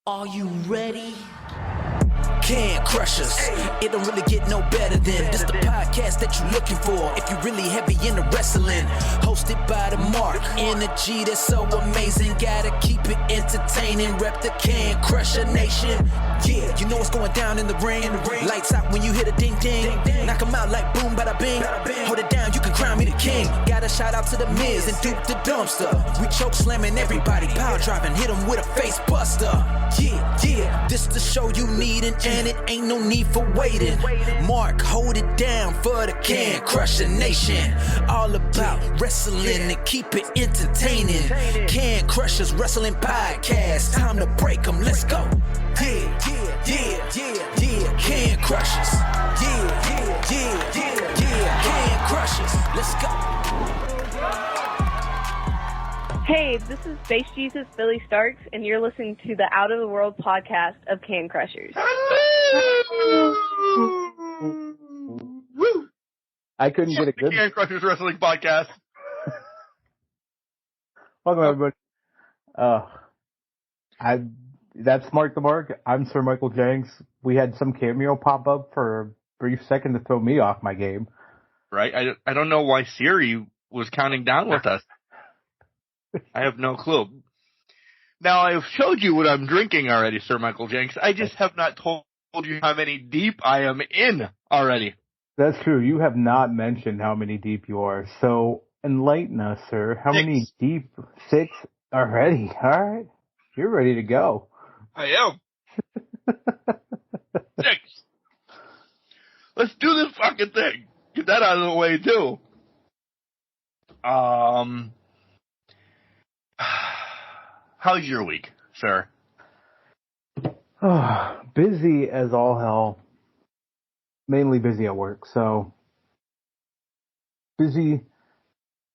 Are you ready? Can crush us. It don't really get no better than this the podcast that you're looking for if you're really heavy into wrestling. Hosted by the Mark. Energy that's so amazing. Gotta keep it entertaining. Rep the Can Crusher Nation. Yeah, you know what's going down in the ring. Lights out when you hit a ding ding. Knock 'em out like boom bada bing. Hold it down, you can crown me the king. Gotta shout out to the Miz and Duke the Dumpster. We choke slamming everybody. Power driving, hit 'em with a face buster. Yeah, this the show you need and it ain't no need for waiting. Mark, hold it down for the Can Crusher Nation. All about wrestling and keep it entertaining. Can Crushers Wrestling Podcast. Time to break 'em, let's go. Yeah, Can Crushers. Yeah, Can Crushers. Let's go. Hey, this is Space Jesus Billy Starks, and you're listening to the Out of the World podcast of Can Crushers. I couldn't get a good. Can Crushers Wrestling Podcast. Welcome everybody. That's Mark the Mark. I'm Sir Michael Jenks. We had some cameo pop up for a brief second to throw me off my game. Right? I don't know why Siri was counting down with us. I have no clue. Now, I've showed you what I'm drinking already, Sir Michael Jenks. I just have not told you how many deep I am in already. That's true. You have not mentioned how many deep you are. So enlighten us, sir. How many deep? 6 already. All right. You're ready to go. I am. 6. Let's do this fucking thing. Get that out of the way, too. How's your week, sir? Busy as all hell. Mainly busy at work, so busy,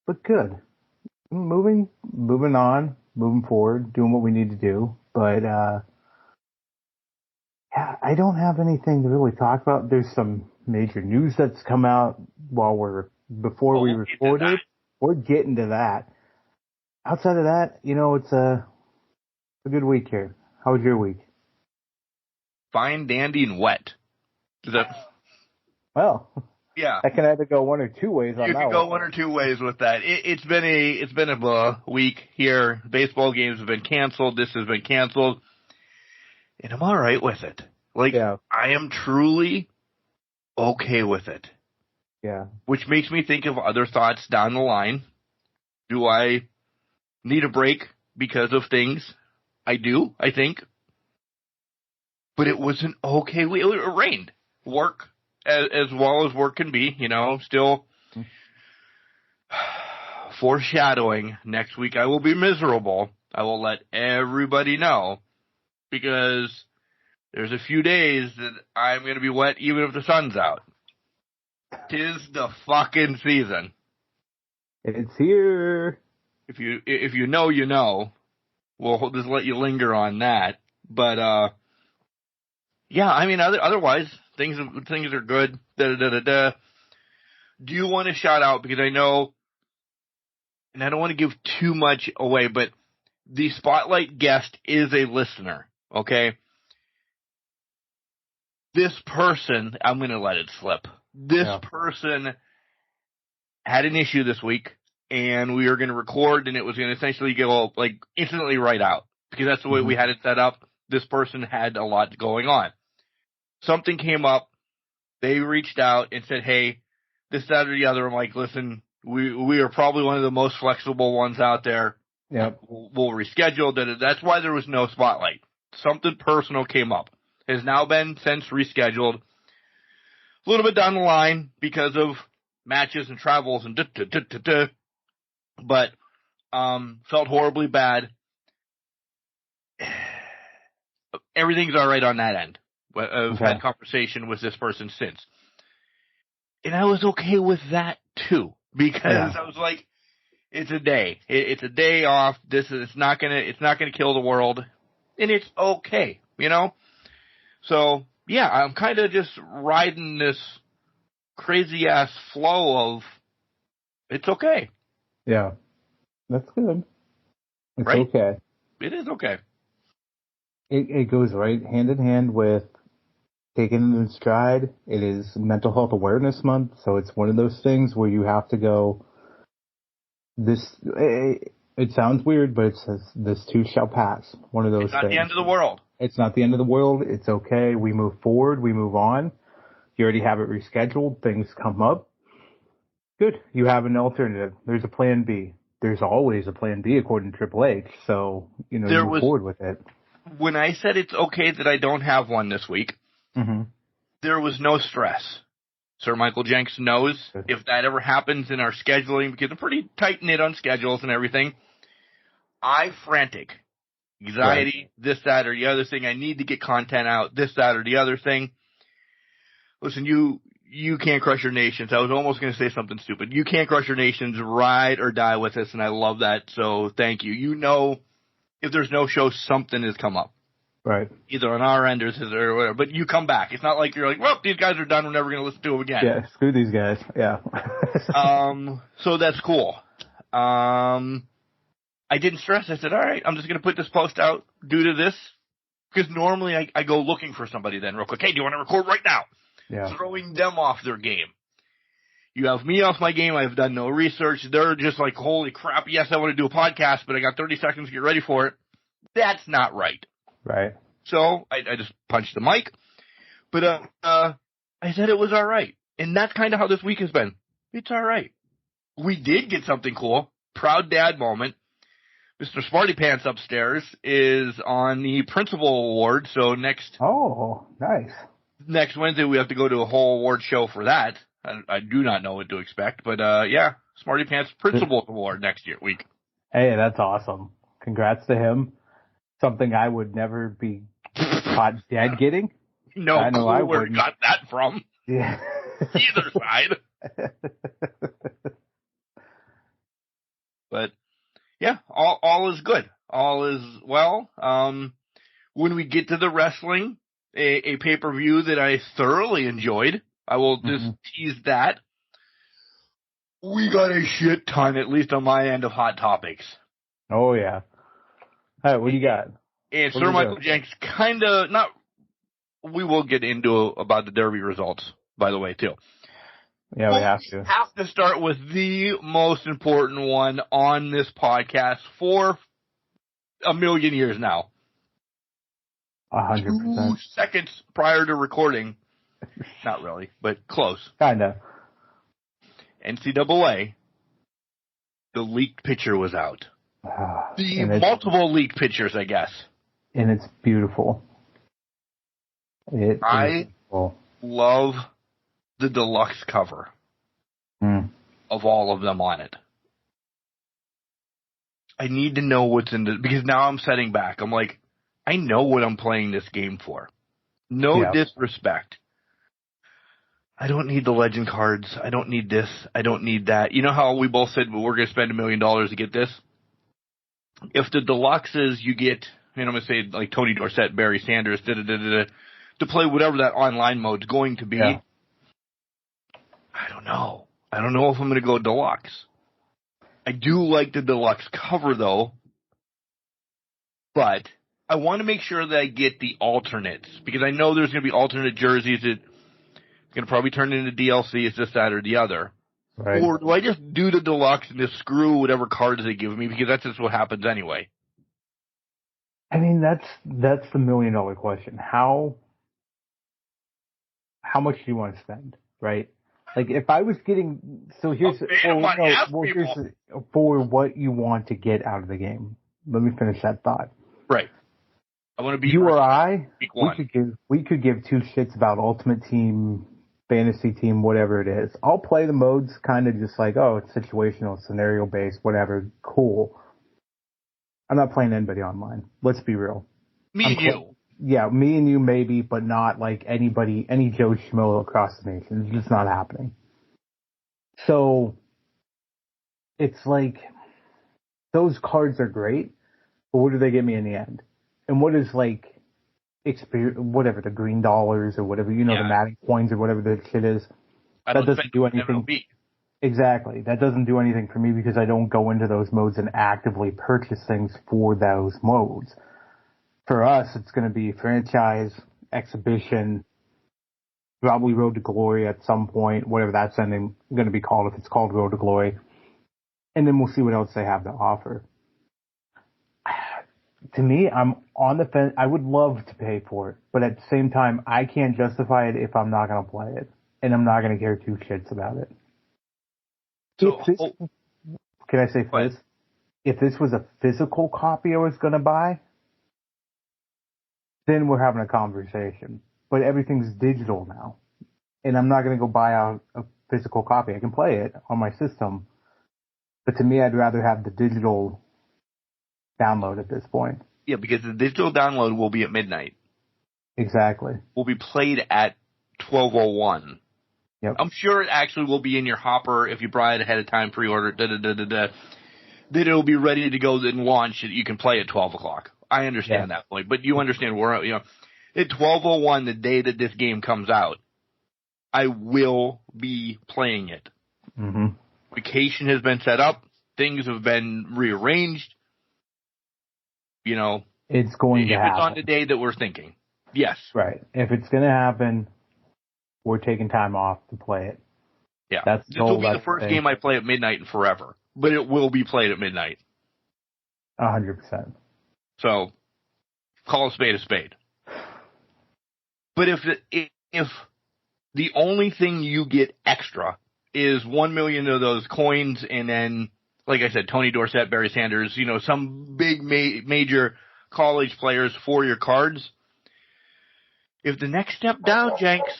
but good. Moving on, moving forward, doing what we need to do. But yeah, I don't have anything to really talk about. There's some major news that's come out before we recorded. We're getting to that. Outside of that, it's a good week here. How was your week? Fine, dandy, and wet. Is that? Well, yeah. I can either go one or two ways on that. You can go one or two ways with that. It's been a week here. Baseball games have been canceled. This has been canceled, and I'm all right with it. I am truly okay with it. Yeah. Which makes me think of other thoughts down the line. Do I need a break because of things? I do, I think. But it was an okay week. It rained. Work as well as work can be, still foreshadowing. Next week I will be miserable. I will let everybody know because there's a few days that I'm going to be wet even if the sun's out. 'Tis the fucking season. It's here. If you know, you know. We'll just let you linger on that. But yeah, I mean, otherwise things are good. Do you want to shout out, because I know, and I don't want to give too much away, but the spotlight guest is a listener. Okay, this person, I'm going to let it slip. This person had an issue this week, and we were going to record, and it was going to essentially go instantly right out, because that's the way we had it set up. This person had a lot going on. Something came up. They reached out and said, hey, this, that, or the other. I'm like, listen, we are probably one of the most flexible ones out there. Yep. We'll reschedule. That's why there was no spotlight. Something personal came up. Has now been since rescheduled. A little bit down the line because of matches and travels and but felt horribly bad. Everything's all right on that end. I've had conversation with this person since, and I was okay with that too, because I was like, it's a day. It's a day off. It's not gonna kill the world, and it's okay, So yeah, I'm kind of just riding this crazy ass flow of it's okay. Yeah, that's good. It's right? okay. It is okay. It goes right hand in hand with taking it in stride. It is Mental Health Awareness Month, so it's one of those things where you have to go, it sounds weird, but it says, this too shall pass. One of those things. It's not the end of the world. It's not the end of the world. It's okay. We move forward. We move on. You already have it rescheduled. Things come up. Good. You have an alternative. There's a plan B. There's always a plan B according to Triple H. So, you move forward with it. When I said it's okay that I don't have one this week, there was no stress. Sir Michael Jenks knows if that ever happens in our scheduling, because I'm pretty tight-knit on schedules and everything, frantic. Anxiety, this, that, or the other thing. I need to get content out, this, that, or the other thing. Listen, you can't crush your nations. I was almost going to say something stupid. You can't crush your nations, ride or die with us, and I love that, so thank you. If there's no show, something has come up. Right. Either on our end or whatever, but you come back. It's not like you're like, well, these guys are done, we're never going to listen to them again. Yeah, screw these guys. Yeah. So that's cool. I didn't stress. I said, all right, I'm just going to put this post out due to this. Because normally I go looking for somebody then real quick. Hey, do you want to record right now? Yeah. Throwing them off their game. You have me off my game. I've done no research. They're just like, holy crap, yes, I want to do a podcast, but I got 30 seconds to get ready for it. That's not right. Right. So I just punched the mic. But I said it was all right. And that's kind of how this week has been. It's all right. We did get something cool. Proud dad moment. Mr. Smarty Pants upstairs is on the principal award, so Oh, nice. Next Wednesday we have to go to a whole award show for that. I do not know what to expect, but yeah, Smarty Pants Principal Award next week. Hey, that's awesome. Congrats to him. Something I would never be caught dead getting. No I know clue I where wouldn't. he got that from. Yeah. Either side. But yeah, all is good. All is well. When we get to the wrestling, a pay-per-view that I thoroughly enjoyed, I will just tease that. We got a shit ton, at least on my end, of hot topics. Oh, yeah. All right, what do you got? And Sir Michael Jenks we will get into about the Derby results, by the way, too. Yeah, we have to. We have to start with the most important one on this podcast for a million years now. 100%. 2 seconds prior to recording. Not really, but close. Kinda. NCAA, the leaked picture was out. The multiple leaked pictures, I guess. And it's beautiful. I love the deluxe cover of all of them on it. I need to know what's in the, because now I'm setting back. I'm like, I know what I'm playing this game for. No disrespect. I don't need the legend cards. I don't need this. I don't need that. You know how we both said, well, we're going to spend $1 million to get this? If the deluxes you get, I'm going to say like Tony Dorsett, Barry Sanders, to play whatever that online mode's going to be. Yeah. I don't know. I don't know if I'm going to go deluxe. I do like the deluxe cover though, but I want to make sure that I get the alternates because I know there's going to be alternate jerseys that going to probably turn into DLC. It's this, that, or the other. Right. Or do I just do the deluxe and just screw whatever cards they give me because that's just what happens anyway? I mean, that's the $1 million question. How much do you want to spend, right? Like, if I was getting, so here's, for what you want to get out of the game. Let me finish that thought. Right. I want to be you or I. We could give two shits about Ultimate Team, Fantasy Team, whatever it is. I'll play the modes kind of just like, oh, it's situational, scenario based, whatever. Cool. I'm not playing anybody online. Let's be real. Me and you. Yeah, me and you maybe, but not like anybody, any Joe Schmo across the nation. It's just not happening. So, it's like, those cards are great, but what do they get me in the end? And what is like, whatever, the green dollars or whatever, the Madden coins or whatever the shit is. That doesn't do anything. Exactly. That doesn't do anything for me because I don't go into those modes and actively purchase things for those modes. For us, it's going to be franchise, exhibition, probably Road to Glory at some point, whatever that's going to be called, if it's called Road to Glory. And then we'll see what else they have to offer. To me, I'm on the fence. I would love to pay for it, but at the same time, I can't justify it if I'm not going to play it, and I'm not going to care two shits about it. So, can I say this? If this was a physical copy I was going to buy, then we're having a conversation. But everything's digital now, and I'm not going to go buy a physical copy. I can play it on my system, but to me, I'd rather have the digital download at this point. Yeah, because the digital download will be at midnight. Exactly. Will be played at 12:01. Yep. I'm sure it actually will be in your hopper if you buy it ahead of time, pre-order, Then it'll be ready to go and launch it. You can play at 12 o'clock. I understand that point, but you understand where, at 12:01, the day that this game comes out, I will be playing it. Mm-hmm. Vacation has been set up. Things have been rearranged. It's going to happen. If it's on the day that we're thinking. Yes. Right. If it's going to happen, we're taking time off to play it. Yeah. This will be the first game I play at midnight in forever, but it will be played at midnight. 100%. So, call a spade. But if the only thing you get extra is 1 million of those coins, and then, like I said, Tony Dorsett, Barry Sanders, some big major college players for your cards. If the next step down, Jenks,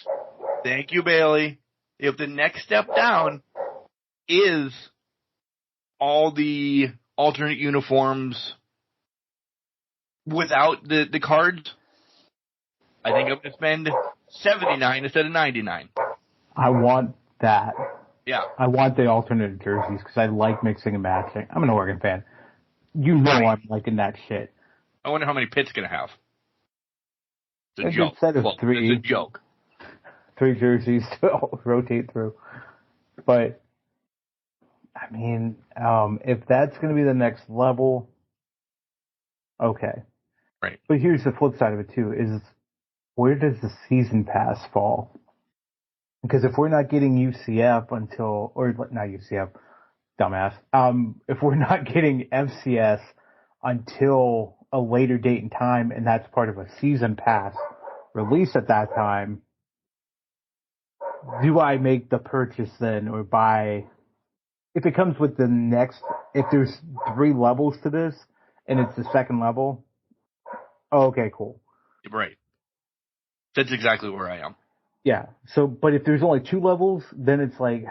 thank you, Bailey. If the next step down is all the alternate uniforms without the cards, I think I'm going to spend $79 instead of $99. I want that. Yeah. I want the alternate jerseys because I like mixing and matching. I'm an Oregon fan. I'm liking that shit. I wonder how many Pitt's going to have. It's a It's joke. instead of three. It's a joke. 3 jerseys to rotate through. But, I mean, if that's going to be the next level, okay. Right. But here's the flip side of it, too, is where does the season pass fall? Because if we're not getting UCF not UCF, dumbass, if we're not getting FCS until a later date and time, and that's part of a season pass release at that time, do I make the purchase then or buy? If it comes with if there's 3 levels to this and it's the second level, okay, cool. Right. That's exactly where I am. Yeah. So, but if there's only 2 levels, then it's like,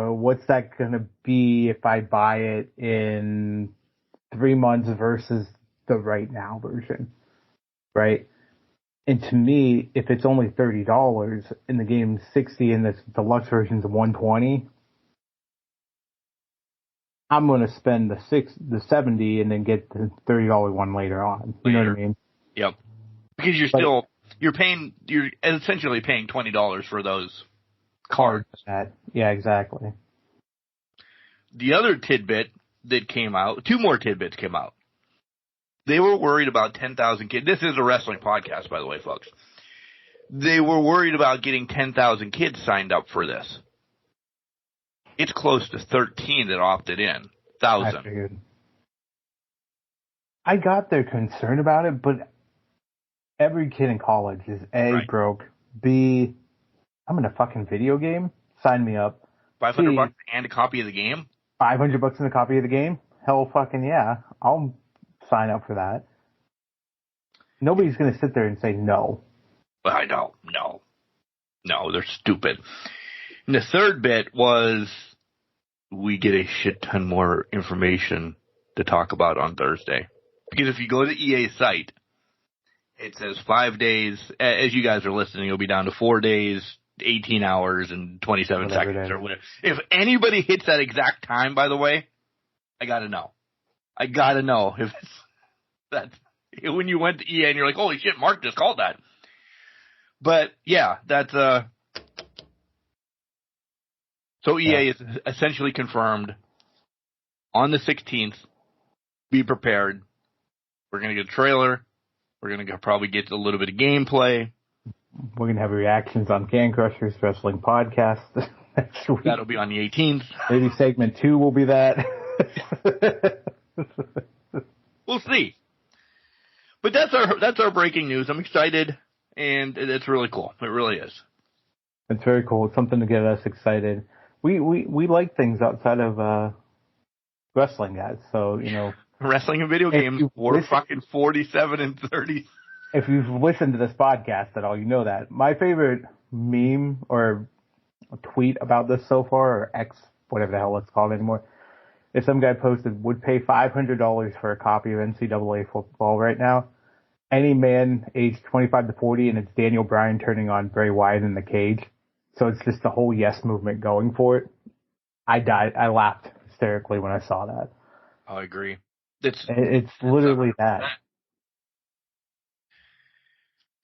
what's that going to be if I buy it in 3 months versus the right now version? Right. And to me, if it's only $30 and the game's $60 and the deluxe version's $120, I'm going to spend the $70 and then get the $30 one later on. You know what I mean? Yep. Because you're essentially paying $20 for those cards. Yeah, exactly. The other tidbit that came out, 2 more tidbits came out. They were worried about 10,000 kids. This is a wrestling podcast, by the way, folks. They were worried about getting 10,000 kids signed up for this. It's close to 13 that opted in. 1,000. I got their concern about it, but every kid in college is A, right, broke, B, I'm in a fucking video game. Sign me up. $500 and a copy of the game? $500 and a copy of the game? Hell fucking yeah. I'll sign up for that. Nobody's going to sit there and say no. I know. No, they're stupid. And the third bit was we get a shit ton more information to talk about on Thursday. Because if you go to the EA site, it says 5 days. As you guys are listening, it'll be down to 4 days, 18 hours, and 27 seconds or whatever. If anybody hits that exact time, by the way, I gotta know. If it's that when you went to EA and you're like, holy shit, Mark just called that. But yeah, that's so EA is essentially confirmed on the 16th. Be prepared. We're gonna get a trailer. We're going to probably get a little bit of gameplay. We're going to have reactions on Can Crushers Wrestling Podcast next week. That'll be on the 18th. Maybe segment 2 will be that. We'll see. But that's our breaking news. I'm excited, and it's really cool. It really is. It's very cool. It's something to get us excited. We like things outside of wrestling, guys. So, wrestling and video games, we're fucking 47 and 30. If you've listened to this podcast at all, you know that. My favorite meme or tweet about this so far, or X, whatever the hell it's called anymore, is some guy posted, would pay $500 for a copy of NCAA football right now. Any man aged 25 to 40, and it's Daniel Bryan turning on Bray Wyatt in the cage. So it's just the whole yes movement going for it. I laughed hysterically when I saw that. I agree. It's literally that.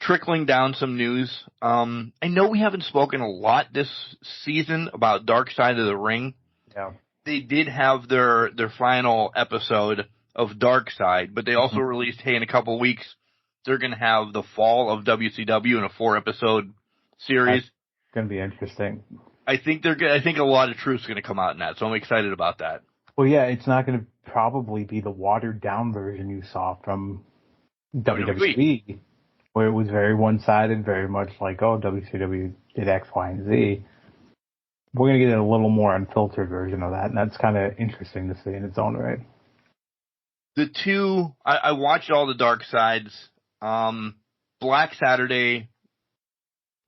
Trickling down some news. I know we haven't spoken a lot this season about Dark Side of the Ring. Yeah. They did have their final episode of Dark Side, but they also released, hey, in a couple of weeks, they're going to have the fall of WCW in a 4-episode series. That's going to be interesting. I think a lot of truth's going to come out in that, so I'm excited about that. Well, yeah, it's not going to probably be the watered-down version you saw from WWE, where it was very one-sided, very much like, oh, WCW did X, Y, and Z. We're going to get a little more unfiltered version of that, and that's kind of interesting to see in its own right. I watched all the Dark Sides. Black Saturday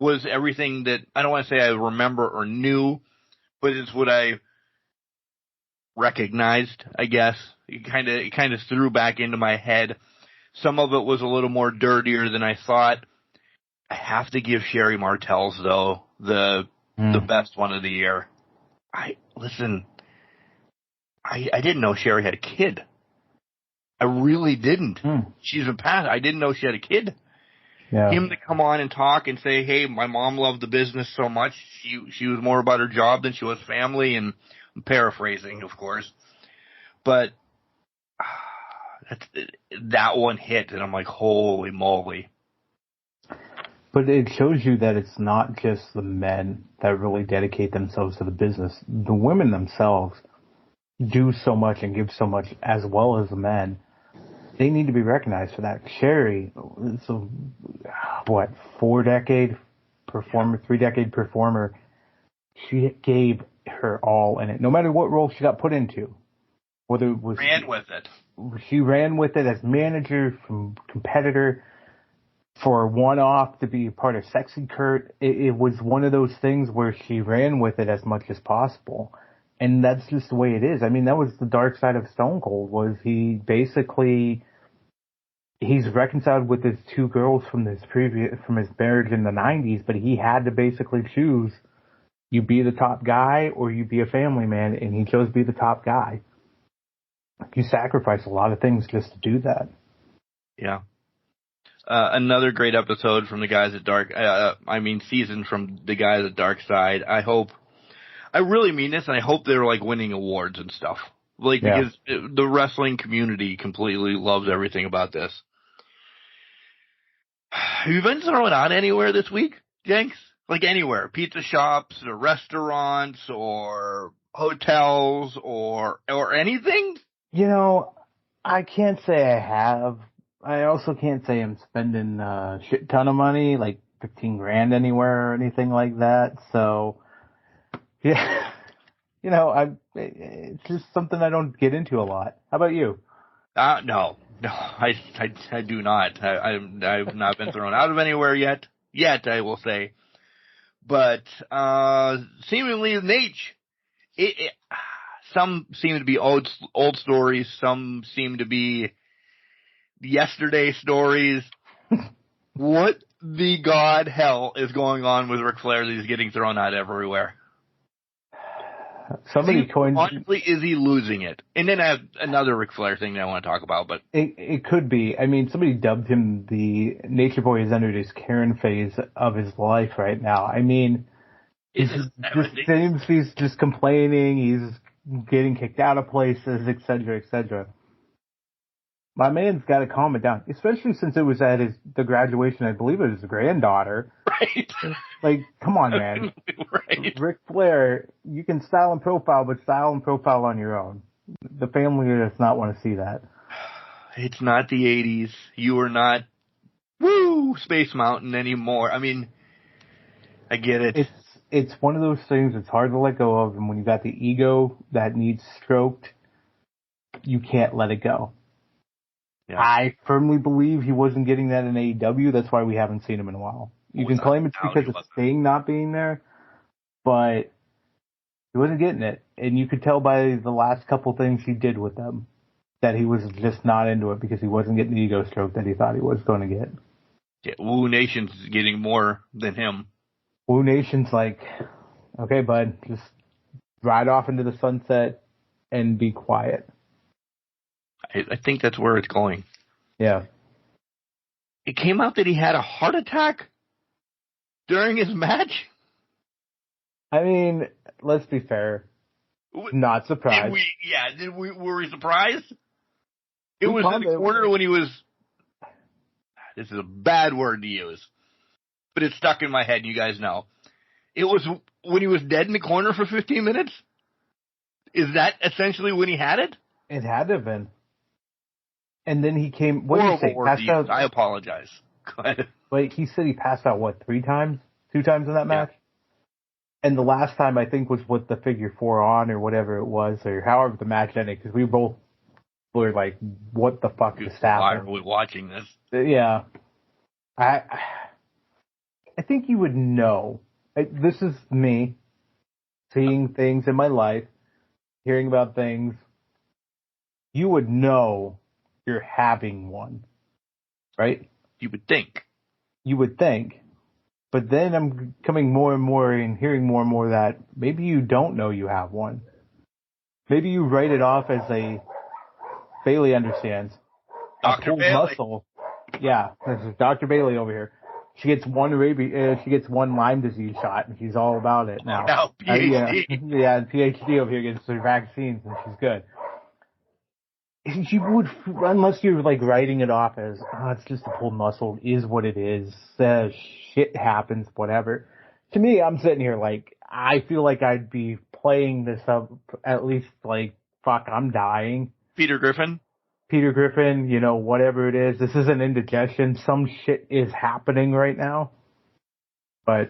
was everything that, I don't want to say I remember or knew, but it's what I recognized, I guess. It kind of threw back into my head. Some of it was a little more dirtier than I thought. I have to give Sherry Martell's, though, the best one of the year. I didn't know Sherry had a kid. I really didn't. She's a past. I didn't know she had a kid. Yeah. Him to come on and talk and say, hey, my mom loved the business so much. She was more about her job than she was family, and I'm paraphrasing, of course. But that one hit, and I'm like, holy moly. But it shows you that it's not just the men that really dedicate themselves to the business. The women themselves do so much and give so much as well as the men. They need to be recognized for that. Sherry is a, 3-decade performer. She gave her all in it, no matter what role she got put into. Whether it was she ran with it as manager, from competitor, for one-off, to be part of Sexy Kurt. It was one of those things where she ran with it as much as possible. And that's just the way it is. I mean, that was the dark side of Stone Cold, was he's reconciled with his 2 girls from his marriage in the 90s, but he had to basically choose, you be the top guy or you be a family man, and he chose to be the top guy. You sacrifice a lot of things just to do that. Yeah. Another great episode from the guys at season from the guys at Dark Side. I really mean this, and I hope they're like winning awards and stuff. Because the wrestling community completely loves everything about this. Have you been thrown out anywhere this week, Jenks? Like anywhere? Pizza shops, or restaurants, or hotels, or anything? I can't say I have. I also can't say I'm spending a shit ton of money, like $15,000 anywhere or anything like that. So, yeah, it's just something I don't get into a lot. How about you? No, I do not. I've not been thrown out of anywhere yet, I will say. But, seemingly some seem to be old stories, some seem to be yesterday stories. What the god hell is going on with Ric Flair that he's getting thrown out everywhere? Honestly, is he losing it? And then I have another Ric Flair thing that I want to talk about, but it could be. I mean, somebody dubbed him the Nature Boy has entered his Karen phase of his life right now. I mean, he's just complaining. He's getting kicked out of places, etc., etc. My man's got to calm it down, especially since it was at the graduation. I believe it was his granddaughter. Right. Like, come on, man. Right. Ric Flair, you can style and profile, but style and profile on your own. The family does not want to see that. It's not the 80s. You are not, Space Mountain anymore. I mean, I get it. It's one of those things that's hard to let go of, and when you got the ego that needs stroked, you can't let it go. Yeah. I firmly believe he wasn't getting that in AEW. That's why we haven't seen him in a while. You can claim it's because of Sting not being there, but he wasn't getting it. And you could tell by the last couple things he did with them that he was just not into it because he wasn't getting the ego stroke that he thought he was going to get. Yeah, Woo Nation's getting more than him. Woo Nation's like, okay, bud, just ride off into the sunset and be quiet. I think that's where it's going. Yeah. It came out that he had a heart attack during his match? I mean, let's be fair. Not surprised. Were we surprised? It was in the corner when he was... This is a bad word to use. But it's stuck in my head, and you guys know. It was when he was dead in the corner for 15 minutes? Is that essentially when he had it? It had to have been. And then he came... What did he say? Passed out? I apologize. Go ahead. Wait, he said he passed out, what, 3 times? 2 times in that match? Yeah. And the last time, I think, was with the figure 4 on or whatever it was, or however the match ended, because we both were like, what the fuck just happened? Why are we watching this? Yeah. I think you would know. This is me seeing things in my life, hearing about things. You would know you're having one, right? You would think. You would think. But then I'm coming more and more and hearing more and more that maybe you don't know you have one. Maybe you write it off as a... Bailey understands. Dr. Bailey. Muscle. Yeah, this is Dr. Bailey over here. She gets one Lyme disease shot, and she's all about it now. Now, PhD. And PhD over here gets her vaccines, and she's good. You would, unless you're like writing it off as, it's just a pulled muscle, is what it is. Shit happens, whatever. To me, I'm sitting here like, I feel like I'd be playing this up at least like, fuck, I'm dying. Peter Griffin, whatever it is. This isn't indigestion. Some shit is happening right now. But.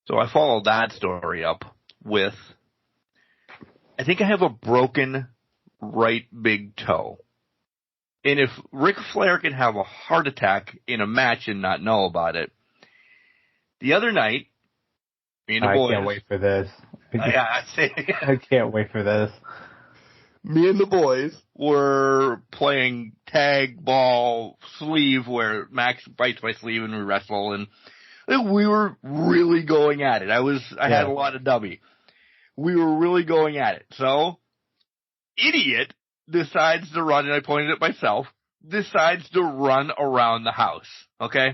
So I followed that story up with, I think I have a broken right big toe. And if Ric Flair can have a heart attack in a match and not know about it, the other night, me and the boys... I can't wait for this. I can't wait for this. Me and the boys were playing tag, ball, sleeve, where Max bites my sleeve and we wrestle, and we were really going at it. I had a lot of dummy. We were really going at it. So, idiot decides to run, and I pointed at myself, decides to run around the house. Okay?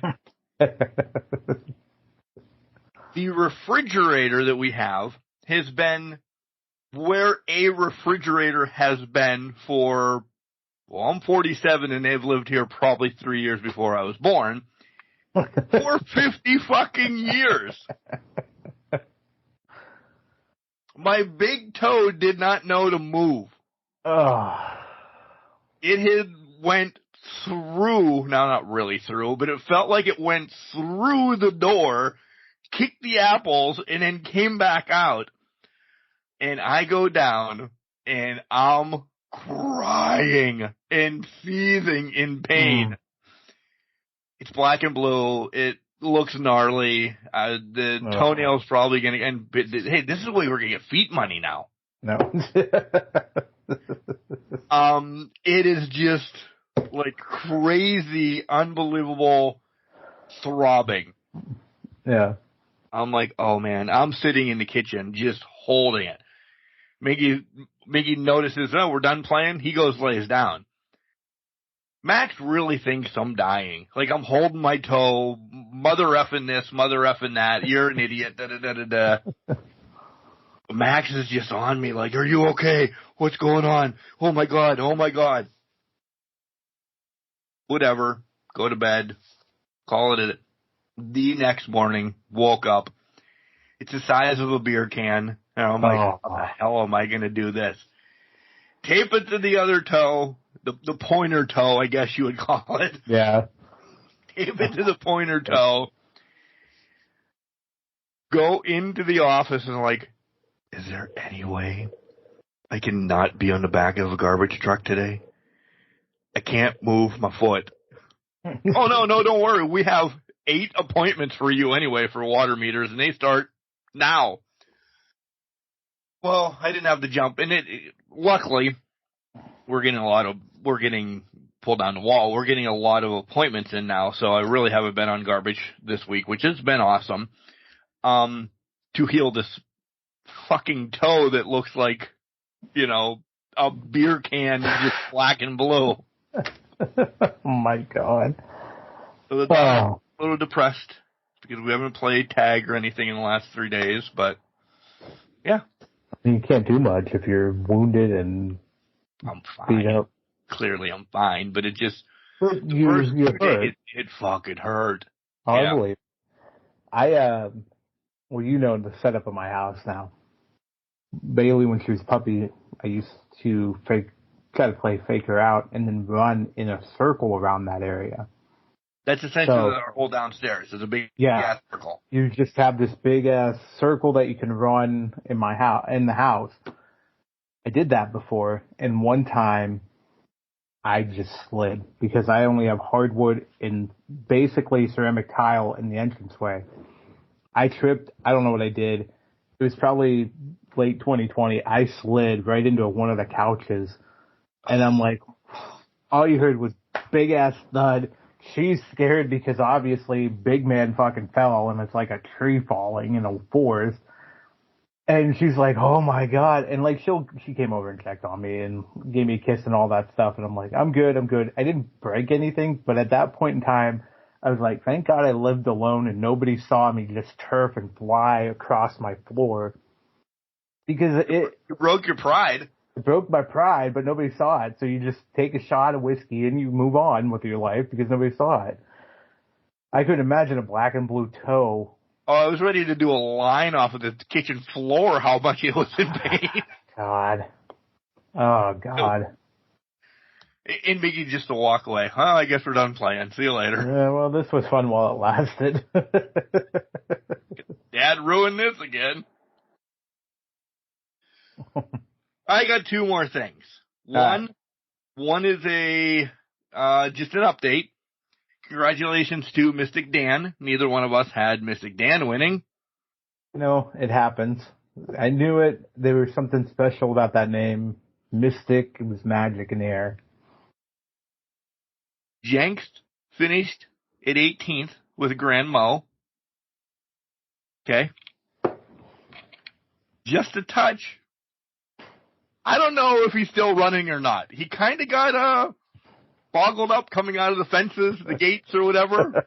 The refrigerator that we have has been where a refrigerator has been for, I'm 47 and they've lived here probably 3 years before I was born, for 50 fucking years. My big toe did not know to move. It had went through, now not really through, but it felt like it went through the door, kicked the apples, and then came back out. And I go down, and I'm crying and seething in pain. It's black and blue. It looks gnarly. The toenail's probably going to... And hey, this is the way we're going to get feet money now. No. It is just like crazy, unbelievable throbbing. Yeah. I'm like, oh man, I'm sitting in the kitchen just holding it. Miggy notices, we're done playing. He goes, lays down. Max really thinks I'm dying. Like, I'm holding my toe, mother effing this, mother effing that, you're an idiot, da-da-da-da-da. Max is just on me like, are you okay? What's going on? Oh my God. Oh my God. Whatever. Go to bed. Call it the next morning. Woke up. It's the size of a beer can. And I'm like, how the hell am I going to do this? Tape it to the other toe. The pointer toe, I guess you would call it. Yeah. Tape it to the pointer toe. Go into the office and like, is there any way I can not be on the back of a garbage truck today? I can't move my foot. Oh, no, don't worry. We have 8 appointments for you anyway for water meters, and they start now. Well, I didn't have to jump. And luckily, we're getting pulled down the wall. We're getting a lot of appointments in now, so I really haven't been on garbage this week, which has been awesome. To heal this fucking toe that looks like, a beer can just black and blue. Oh my God. So the dog's a little depressed because we haven't played tag or anything in the last 3 days, but yeah. You can't do much if you're wounded and I'm fine. beat up. Clearly I'm fine, but it just, it fucking hurt. I believe. Well, the setup of my house now. Bailey, when she was a puppy, I used to try to play fake her out and then run in a circle around that area. That's essentially our whole downstairs. It's a big ass circle. You just have this big ass circle that you can run in the house. I did that before, and one time I just slid because I only have hardwood and basically ceramic tile in the entranceway. I tripped. I don't know what I did. It was probably late 2020. I slid right into one of the couches, and I'm like, all you heard was big ass thud. She's scared because obviously big man fucking fell, and it's like a tree falling in a forest. And she's like, oh my God. And like, she came over and checked on me and gave me a kiss and all that stuff. And I'm like, I'm good. I didn't break anything. But at that point in time, I was like, thank God I lived alone and nobody saw me just turf and fly across my floor. Because you broke your pride. It broke my pride, but nobody saw it. So you just take a shot of whiskey and you move on with your life because nobody saw it. I couldn't imagine a black and blue toe. Oh, I was ready to do a line off of the kitchen floor how much it was in pain. God. Oh, God. And Mickey just to walk away. Well, I guess we're done playing. See you later. Yeah, well, this was fun while it lasted. Dad ruined this again. I got 2 more things. One is just an update. Congratulations to Mystic Dan. Neither one of us had Mystic Dan winning. No, it happens. I knew it. There was something special about that name. Mystic. It was magic in the air. Jenks finished at 18th with a Grand Mo. Okay. Just a touch. I don't know if he's still running or not. He kind of got boggled up coming out of the fences, the gates or whatever.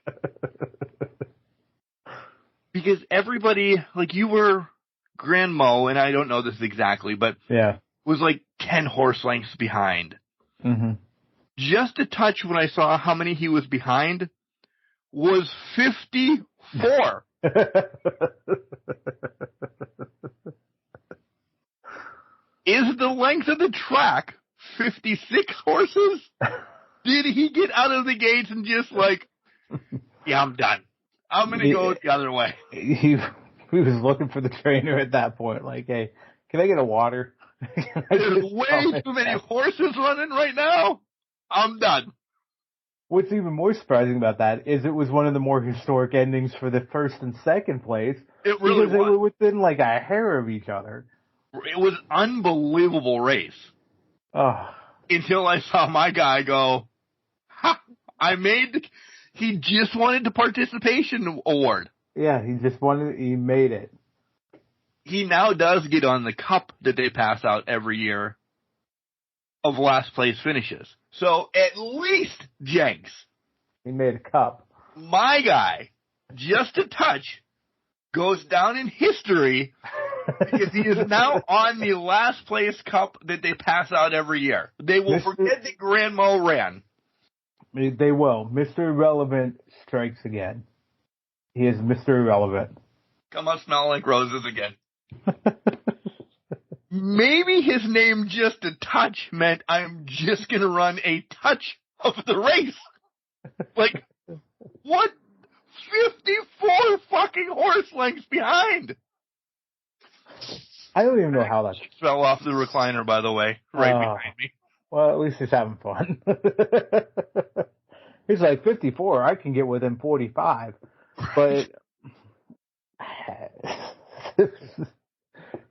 Because everybody, like you were Grand Mo, and I don't know this exactly, but was like 10 horse lengths behind. Mm-hmm. Just a touch when I saw how many he was behind was 54. Is the length of the track 56 horses? Did he get out of the gates and just like, yeah, I'm done. I'm going to go the other way. He was looking for the trainer at that point. Like, hey, can I get a water? There's way too many horses running right now. I'm done. What's even more surprising about that is it was one of the more historic endings for the first and second place. It really was. Because they were within like a hair of each other. It was an unbelievable race. Oh. Until I saw my guy go, he just wanted the participation award. Yeah, he made it. He now does get on the cup that they pass out every year of last place finishes. So at least Jenks. He made a cup. My guy, just a touch, goes down in history Because he is now on the last place cup that they pass out every year. They will forget that Grandma ran. They will. Mr. Irrelevant strikes again. He is Mr. Irrelevant. Come on, smell like roses again. Maybe his name just a touch meant I'm just going to run a touch of the race. Like, what? 54 fucking horse lengths behind. I don't even know how that fell off the recliner, by the way, right behind me. Well, at least he's having fun. He's like, 54, I can get within 45. But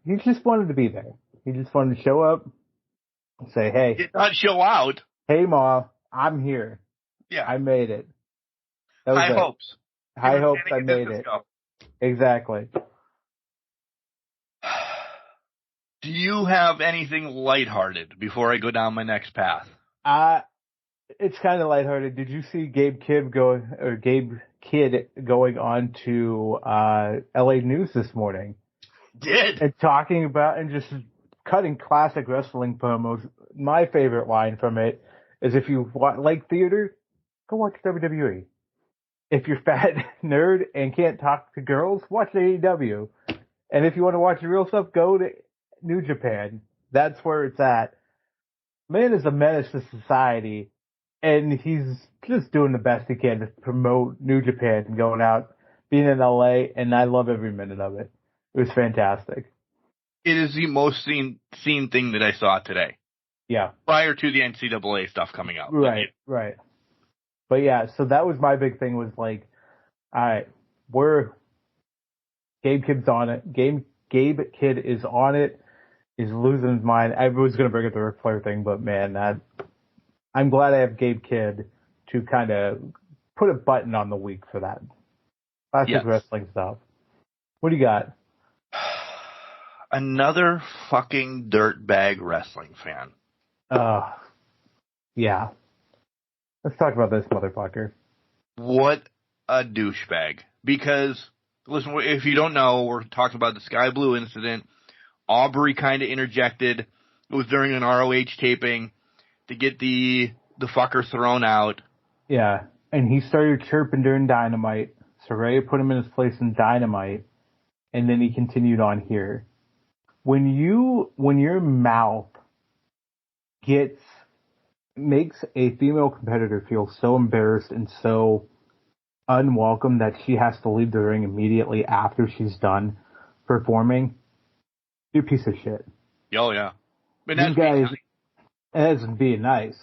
he just wanted to be there. He just wanted to show up and say, hey. Did not show out. Hey, Ma, I'm here. Yeah. I made it. High hopes. High hopes I made it. Exactly. Do you have anything lighthearted before I go down my next path? It's kind of lighthearted. Did you see Gabe Kidd going on to LA News this morning? Did. And talking about and just cutting classic wrestling promos. My favorite line from it is, if you like theater, go watch WWE. If you're fat, nerd, and can't talk to girls, watch AEW. And if you want to watch the real stuff, go to New Japan. That's where it's at. Man is a menace to society, and he's just doing the best he can to promote New Japan and going out, being in LA, and I love every minute of it. It was fantastic. It is the most seen thing that I saw today. Yeah. Prior to the NCAA stuff coming out. Right. But yeah, so that was my big thing, was like, all right, Gabe Kidd's on it. Gabe Kidd is on it. He's losing his mind. I was going to bring up the Ric Flair thing, but man, I'm glad I have Gabe Kidd to kind of put a button on the week for that. Classic wrestling stuff. What do you got? Another fucking dirtbag wrestling fan. Yeah. Let's talk about this motherfucker. What a douchebag. Because, listen, if you don't know, we're talking about the Sky Blue incident. Aubrey kind of interjected. It was during an ROH taping to get the fucker thrown out. Yeah, and he started chirping during Dynamite. Saraya put him in his place in Dynamite, and then he continued on here. When your mouth makes a female competitor feel so embarrassed and so unwelcome that she has to leave the ring immediately after she's done performing, you're a piece of shit. Oh, yeah. But that's being nice.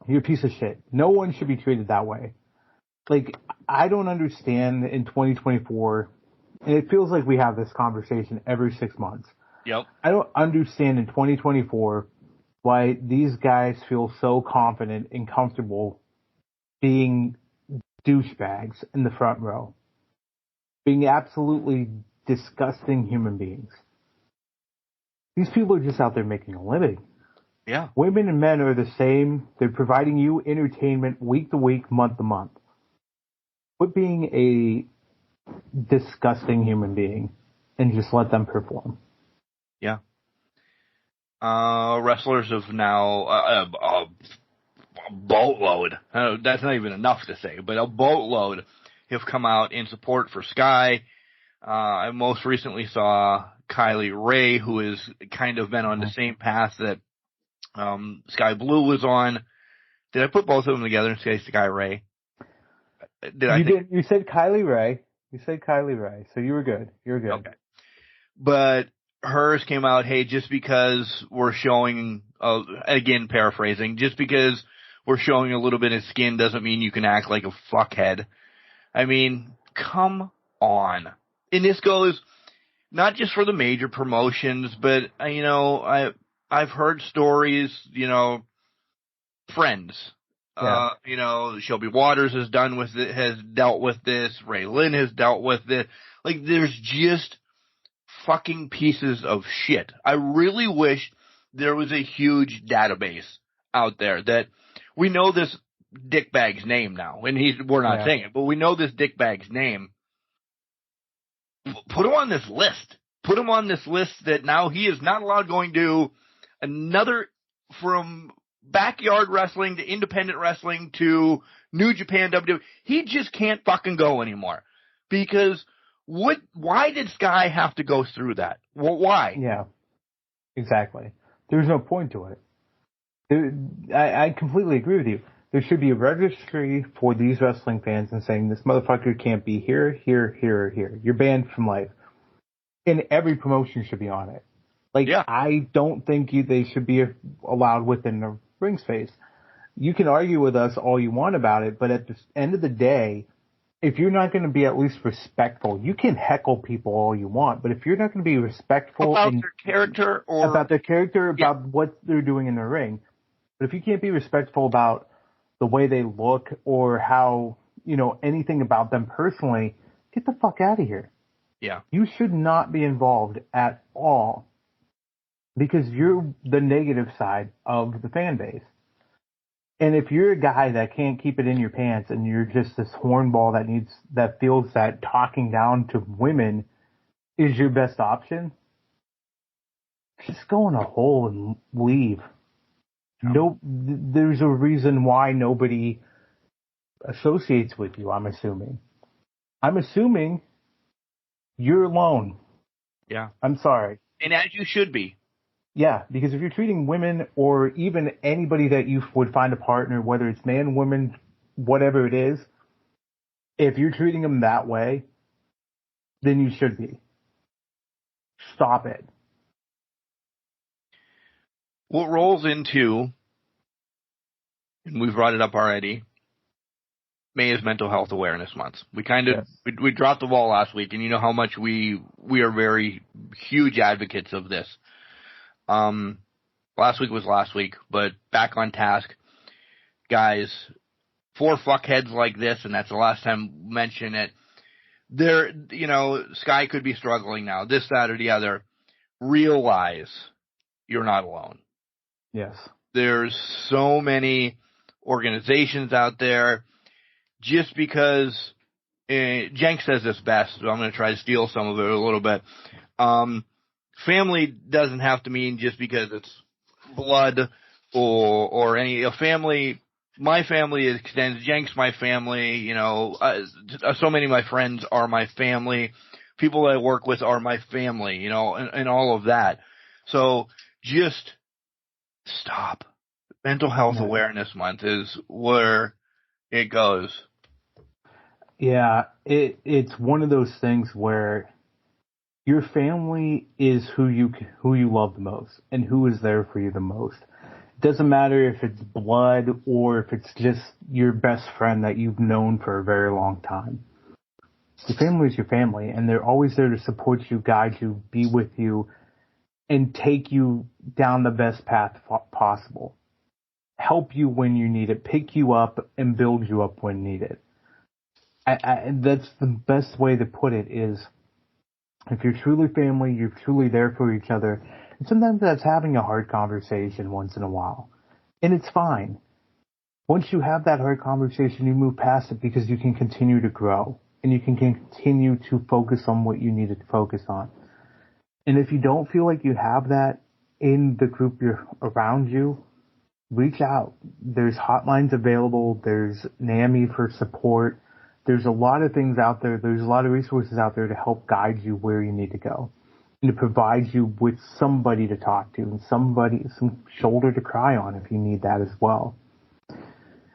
You're a piece of shit. No one should be treated that way. Like, I don't understand in 2024, and it feels like we have this conversation every 6 months. Yep. I don't understand in 2024 why these guys feel so confident and comfortable being douchebags in the front row. Being absolutely disgusting human beings. These people are just out there making a living. Yeah. Women and men are the same. They're providing you entertainment week to week, month to month. Quit being a disgusting human being and just let them perform. Yeah. Wrestlers have now a boatload. That's not even enough to say, but a boatload have come out in support for Sky. I most recently saw Kylie Ray, who has kind of been on the same path that Sky Blue was on. Did I put both of them together and say Sky Ray? You said Kylie Ray. You said Kylie Ray, so you were good. You were good. Okay. But hers came out, hey, just because we're showing, again paraphrasing, just because we're showing a little bit of skin doesn't mean you can act like a fuckhead. I mean, come on. And this goes not just for the major promotions, but, I've heard stories, friends. Yeah. Shelby Waters has dealt with this. Ray Lynn has dealt with this. Like, there's just fucking pieces of shit. I really wish there was a huge database out there that we know this dickbag's name now, and we're not saying it, but we know this dickbag's name. Put him on this list. put him on this list that now he is not allowed going to another, from backyard wrestling to independent wrestling to New Japan, WWE. He just can't fucking go anymore. Because why did Sky have to go through that? Well, why? Yeah, exactly. There's no point to it. I completely agree with you. There should be a registry for these wrestling fans and saying this motherfucker can't be here, here, here, or here. You're banned from life. And every promotion should be on it. Like, yeah. I don't think they should be allowed within the ring space. You can argue with us all you want about it, but at the end of the day, if you're not going to be at least respectful, you can heckle people all you want, but if you're not going to be respectful about their character or about what they're doing in the ring, but if you can't be respectful about the way they look or how, anything about them personally, get the fuck out of here. Yeah. You should not be involved at all because you're the negative side of the fan base. And if you're a guy that can't keep it in your pants and you're just this hornball that feels that talking down to women is your best option, just go in a hole and leave. No, there's a reason why nobody associates with you, I'm assuming. I'm assuming you're alone. Yeah. I'm sorry. And as you should be. Yeah, because if you're treating women or even anybody that you would find a partner, whether it's man, woman, whatever it is, if you're treating them that way, then you should be. Stop it. What rolls into, and we've brought it up already, May is Mental Health Awareness Month. We we dropped the ball last week, and you know how much we are very huge advocates of this. Last week was last week, but back on task, guys. 4 fuckheads like this, and that's the last time I mention it. Sky could be struggling now, this, that, or the other. Realize you're not alone. Yes. There's so many organizations out there. Just because Jenks says this best, so I'm going to try to steal some of it a little bit. Family doesn't have to mean just because it's blood or any family. My family extends. Jenks, my family. So many of my friends are my family. People I work with are my family. And all of that. So just stop. Mental Health Awareness Month is where it goes. Yeah, it's one of those things where your family is who you love the most and who is there for you the most. It doesn't matter if it's blood or if it's just your best friend that you've known for a very long time. Your family is your family, and they're always there to support you, guide you, be with you, and take you down the best path possible. Help you when you need it, pick you up, and build you up when needed. That's the best way to put it is, if you're truly family, you're truly there for each other. And sometimes that's having a hard conversation once in a while. And it's fine. Once you have that hard conversation, you move past it because you can continue to grow. And you can continue to focus on what you needed to focus on. And if you don't feel like you have that in the group you're around you, reach out. There's hotlines available. There's NAMI for support. There's a lot of things out there. There's a lot of resources out there to help guide you where you need to go and to provide you with somebody to talk to and some shoulder to cry on if you need that as well.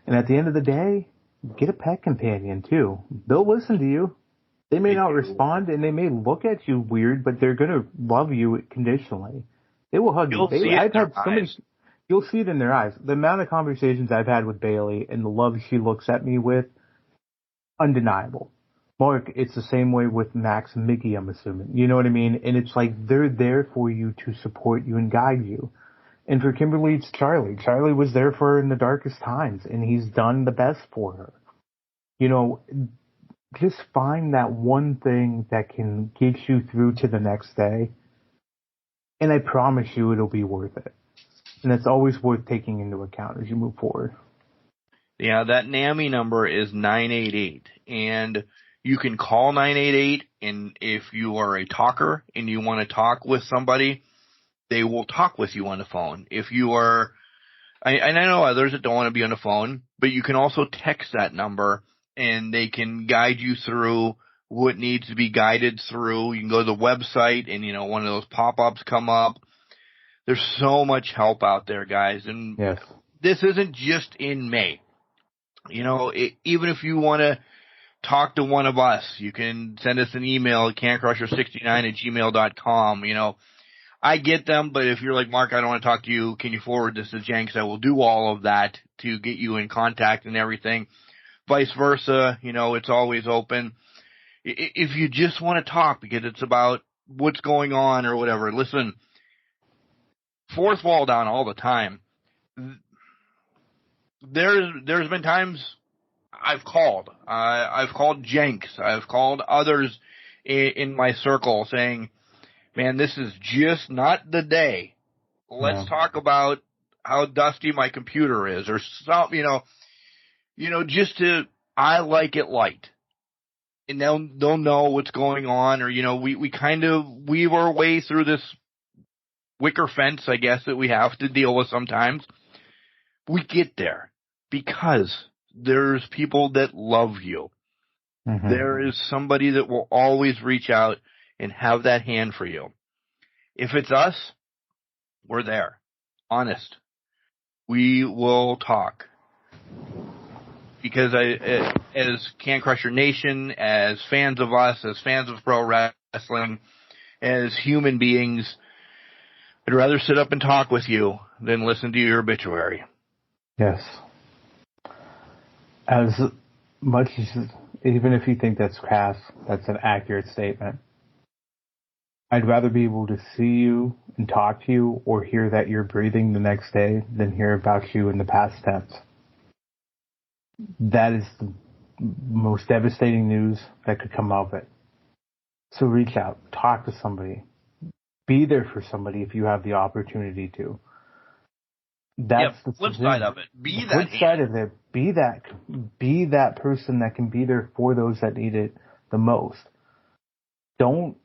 And at the end of the day, get a pet companion too. They'll listen to you. They may not respond and they may look at you weird, but they're going to love you conditionally. They will hug you. You'll see it in their eyes. The amount of conversations I've had with Bailey and the love she looks at me with, undeniable. Mark, it's the same way with Max and Mickey, I'm assuming. You know what I mean? And it's like they're there for you to support you and guide you. And for Kimberly, it's Charlie. Charlie was there for her in the darkest times, and he's done the best for her. Just find that one thing that can get you through to the next day, and I promise you it'll be worth it. And it's always worth taking into account as you move forward. Yeah, that NAMI number is 988. And You can call 988, and if you are a talker and you want to talk with somebody, they will talk with you on the phone. If you are, and I know others that don't want to be on the phone, but you can also text that number, and they can guide you through what needs to be guided through. You can go to the website, and, one of those pop-ups come up. There's so much help out there, guys. And yes. This isn't just in May. Even if you want to talk to one of us, you can send us an email at cancrusher69@gmail.com. I get them, but if you're like, Mark, I don't want to talk to you, can you forward this to Jenks? I will do all of that to get you in contact and everything. Vice versa, it's always open. If you just want to talk because it's about what's going on or whatever, listen, fourth wall down all the time. There's been times I've called. I've called Jenks. I've called others in my circle saying, man, this is just not the day. Let's talk about how dusty my computer is or something, just to, I like it light. And they'll know what's going on, or, we kind of weave our way through this wicker fence, I guess, that we have to deal with sometimes. We get there because there's people that love you. Mm-hmm. There is somebody that will always reach out and have that hand for you. If it's us, we're there. Honest. We will talk. Because as Can Crusher Nation, as fans of us, as fans of pro wrestling, as human beings, I'd rather sit up and talk with you than listen to your obituary. Yes. As much as, even if you think that's crass, that's an accurate statement. I'd rather be able to see you and talk to you or hear that you're breathing the next day than hear about you in the past tense. That is the most devastating news that could come of it. So reach out, talk to somebody, be there for somebody if you have the opportunity to. That's the flip side of it. Be that flip side of it. Be that person that can be there for those that need it the most. Don't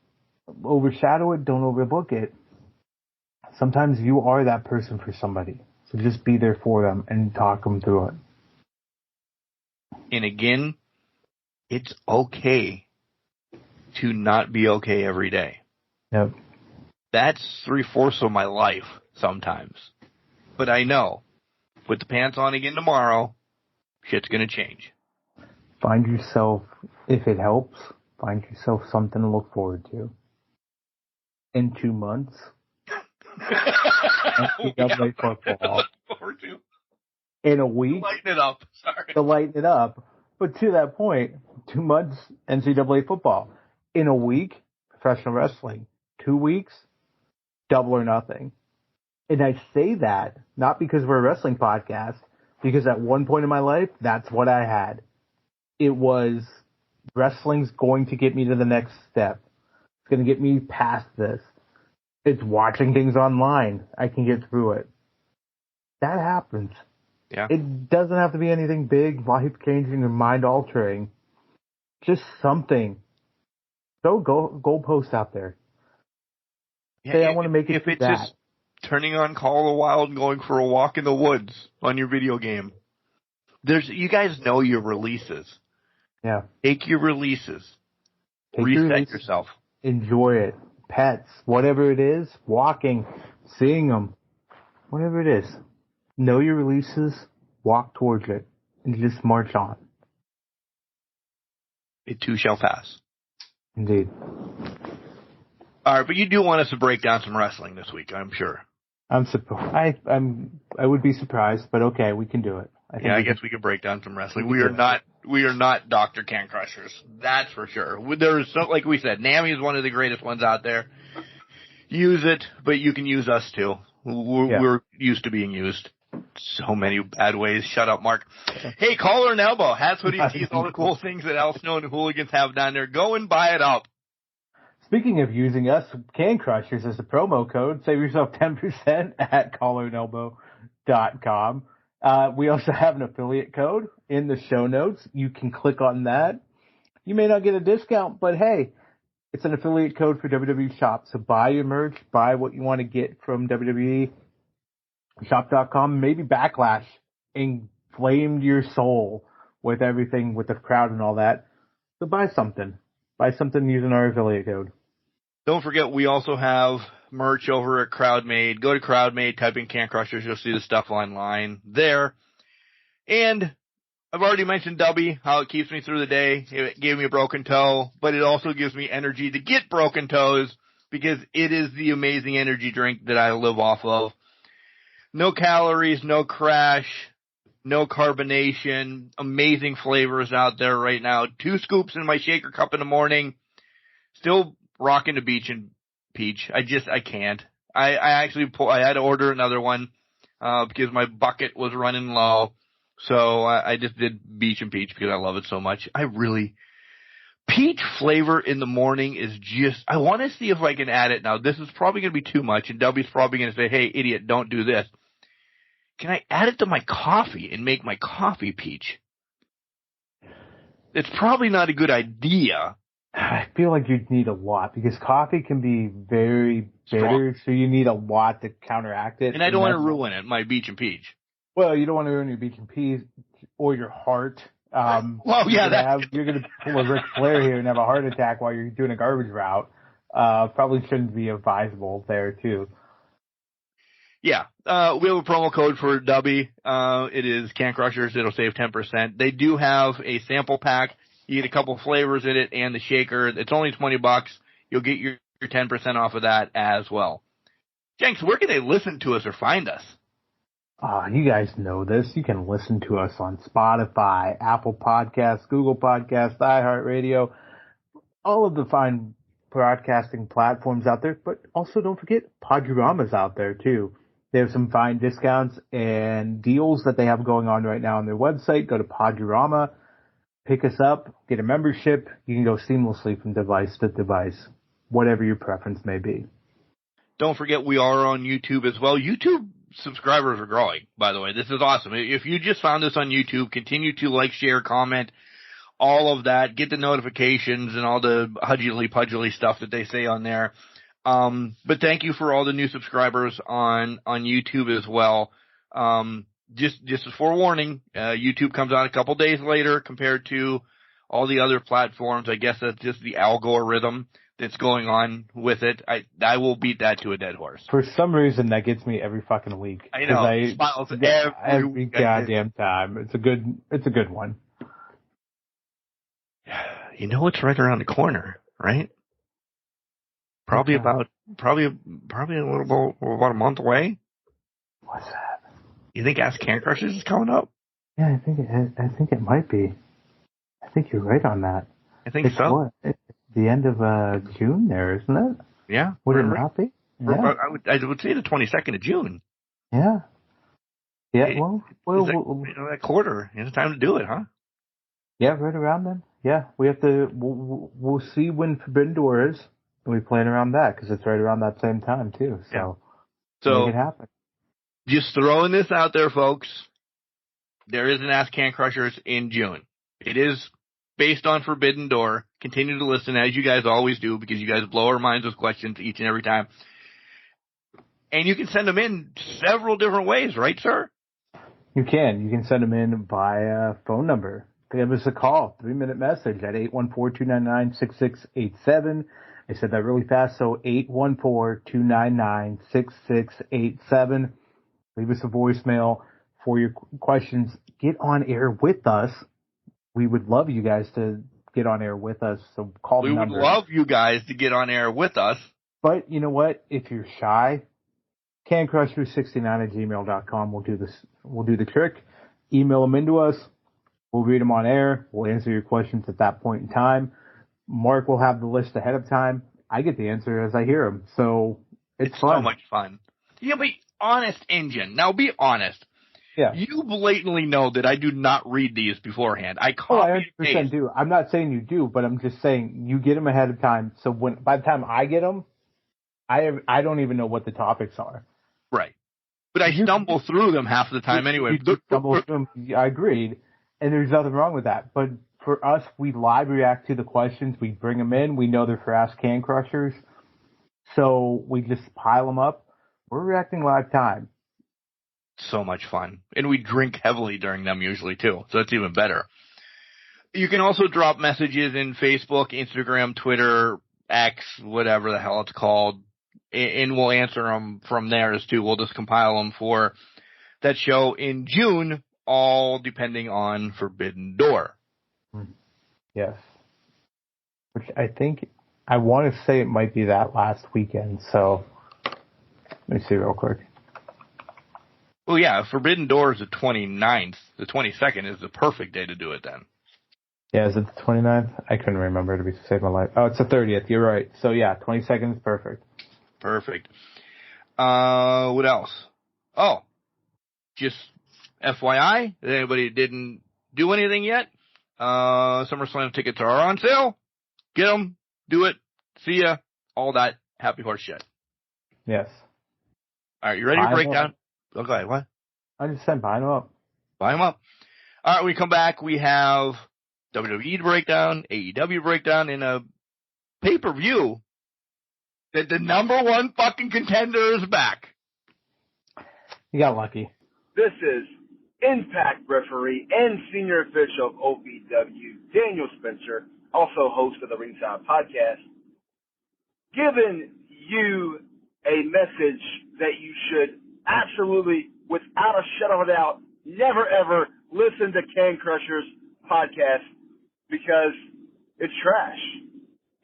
overshadow it. Don't overlook it. Sometimes you are that person for somebody. So just be there for them and talk them through it. And again, it's okay to not be okay every day. Yep. That's 3/4 of my life sometimes. But I know, put the pants on again tomorrow, shit's going to change. Find yourself, if it helps, find yourself something to look forward to. In 2 months, NCAA football. In a week, lighten it up. Sorry. To lighten it up. But to that point, 2 months, NCAA football. In a week, professional wrestling. 2 weeks, double or nothing. And I say that not because we're a wrestling podcast, because at one point in my life, that's what I had. It was wrestling's going to get me to the next step. It's going to get me past this. It's watching things online. I can get through it. That happens. Yeah. It doesn't have to be anything big, life-changing, or mind-altering. Just something. Throw goalposts out there. Say, I want to make it if it's that. Just turning on Call of the Wild and going for a walk in the woods on your video game. You guys know your releases. Yeah. Take your releases. Take Reset yourself. Enjoy it. Pets, whatever it is, walking, seeing them, whatever it is. Know your releases, walk towards it, and just march on. It too shall pass. Indeed. All right, but you do want us to break down some wrestling this week, I'm sure. I would be surprised, but okay, we can do it. I guess we can break down some wrestling. We are not Dr. Can Crushers. That's for sure. There's like we said, NAMI is one of the greatest ones out there. Use it, but you can use us too. We're used to being used so many bad ways. Shut up, Mark. Hey, Collar and Elbow. Hats, hoodies, tees, all the cool things that Al Snow and Hooligans have down there. Go and buy it up. Speaking of using us, Can Crushers as a promo code, save yourself 10% at collarandelbow.com. We also have an affiliate code in the show notes. You can click on that You may not get a discount, but hey, it's an affiliate code for WWE Shop. So buy your merch, buy what you want to get from WWE Shop.com. Maybe Backlash inflamed your soul with everything, with the crowd and all that. So buy something. Buy something using our affiliate code. Don't forget, we also have merch over at CrowdMade. Go to CrowdMade, type in Can Crushers. You'll see the stuff online there. And I've already mentioned Dubby, how it keeps me through the day. It gave me a broken toe, but it also gives me energy to get broken toes because it is the amazing energy drink that I live off of. No calories, no crash, no carbonation, amazing flavors out there right now. 2 scoops in my shaker cup in the morning. Still rocking the beach and peach. I can't. I had to order another one, because my bucket was running low. So I just did beach and peach because I love it so much. Peach flavor in the morning is just, I want to see if I can add it now. This is probably going to be too much, and W's probably going to say, hey, idiot, don't do this. Can I add it to my coffee and make my coffee peach? It's probably not a good idea. I feel like you'd need a lot because coffee can be very bitter, so you need a lot to counteract it. And I don't want to ruin it, my beach and peach. Well, you don't want to ruin your beach and peach or your heart. Well, yeah, you're going to pull a Ric Flair here and have a heart attack while you're doing a garbage route. Probably shouldn't be advisable there, too. Yeah, we have a promo code for Dubby. It is Can Crushers. It'll save 10%. They do have a sample pack. You get a couple flavors in it and the shaker. It's only $20. You'll get your 10% off of that as well. Jenks, where can they listen to us or find us? You guys know this. You can listen to us on Spotify, Apple Podcasts, Google Podcasts, iHeartRadio, all of the fine broadcasting platforms out there. But also don't forget, Podurama's out there too. They have some fine discounts and deals that they have going on right now on their website. Go to Podurama, pick us up, get a membership. You can go seamlessly from device to device, whatever your preference may be. Don't forget, we are on YouTube as well. YouTube subscribers are growing, by the way. This is awesome. If you just found us on YouTube, continue to like, share, comment, all of that. Get the notifications and all the hudgely-pudgely stuff that they say on there. But thank you for all the new subscribers on YouTube as well. Just as forewarning, YouTube comes out a couple days later compared to all the other platforms. I guess that's just the algorithm that's going on with it. I will beat that to a dead horse. For some reason, that gets me every fucking week. I know. Smiles every goddamn time. It's a good one. You know what's right around the corner, right? Probably about a month away. What's that? You think Ask Can Crushers is coming up? Yeah, I think it might be. I think you're right on that. I think it's so. It's the end of June there, isn't it? Yeah. Would it not be? Yeah. I would say the 22nd of June. Yeah. Yeah. That quarter. It's time to do it, huh? Yeah, right around then. Yeah, we have to. We'll see when Forbidden Door is, and we plan around that because it's right around that same time too. So make it happen. Just throwing this out there, folks. There is an Ask Can Crushers in June. It is based on Forbidden Door. Continue to listen as you guys always do because you guys blow our minds with questions each and every time. And you can send them in several different ways, right, sir? You can. You can send them in via phone number. Give us a call, 3-minute message at 814-299-6687. I said that really fast, so 814-299-6687. Leave us a voicemail for your questions. Get on air with us. We would love you guys to get on air with us, so call the number. We would love you guys to get on air with us. But you know what? If you're shy, cancrushers69@gmail.com. We'll do the trick. Email them into us. We'll read them on air. We'll answer your questions at that point in time. Mark will have the list ahead of time. I get the answer as I hear them. So it's fun. So much fun. Yeah, but honest, Engine. Now be honest. Yeah. You blatantly know that I do not read these beforehand. I copy and paste. Do. I'm not saying you do, but I'm just saying you get them ahead of time. So by the time I get them, I don't even know what the topics are. Right. But I stumble through them half the time anyway. You stumble through them. I agreed. And there's nothing wrong with that. But for us, we live react to the questions. We bring them in. We know they're for Ask Can Crushers. So we just pile them up. We're reacting live time. So much fun. And we drink heavily during them usually, too. So it's even better. You can also drop messages in Facebook, Instagram, Twitter, X, whatever the hell it's called. And we'll answer them from there as too. We'll just compile them for that show in June, all depending on Forbidden Door. Yes. Which I want to say it might be that last weekend. So let me see real quick. Well, yeah, Forbidden Door is the 29th. The 22nd is the perfect day to do it then. Yeah, is it the 29th? I couldn't remember to save my life. Oh, it's the 30th. You're right. So, yeah, 22nd is perfect. Perfect. What else? Oh, just FYI, if anybody didn't do anything yet, SummerSlam tickets are on sale. Get them. Do it. See ya. All that happy horse shit. Yes. All right, you ready to break down? Oh, go ahead. What? I just said buy them up. Buy them up. All right, when we come back, we have WWE breakdown, AEW breakdown, and a pay-per-view that the number one fucking contender is back. You got lucky. This is Impact referee and senior official of OVW, Daniel Spencer, also host of the Ringside Podcast, giving you a message that you should absolutely, without a shadow of a doubt, never ever listen to Can Crushers Podcast because it's trash.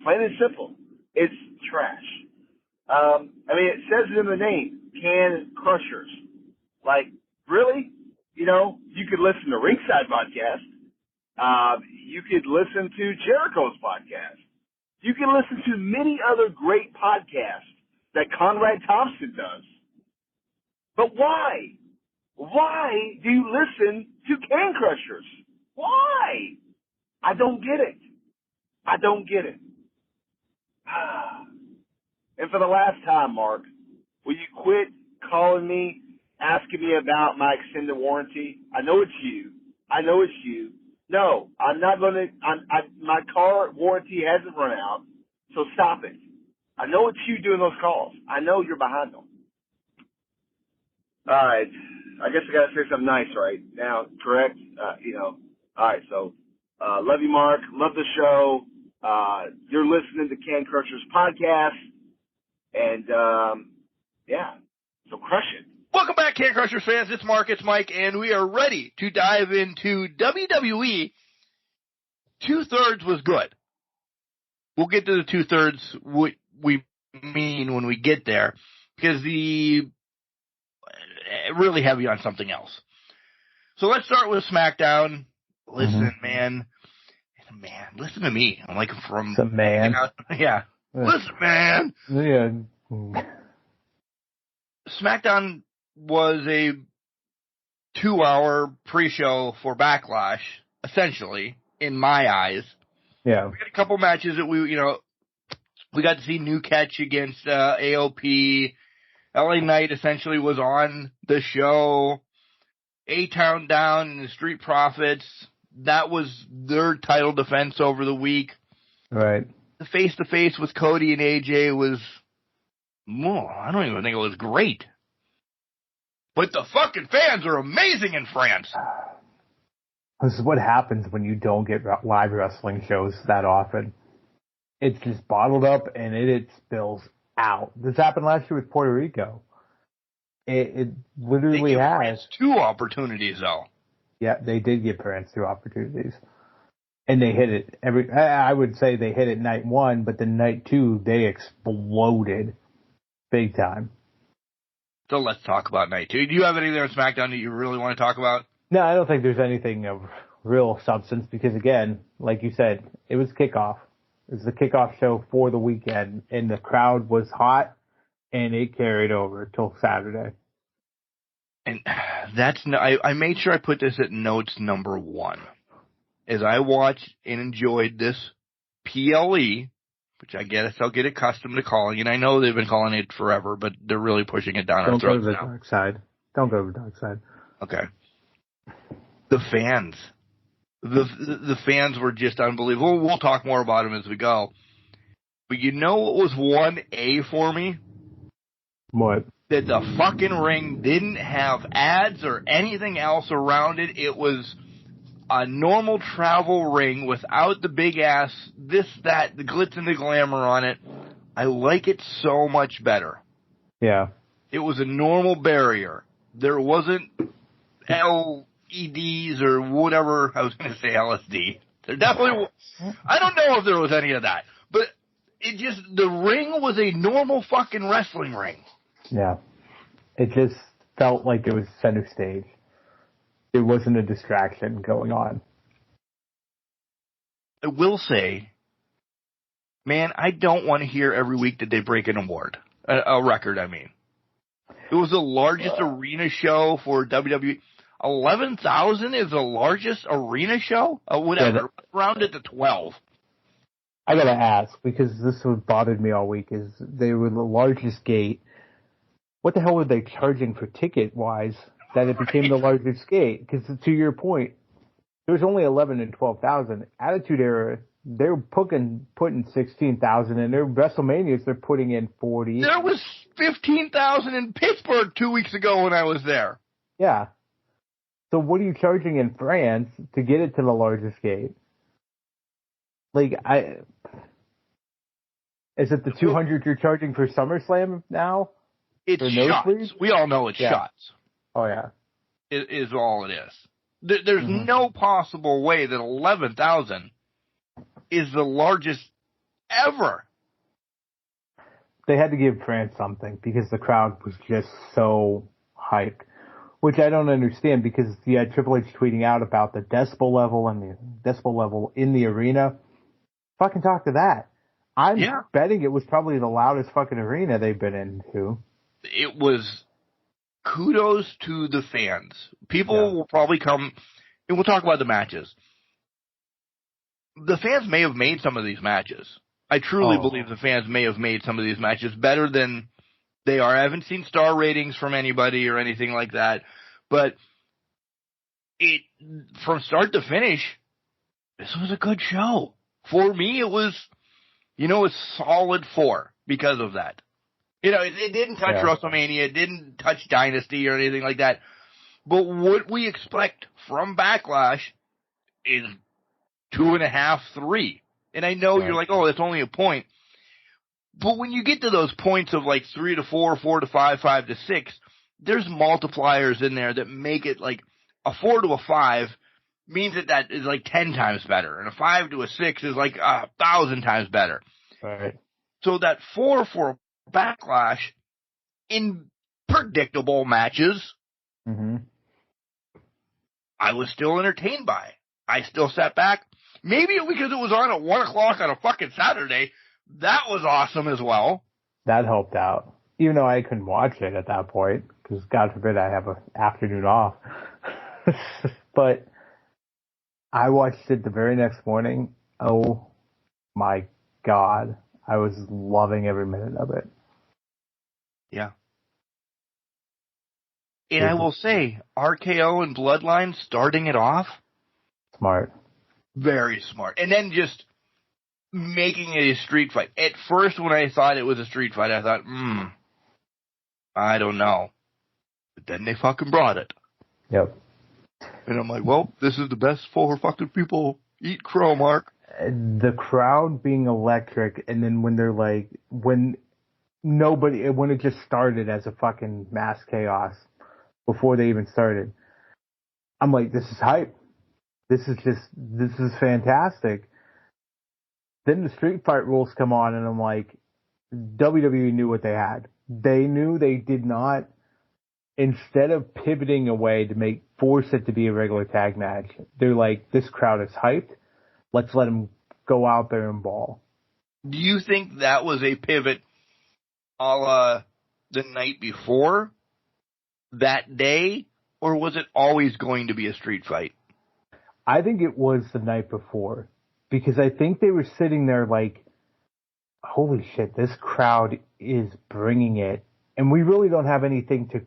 Plain and simple. It's trash. It says it in the name, Can Crushers. Like, really? You know, you could listen to Ringside Podcast. You could listen to Jericho's podcast. You can listen to many other great podcasts that Conrad Thompson does. But why? Why do you listen to Can Crushers? Why? I don't get it. I don't get it. And for the last time, Mark, will you quit calling me, asking me about my extended warranty? I know it's you. No, I'm not going to. My car warranty hasn't run out, so stop it. I know it's you doing those calls. I know you're behind them. All right. I guess I got to say something nice right now, correct? All right, so love you, Mark. Love the show. You're listening to Can Crushers Podcast. And, so crush it. Welcome back, Can Crushers fans. It's Mark, it's Mike, and we are ready to dive into WWE. 2/3 was good. We'll get to the 2/3 what we mean when we get there, because really heavy on something else. So let's start with SmackDown. Listen, man, listen to me. I'm like from some man. Yeah. Listen, man. Yeah. SmackDown was a 2-hour pre-show for Backlash, essentially, in my eyes. Yeah. We got a couple matches that we got to see New Catch against AOP. LA Knight essentially was on the show. A-Town Down and the Street Profits. That was their title defense over the week. Right. The face-to-face with Cody and AJ was I don't even think it was great. But the fucking fans are amazing in France. This is what happens when you don't get live wrestling shows that often. It's just bottled up and it spills out. This happened last year with Puerto Rico. It literally has. France 2 opportunities, though. Yeah, they did give France 2 opportunities. And they hit it I would say they hit it night 1, but then night 2, they exploded big time. So let's talk about night 2. Do you have anything on SmackDown that you really want to talk about? No, I don't think there's anything of real substance because, again, like you said, it was kickoff. It was the kickoff show for the weekend, and the crowd was hot, and it carried over till Saturday. And I made sure I put this at notes number 1. As I watched and enjoyed this PLE, which I guess I'll get accustomed to calling it. I know they've been calling it forever, but they're really pushing it down our throats now. Don't go to the dark side. Don't go to the dark side. Okay. The fans The fans were just unbelievable. We'll talk more about them as we go. But you know what was 1A for me? What? That the fucking ring didn't have ads or anything else around it. It was a normal travel ring without the big ass, this, that, the glitz and the glamour on it. I like it so much better. Yeah. It was a normal barrier. There wasn't LEDs or whatever. I was going to say LSD. There definitely I don't know if there was any of that. But it just, the ring was a normal fucking wrestling ring. Yeah. It just felt like it was center stage. It wasn't a distraction going on. I will say, man, I don't want to hear every week that they break an award. A record, I mean. It was the largest arena show for WWE. 11,000 is the largest arena show? Whatever. Round it to 12. I gotta ask, because this what bothered me all week, is they were the largest gate. What the hell were they charging for ticket-wise that it became the largest gate? Because to your point, there was only 11 and 12,000. Attitude Era, they're putting 16,000 in. Their WrestleManias, they're putting in 40. There was 15,000 in Pittsburgh 2 weeks ago when I was there. Yeah. So what are you charging in France to get it to the largest gate? Like, is it the 200 you're charging for SummerSlam now? It's shots. We all know it's shots. Oh, yeah. Is all it is. There's no possible way that 11,000 is the largest ever. They had to give France something because the crowd was just so hyped, which I don't understand because you had Triple H tweeting out about the decibel level and the decibel level in the arena. Fucking talk to that. I'm betting it was probably the loudest fucking arena they've been into. It was kudos to the fans. People will probably come, and we'll talk about the matches. The fans may have made some of these matches. I truly believe the fans may have made some of these matches better than they are. I haven't seen star ratings from anybody or anything like that, but it, from start to finish, this was a good show. For me, it was, a solid 4 because of that. It didn't touch WrestleMania, it didn't touch Dynasty or anything like that. But what we expect from Backlash is 2.5, 3. And I know you're like, oh, that's only a point. But when you get to those points of like 3 to 4, 4 to 5, 5 to 6, there's multipliers in there that make it like a 4 to a 5 means that is like 10 times better. And a 5 to a 6 is like 1,000 times better. Right. So that 4 for Backlash in predictable matches, I was still entertained by. I still sat back. Maybe because it was on at 1 o'clock on a fucking Saturday. That was awesome as well. That helped out. Even though I couldn't watch it at that point, because God forbid I have an afternoon off. But I watched it the very next morning. Oh my God. I was loving every minute of it. Yeah. And I will say, RKO and Bloodline starting it off. Smart. Very smart. And then just making it a street fight. At first, when I thought it was a street fight, I thought, I don't know. But then they fucking brought it. Yep. And I'm like, well, this is the best 4 fucking people. Eat crow, Mark. The crowd being electric, and then when they're like, when it just started as a fucking mass chaos before they even started, I'm like, this is hype. This is fantastic. Then the street fight rules come on, and I'm like, WWE knew what they had. They knew they did not, instead of pivoting away to force it to be a regular tag match, they're like, this crowd is hyped. Let's let them go out there and ball. Do you think that was a pivot a la the night before that day, or was it always going to be a street fight? I think it was the night before, because I think they were sitting there like, holy shit, this crowd is bringing it. And we really don't have anything to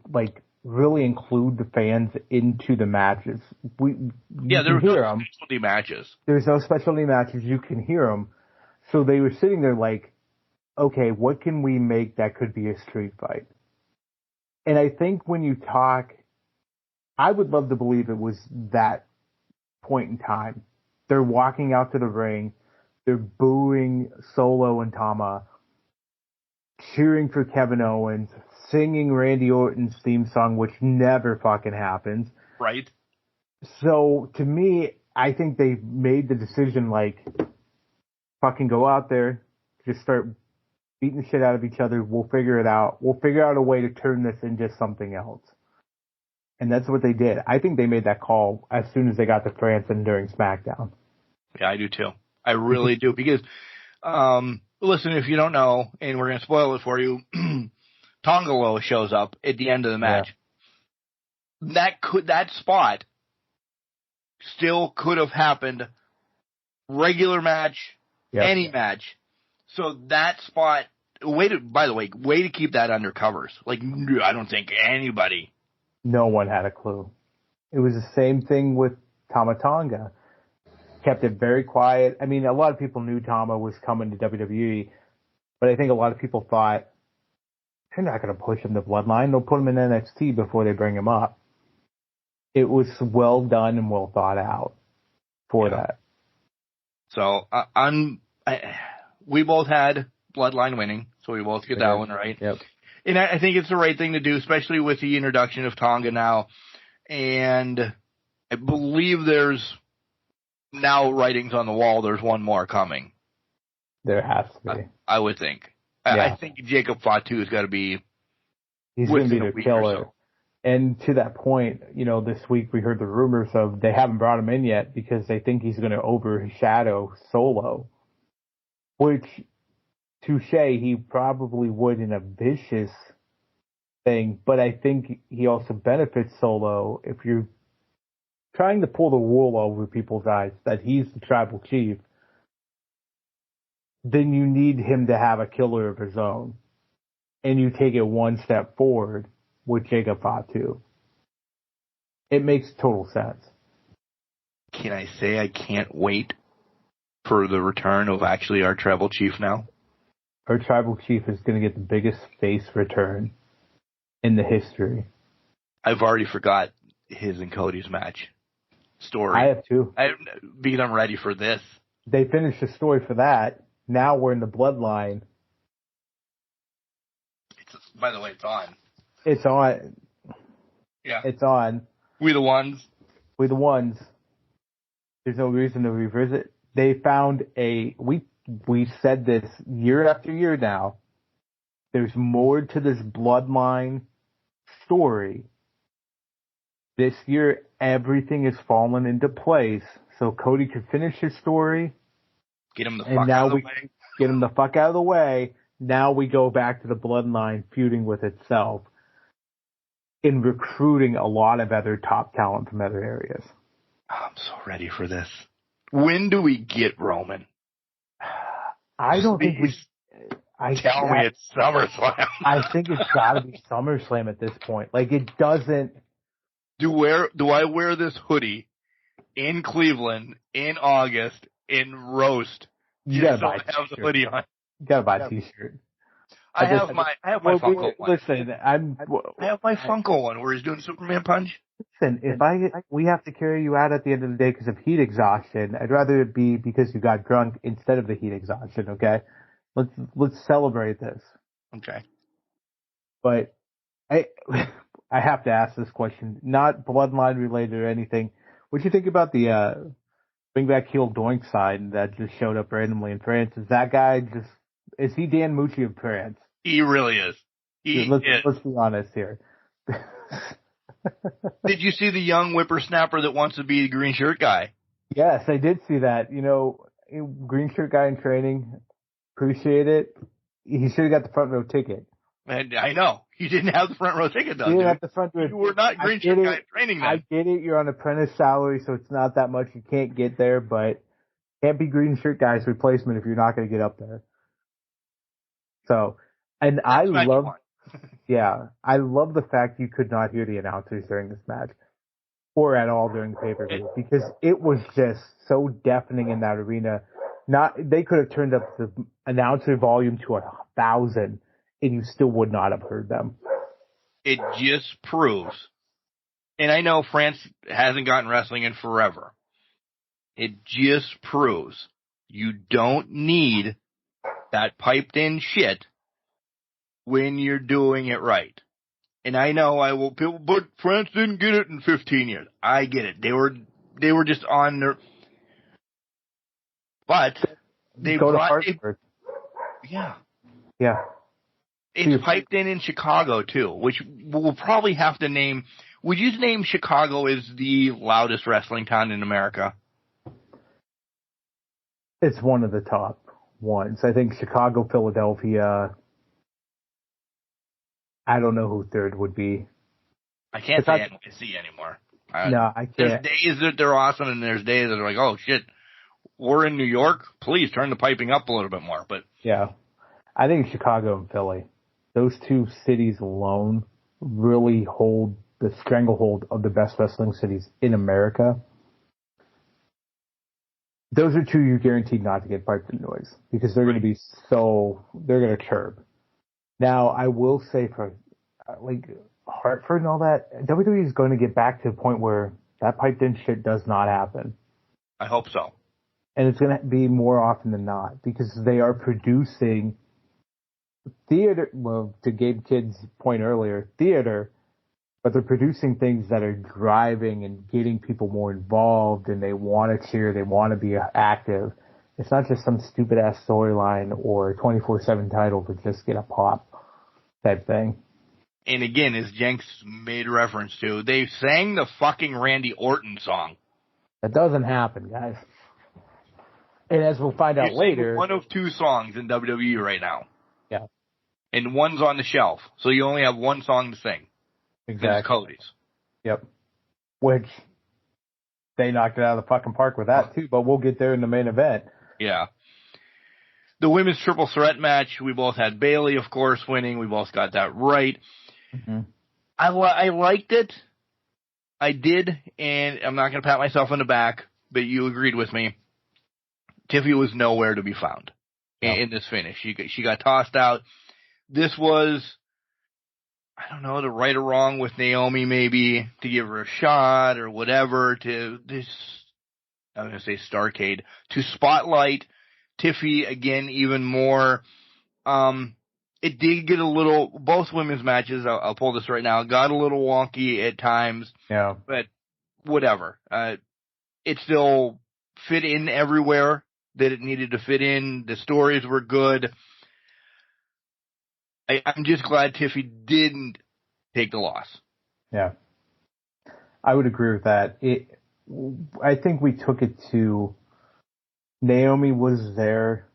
really include the fans into the matches. There were no specialty matches. There's no specialty matches. You can hear them. So they were sitting there like, okay, what can we make that could be a street fight? And I think when you talk, I would love to believe it was that point in time. They're walking out to the ring. They're booing Solo and Tama, cheering for Kevin Owens, singing Randy Orton's theme song, which never fucking happens. Right. So, to me, I think they made the decision, like, fucking go out there, just start beating the shit out of each other. We'll figure it out. We'll figure out a way to turn this into something else. And that's what they did. I think they made that call as soon as they got to France and during SmackDown. Yeah, I do too. I really do. Because, listen, if you don't know, and we're going to spoil it for you, Tongalo shows up at the end of the match. Yeah. That spot still could have happened. Regular match, any match. So that spot, by the way, way to keep that under covers. Like, I don't think anybody. No one had a clue. It was the same thing with Tama Tonga. Kept it very quiet. I mean, a lot of people knew Tama was coming to WWE, but I think a lot of people thought, they're not going to push him to Bloodline. They'll put him in NXT before they bring him up. It was well done and well thought out for that. So, we both had Bloodline winning, so we both get that one right. Yep. And I think it's the right thing to do, especially with the introduction of Tonga now. And I believe there's now writings on the wall. There's one more coming. There has to be. I would think. Yeah. I think Jacob Fatu has got to be. He's going to be the killer. So. And to that point, this week we heard the rumors of they haven't brought him in yet because they think he's going to overshadow Solo. Which, touche, he probably would in a vicious thing, but I think he also benefits Solo if you're trying to pull the wool over people's eyes that he's the tribal chief, then you need him to have a killer of his own. And you take it one step forward with Jacob Fatu. It makes total sense. Can I say I can't wait for the return of actually our tribal chief now? Our tribal chief is going to get the biggest face return in the history. I've already forgot his and Cody's match story. I have too. Because I'm ready for this. They finished the story for that. Now we're in the Bloodline. By the way, it's on. It's on. Yeah. It's on. We the ones. We the ones. There's no reason to revisit. They found we said this year after year now. There's more to this Bloodline story. This year, everything has fallen into place. So Cody could finish his story. Get him the fuck out of the way. Get him the fuck out of the way. Now we go back to the Bloodline feuding with itself in recruiting a lot of other top talent from other areas. I'm so ready for this. When do we get Roman? I don't think we... Tell me it's SummerSlam. I think it's got to be SummerSlam at this point. Like, it doesn't... Do I wear this hoodie in Cleveland in August in roast? You gotta buy a have the hoodie on. You gotta buy a t-shirt. I have my Funko one. Listen, I have my Funko one where he's doing Superman punch. Listen, if we have to carry you out at the end of the day because of heat exhaustion, I'd rather it be because you got drunk instead of the heat exhaustion. Okay, let's celebrate this. Okay. But I have to ask this question, not Bloodline related or anything. What do you think about the Bring Back Heel Doink sign that just showed up randomly in France? Is that guy is he Dan Mucci of France? He really is. Let's be honest here. Did you see the young whippersnapper that wants to be the green shirt guy? Yes, I did see that. Green shirt guy in training. Appreciate it. He should have got the front row ticket. And I know. He didn't have the front row ticket, though. He didn't have the front row. You were not green shirt guy in training then. I get it. You're on apprentice salary, so it's not that much. You can't get there, but can't be green shirt guy's replacement if you're not going to get up there. So, and I love Yeah, I love the fact you could not hear the announcers during this match, or at all during the pay-per-view, because it was just so deafening in that arena. They could have turned up the announcer volume to 1,000, and you still would not have heard them. It just proves, and I know France hasn't gotten wrestling in forever. It just proves you don't need that piped-in shit when you're doing it right. And I know people, but France didn't get it in 15 years. I get it. They were just on their, but they Go brought, to Hartford. Yeah. It's piped in Chicago too, which we'll probably have to name. Would you name Chicago as the loudest wrestling town in America? It's one of the top ones. I think Chicago, Philadelphia. I don't know who third would be. I can't say NYC anymore. No, I can't. There's days that they're awesome, and there's days that are like, oh shit, we're in New York. Please turn the piping up a little bit more. But yeah, I think Chicago and Philly, those two cities alone, really hold the stranglehold of the best wrestling cities in America. Those are two you're guaranteed not to get piped in noise because they're going to be they're going to chirp. Now, I will say for like Hartford and all that, WWE is going to get back to the point where that piped in shit does not happen. I hope so. And it's going to be more often than not because they are producing theater, well, to Gabe Kidd's point earlier, theater, but they're producing things that are driving and getting people more involved, and they want to cheer, they want to be active. It's not just some stupid-ass storyline or 24/7 title to just get a pop type thing. And again, as Jenks made reference to, they sang the fucking Randy Orton song. That doesn't happen, guys. And as we'll find out later... one of two songs in WWE right now. Yeah. And one's on the shelf, so you only have one song to sing. Exactly. It's Cody's. Yep. Which, they knocked it out of the fucking park with that, too, but we'll get there in the main event. Yeah. The women's triple threat match, we both had Bayley, of course, winning. We both got that right. Mm-hmm. I liked it. I did, and I'm not going to pat myself on the back, but you agreed with me. Tiffy was nowhere to be found in this finish. She got tossed out. This was, I don't know, the right or wrong with Naomi maybe to give her a shot or whatever to this, I'm going to say Starcade, to spotlight Tiffy again even more. It did get a little, both women's matches, I'll pull this right now, got a little wonky at times. Yeah. But whatever. It still fit in everywhere that it needed to fit in. The stories were good. I'm just glad Tiffy didn't take the loss. Yeah. I would agree with that. I think we took it to Naomi was there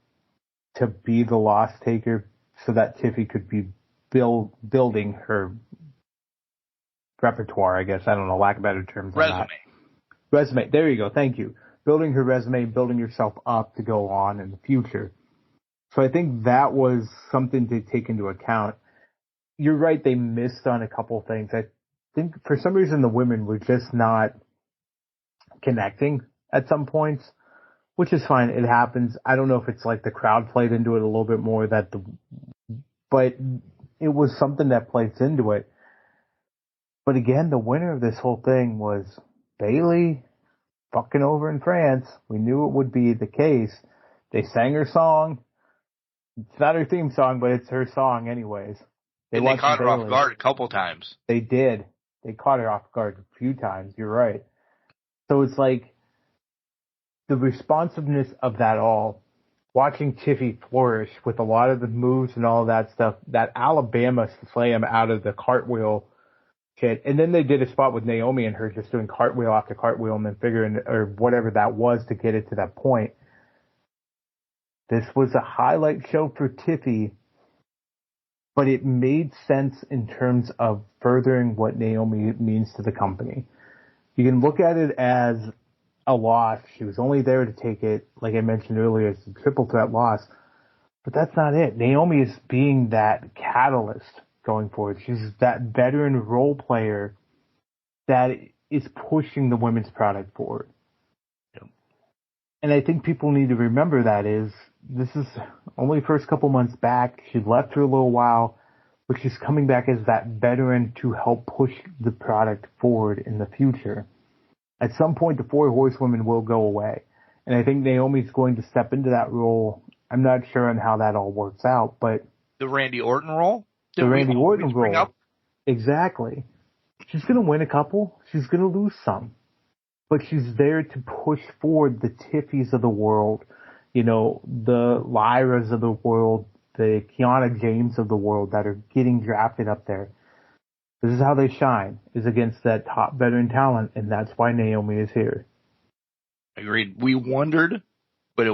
to be the loss taker so that Tiffy could be building her repertoire, I guess. I don't know, lack of better terms. Resume. There you go. Thank you. Building her resume, building yourself up to go on in the future. So I think that was something to take into account. You're right, they missed on a couple things. I think for some reason the women were just not connecting at some points, which is fine. It happens. I don't know if it's like the crowd played into it a little bit more but it was something that plays into it. But again, the winner of this whole thing was Bayley fucking over in France. We knew it would be the case. They sang her song. It's not her theme song, but it's her song anyways. They caught her off guard a couple times. They did. They caught her off guard a few times. You're right. So it's like the responsiveness of that all, watching Tiffy flourish with a lot of the moves and all that stuff, that Alabama slam out of the cartwheel shit. And then they did a spot with Naomi and her just doing cartwheel after cartwheel and then figuring, or whatever that was to get it to that point. This was a highlight show for Tiffy, but it made sense in terms of furthering what Naomi means to the company. You can look at it as a loss. She was only there to take it, like I mentioned earlier, as a triple threat loss. But that's not it. Naomi is being that catalyst going forward. She's that veteran role player that is pushing the women's product forward. Yep. And I think people need to remember this is only first couple months back. She left for a little while, but she's coming back as that veteran to help push the product forward in the future. At some point, the 4 horsewomen will go away. And I think Naomi's going to step into that role. I'm not sure on how that all works out, but... The Randy Orton role? The Randy Orton role. Exactly. She's going to win a couple. She's going to lose some. But she's there to push forward the Tiffys of the world, the Lyras of the world, the Kiana James of the world that are getting drafted up there. This is how they shine, is against that top veteran talent, and that's why Naomi is here. Agreed. We wondered, but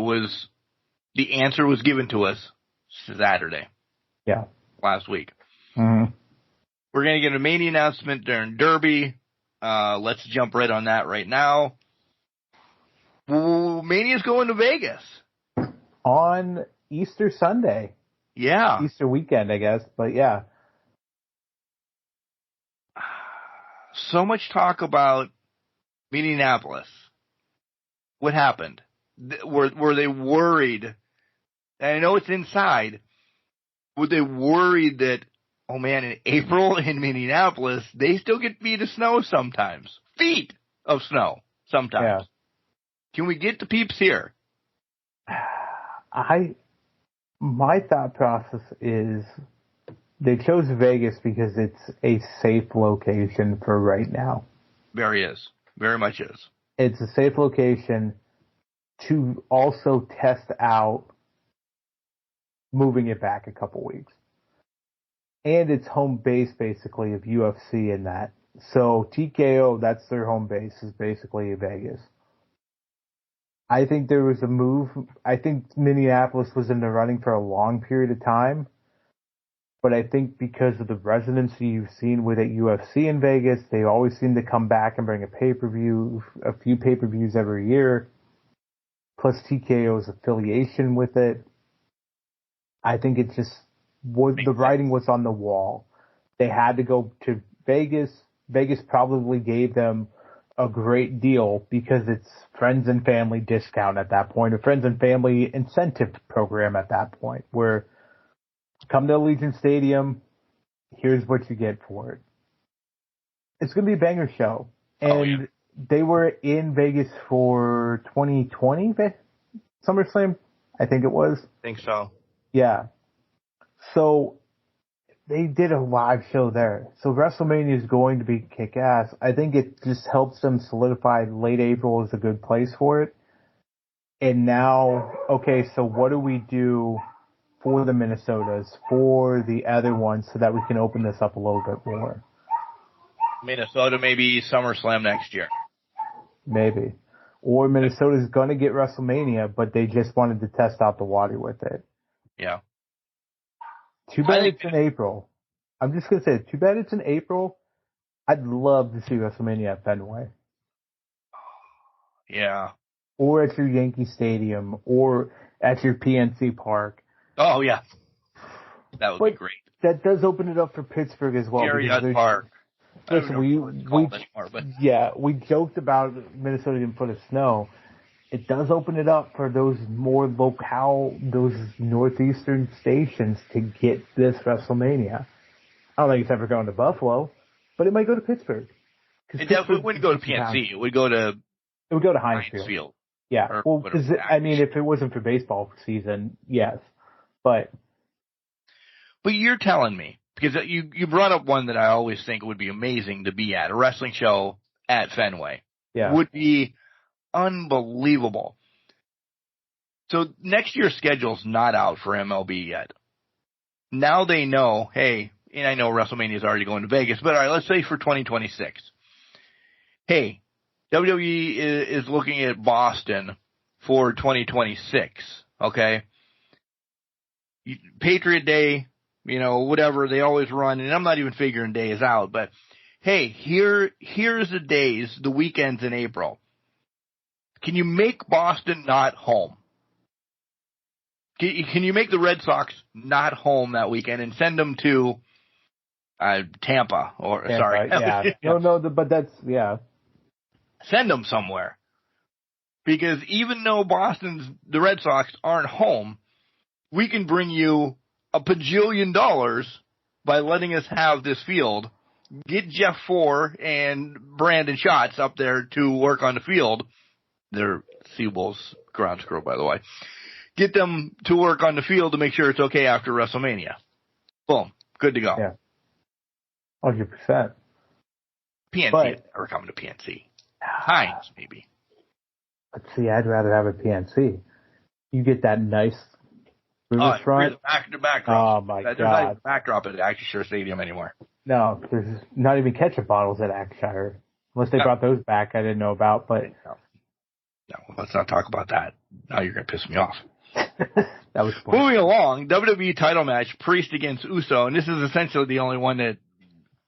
the answer was given to us Saturday. Yeah. Last week. Mm-hmm. We're going to get a Mania announcement during Derby. Let's jump right on that right now. Mania's going to Vegas. On Easter Sunday. Yeah. Easter weekend, I guess, but yeah. So much talk about Minneapolis. What happened? Were they worried? And I know it's inside. Were they worried that, oh man, in April in Minneapolis, they still get feet of snow sometimes? Feet of snow sometimes. Yeah. Can we get the peeps here? My thought process is they chose Vegas because it's a safe location for right now. Very much is. It's a safe location to also test out moving it back a couple weeks. And it's home base, basically, of UFC in that. So TKO, that's their home base, is basically Vegas. I think there was a move. I think Minneapolis was in the running for a long period of time. But I think because of the residency you've seen with at UFC in Vegas, they always seem to come back and bring a few pay-per-views every year, plus TKO's affiliation with it. I think it just the writing was on the wall. They had to go to Vegas. Vegas probably gave them a great deal because it's friends and family discount at that point, or friends and family incentive program at that point, where come to Allegiant Stadium, here's what you get for it. It's going to be a banger show. And they were in Vegas for 2020 SummerSlam, I think it was. I think so. Yeah. So they did a live show there. So WrestleMania is going to be kick-ass. I think it just helps them solidify late April as a good place for it. And now, okay, so what do we do for the Minnesotas, for the other ones, so that we can open this up a little bit more? Minnesota, maybe SummerSlam next year. Maybe. Or Minnesota's going to get WrestleMania, but they just wanted to test out the water with it. Yeah. Too bad it's in April. I'm just going to say, too bad it's in April. I'd love to see WrestleMania at Fenway. Yeah. Or at your Yankee Stadium, or at your PNC Park. Oh, yeah. That would be great. That does open it up for Pittsburgh as well. Gary Park. Listen, we joked about Minnesota getting put of snow. It does open it up for those more locale, those northeastern stations to get this WrestleMania. I don't think it's ever going to Buffalo, but it might go to Pittsburgh. It wouldn't go to PNC. It would go to Heinz Field. Yeah. Well, if it wasn't for baseball season, yes. But you're telling me, because you brought up one that I always think would be amazing to be at, a wrestling show at Fenway. Yeah. Would be unbelievable. So next year's schedule's not out for MLB yet. Now they know, hey, and I know WrestleMania is already going to Vegas, but all right, let's say for 2026. Hey, WWE is looking at Boston for 2026, okay? Patriot Day, whatever, they always run, and I'm not even figuring days out, but hey, here's the days, the weekends in April. Can you make Boston not home? Can you make the Red Sox not home that weekend and send them to Tampa, sorry. Yeah. No, but that's, yeah. Send them somewhere. Because even though the Red Sox aren't home, we can bring you a bajillion dollars by letting us have this field. Get Jeff Four and Brandon Schatz up there to work on the field. They're Seawolves ground crew, by the way. Get them to work on the field to make sure it's okay after WrestleMania. Boom. Good to go. Yeah. 100%. PNC is never coming to PNC. Hines, maybe. Let's see, I'd rather have a PNC. You get that nice riverfront. The backdrop. Oh, my There's God. not even a backdrop at Acrisure Stadium anymore. No, there's not even ketchup bottles at Acrisure. Unless they brought those back, I didn't know about, but... No, let's not talk about that. Now you're going to piss me off. That was funny. Moving along, WWE title match, Priest against Uso, and this is essentially the only one that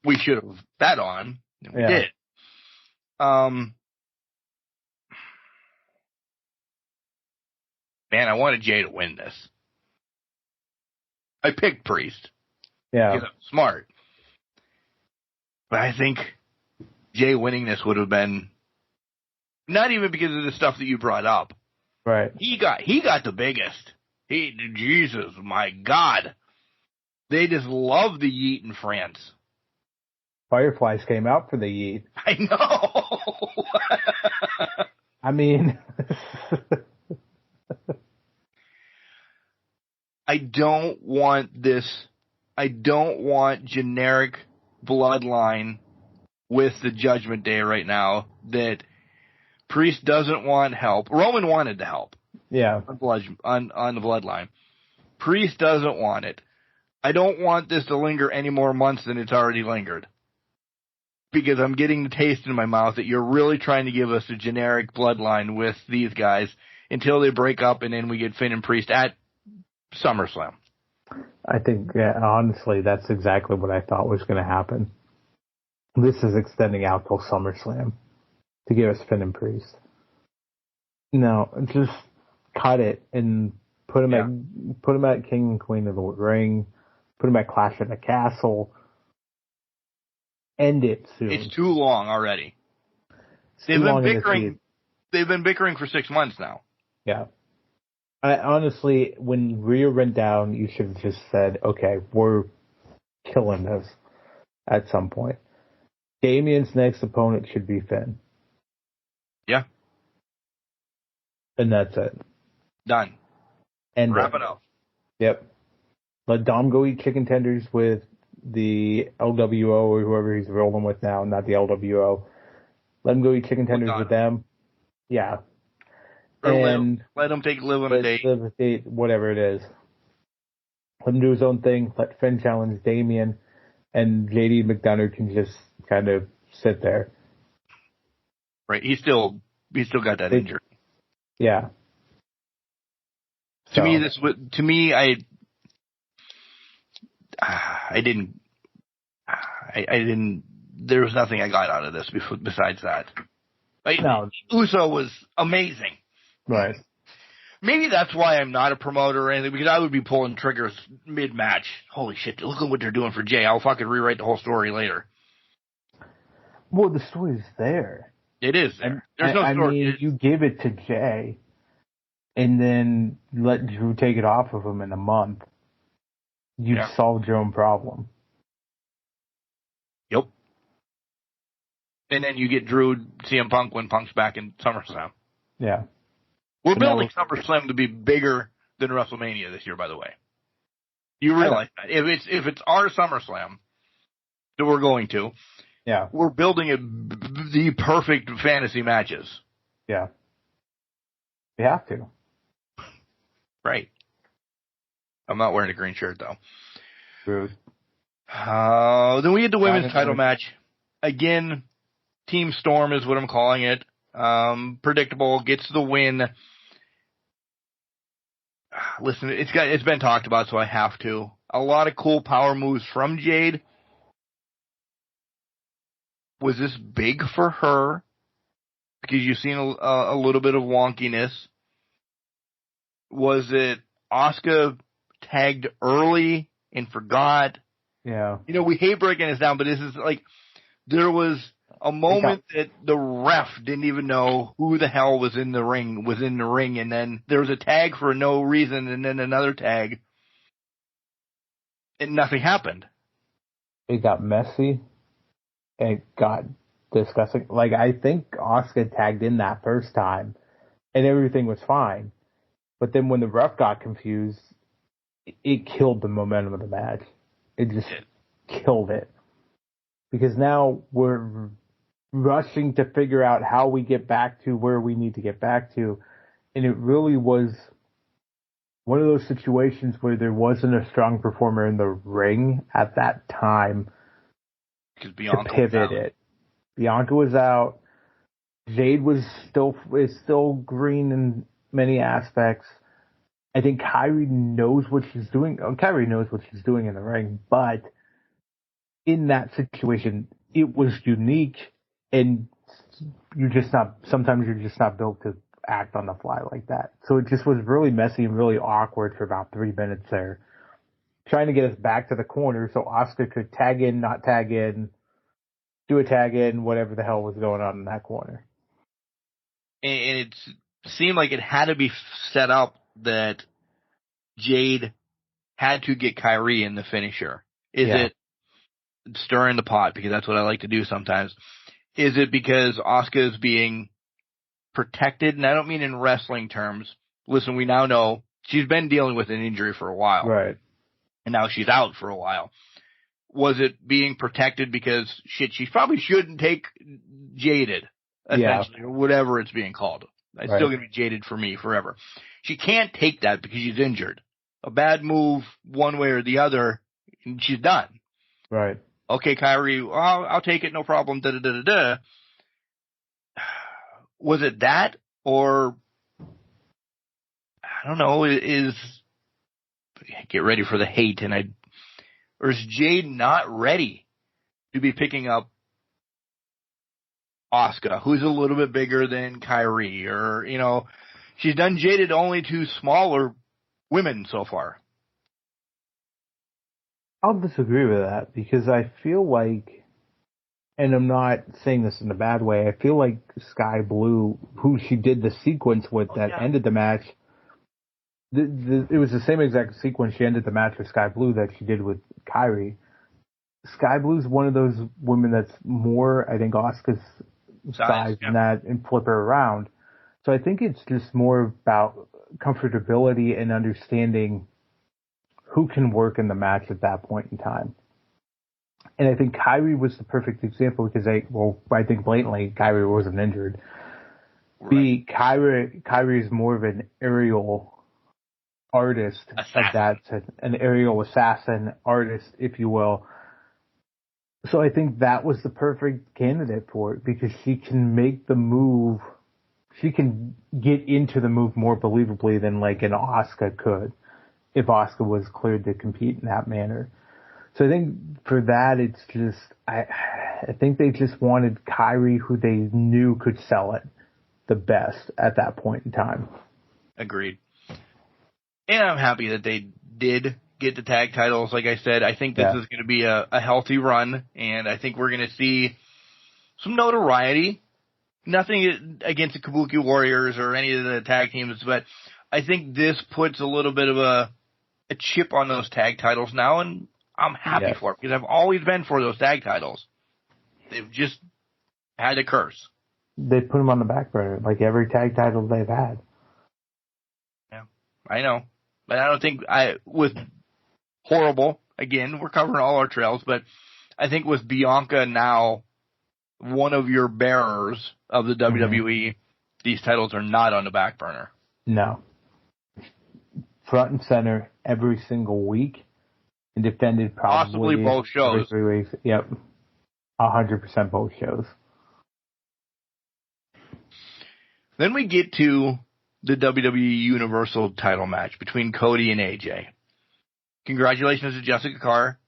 we should have bet on, and we did. Man, I wanted Jay to win this. I picked Priest. Yeah. Because I'm smart. But I think Jay winning this would have been, not even because of the stuff that you brought up. Right. He got the biggest. Jesus, my God. They just love the Yeet in France. Fireflies came out for the Yeet. I know. I mean... I don't want generic bloodline with the Judgment Day right now that Priest doesn't want help. Roman wanted to help. Yeah. On the bloodline. Priest doesn't want it. I don't want this to linger any more months than it's already lingered. Because I'm getting the taste in my mouth that you're really trying to give us a generic bloodline with these guys until they break up and then we get Finn and Priest at SummerSlam. I think, honestly, that's exactly what I thought was going to happen. This is extending out till SummerSlam to give us Finn and Priest. No, just cut it and put them at King and Queen of the Ring. Put them at Clash at the Castle. End it soon. It's too long already. They've been bickering for 6 months now. Yeah. I honestly, when Rhea went down, you should have just said, okay, we're killing this at some point. Damien's next opponent should be Finn. Yeah. And that's it. Done. And wrap it up. Yep. Let Dom go eat chicken tenders with the LWO or whoever he's rolling with now, not the LWO. Let him go eat chicken tenders with them. Yeah. And let him live on a date. Whatever it is. Let him do his own thing. Let Finn challenge Damien, and JD McDonough can just kind of sit there. Right. He's still got that injury. Yeah. To me, I didn't. There was nothing I got out of this besides that. Uso was amazing. Right. Maybe that's why I'm not a promoter or anything, because I would be pulling triggers mid-match. Holy shit, look at what they're doing for Jay. I'll fucking rewrite the whole story later. Well, the story's there. It is there. There's no story. I mean, you give it to Jay, and then let Drew take it off of him in a month. You've solved your own problem. Yep. And then you get Drew CM Punk when Punk's back in SummerSlam. Yeah. We're building SummerSlam to be bigger than WrestleMania this year, by the way. You realize that. If it's our SummerSlam that we're going to, we're building the perfect fantasy matches. Yeah. You have to. Right. I'm not wearing a green shirt, though. Rude. Then we get the women's title match. Again, Team Storm is what I'm calling it. Predictable, gets the win. Listen, it's been talked about, so I have to. A lot of cool power moves from Jade. Was this big for her? Because you've seen a little bit of wonkiness. Was it Asuka tagged early and forgot? Yeah. You know, we hate breaking this down, but this is like, there was a moment that the ref didn't even know who the hell was in the ring, and then there was a tag for no reason, and then another tag, and nothing happened. It got messy. It got disgusting. Like, I think Asuka tagged in that first time, and everything was fine. But then when the ref got confused, it killed the momentum of the match. It just killed it. Because now we're rushing to figure out how we get back to where we need to get back to. And it really was one of those situations where there wasn't a strong performer in the ring at that time to pivot it. Bianca was out. Jade is still green in many aspects. I think Kairi knows what she's doing. Kairi knows what she's doing in the ring, but in that situation, it was unique, and sometimes you're just not built to act on the fly like that. So it just was really messy and really awkward for about 3 minutes there, trying to get us back to the corner so Asuka could tag in, not tag in, do a tag in, whatever the hell was going on in that corner. And it seemed like it had to be set up that Jade had to get Kairi in the finisher. Is it stirring the pot? Because that's what I like to do sometimes. Is it because Asuka is being protected? And I don't mean in wrestling terms. Listen, we now know she's been dealing with an injury for a while. Right. And now she's out for a while. Was it being protected because, she probably shouldn't take Jaded, essentially, or whatever it's being called. It's still going to be Jaded for me forever. She can't take that because she's injured. A bad move one way or the other, and she's done. Right. Okay, Kairi, I'll take it, no problem, da-da-da-da-da. Was it that, or, I don't know, get ready for the hate, or is Jade not ready to be picking up Asuka, who's a little bit bigger than Kairi, or, she's done Jaded only to smaller women so far. I'll disagree with that because I feel like, and I'm not saying this in a bad way, I feel like Sky Blue, who she did the sequence with ended the match, it was the same exact sequence she ended the match with Sky Blue that she did with Kairi. Sky Blue's one of those women that's more, I think, Asuka's size than that, and flip her around. So I think it's just more about comfortability and understanding who can work in the match at that point in time. And I think Kairi was the perfect example because I think blatantly Kairi wasn't injured. Right. Kairi is more of an aerial artist, an aerial assassin artist, if you will. So I think that was the perfect candidate for it because she can make the move. She can get into the move more believably than like an Asuka could if Asuka was cleared to compete in that manner. So I think for that, it's just, I think they just wanted Kairi, who they knew could sell it the best at that point in time. Agreed. And I'm happy that they did get the tag titles. Like I said, I think this is going to be a healthy run, and I think we're going to see some notoriety. Nothing against the Kabuki Warriors or any of the tag teams, but I think this puts a little bit of a chip on those tag titles now, and I'm happy for it because I've always been for those tag titles. They've just had a curse. They put them on the back burner, like every tag title they've had. Yeah, I know. But I don't think with horrible, again, we're covering all our trails, but I think with Bianca now one of your bearers of the WWE, these titles are not on the back burner. No. Front and center every single week and defended possibly both shows. Every 3 weeks. Yep. 100% both shows. Then we get to the WWE Universal title match between Cody and AJ. Congratulations to Jessica Carr.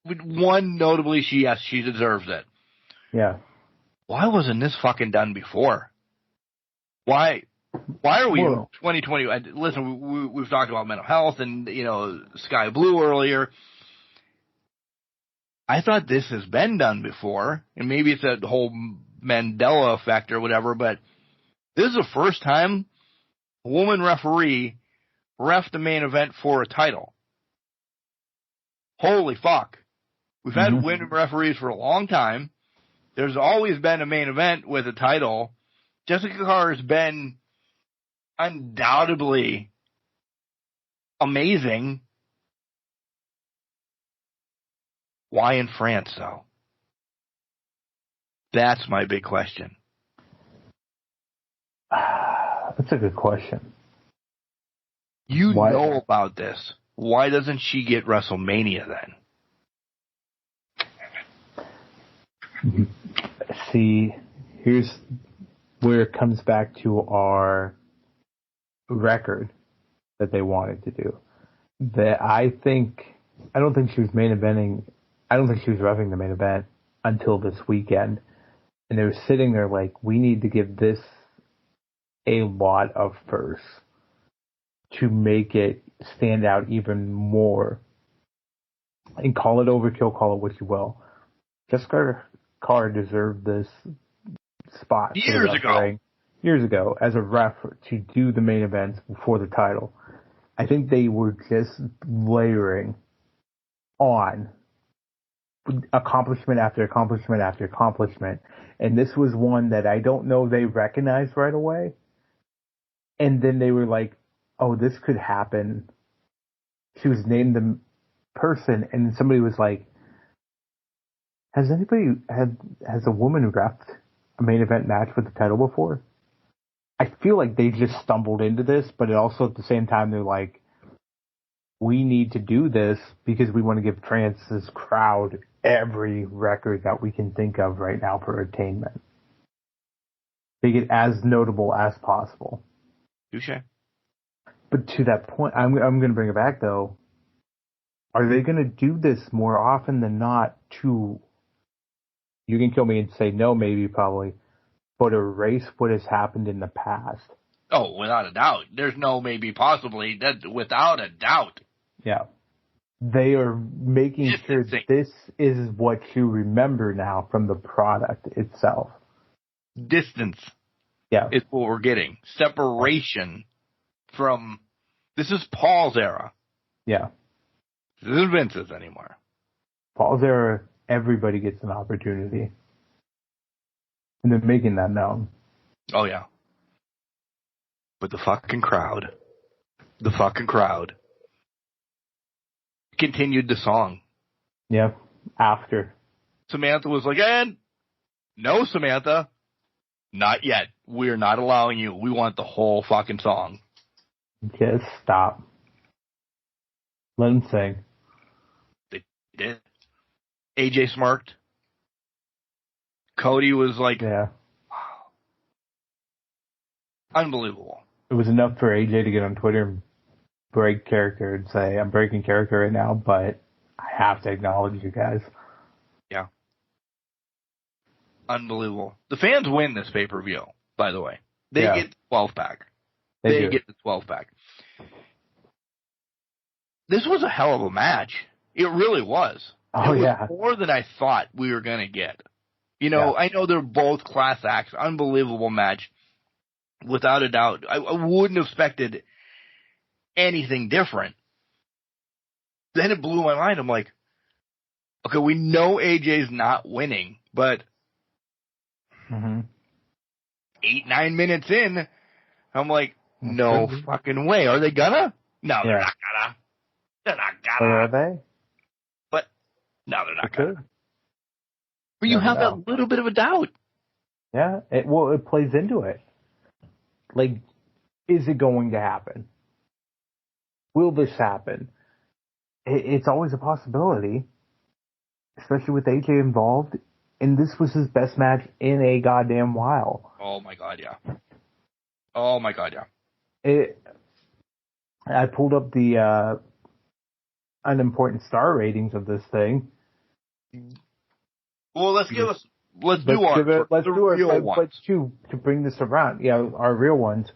One, notably, she deserves it. Yeah. Why wasn't this fucking done before? Why Why are we in 2020? Listen, we've talked about mental health and, Sky Blue earlier. I thought this has been done before, and maybe it's a whole Mandela effect or whatever, but this is the first time a woman referee reffed the main event for a title. Holy fuck. We've had women referees for a long time. There's always been a main event with a title. Jessica Carr has been undoubtedly amazing. Why in France, though? That's my big question. That's a good question. You know about this. Why doesn't she get WrestleMania then? See, here's where it comes back to our record that they wanted to do. I don't think she was main eventing. I don't think she was reffing the main event until this weekend. And they were sitting there like, we need to give this a lot of firsts to make it stand out even more. And call it overkill, call it what you will. Jessica Carr deserved this spot years ago as a ref to do the main events before the title. I think they were just layering on accomplishment after accomplishment after accomplishment. And this was one that I don't know they recognized right away. And then they were like, oh, this could happen. She was named the person, and somebody was like, has a woman reffed a main event match with the title before? I feel like they just stumbled into this, but also at the same time they're like, we need to do this because we want to give France's crowd every record that we can think of right now for attainment. Make it as notable as possible. Touche. But to that point, I'm going to bring it back though. Are they going to do this more often than not to, you can kill me and say no, maybe, probably, but erase what has happened in the past? Oh, without a doubt. There's no maybe possibly. That's without a doubt. Yeah. They are making sure that this is what you remember now from the product itself. Distance. Yeah. Is what we're getting. Separation from, this is Paul's era. Yeah. This isn't Vince's anymore. Paul's era, everybody gets an opportunity. And they're making that known. Oh, yeah. But the fucking crowd continued the song. Yeah. After. Samantha was like, no, Samantha. Not yet. We're not allowing you. We want the whole fucking song. Just stop. Let him sing. They did. AJ smirked. Cody was like, yeah. Wow. Unbelievable. It was enough for AJ to get on Twitter and break character and say, I'm breaking character right now, but I have to acknowledge you guys. Yeah. Unbelievable. The fans win this pay-per-view, by the way. They get the 12-pack. They get the 12-pack. This was a hell of a match. It really was. Oh, it was more than I thought we were going to get. I know they're both class acts. Unbelievable match. Without a doubt. I wouldn't have expected anything different. Then it blew my mind. I'm like, okay, we know AJ's not winning, but 8-9 minutes in, I'm like, no fucking way. Are they gonna? No, they're not gonna. They're not gonna. Or are they? But, no, they're not gonna. But you have that little bit of a doubt. Yeah, it plays into it. Like, is it going to happen? Will this happen? It's always a possibility, especially with AJ involved. And this was his best match in a goddamn while. Oh my god, yeah. Oh my god, yeah. I pulled up the unimportant star ratings of this thing. Well, let's do our real ones. Let's to bring this around. Yeah, our real ones.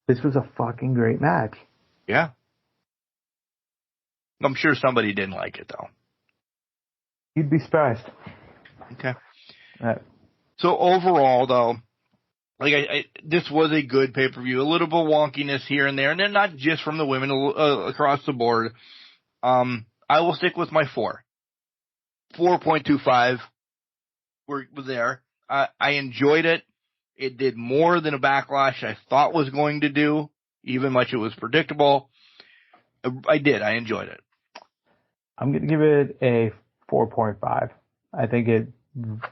This was a fucking great match. Yeah. I'm sure somebody didn't like it, though. You'd be surprised. Okay. So overall, though, this was a good pay-per-view. A little bit of wonkiness here and there, and then not just from the women across the board. I will stick with my 4. 4.25 were there. I enjoyed it. It did more than a Backlash I thought was going to do, even much it was predictable. I did. I enjoyed it. I'm going to give it a 4.5. I think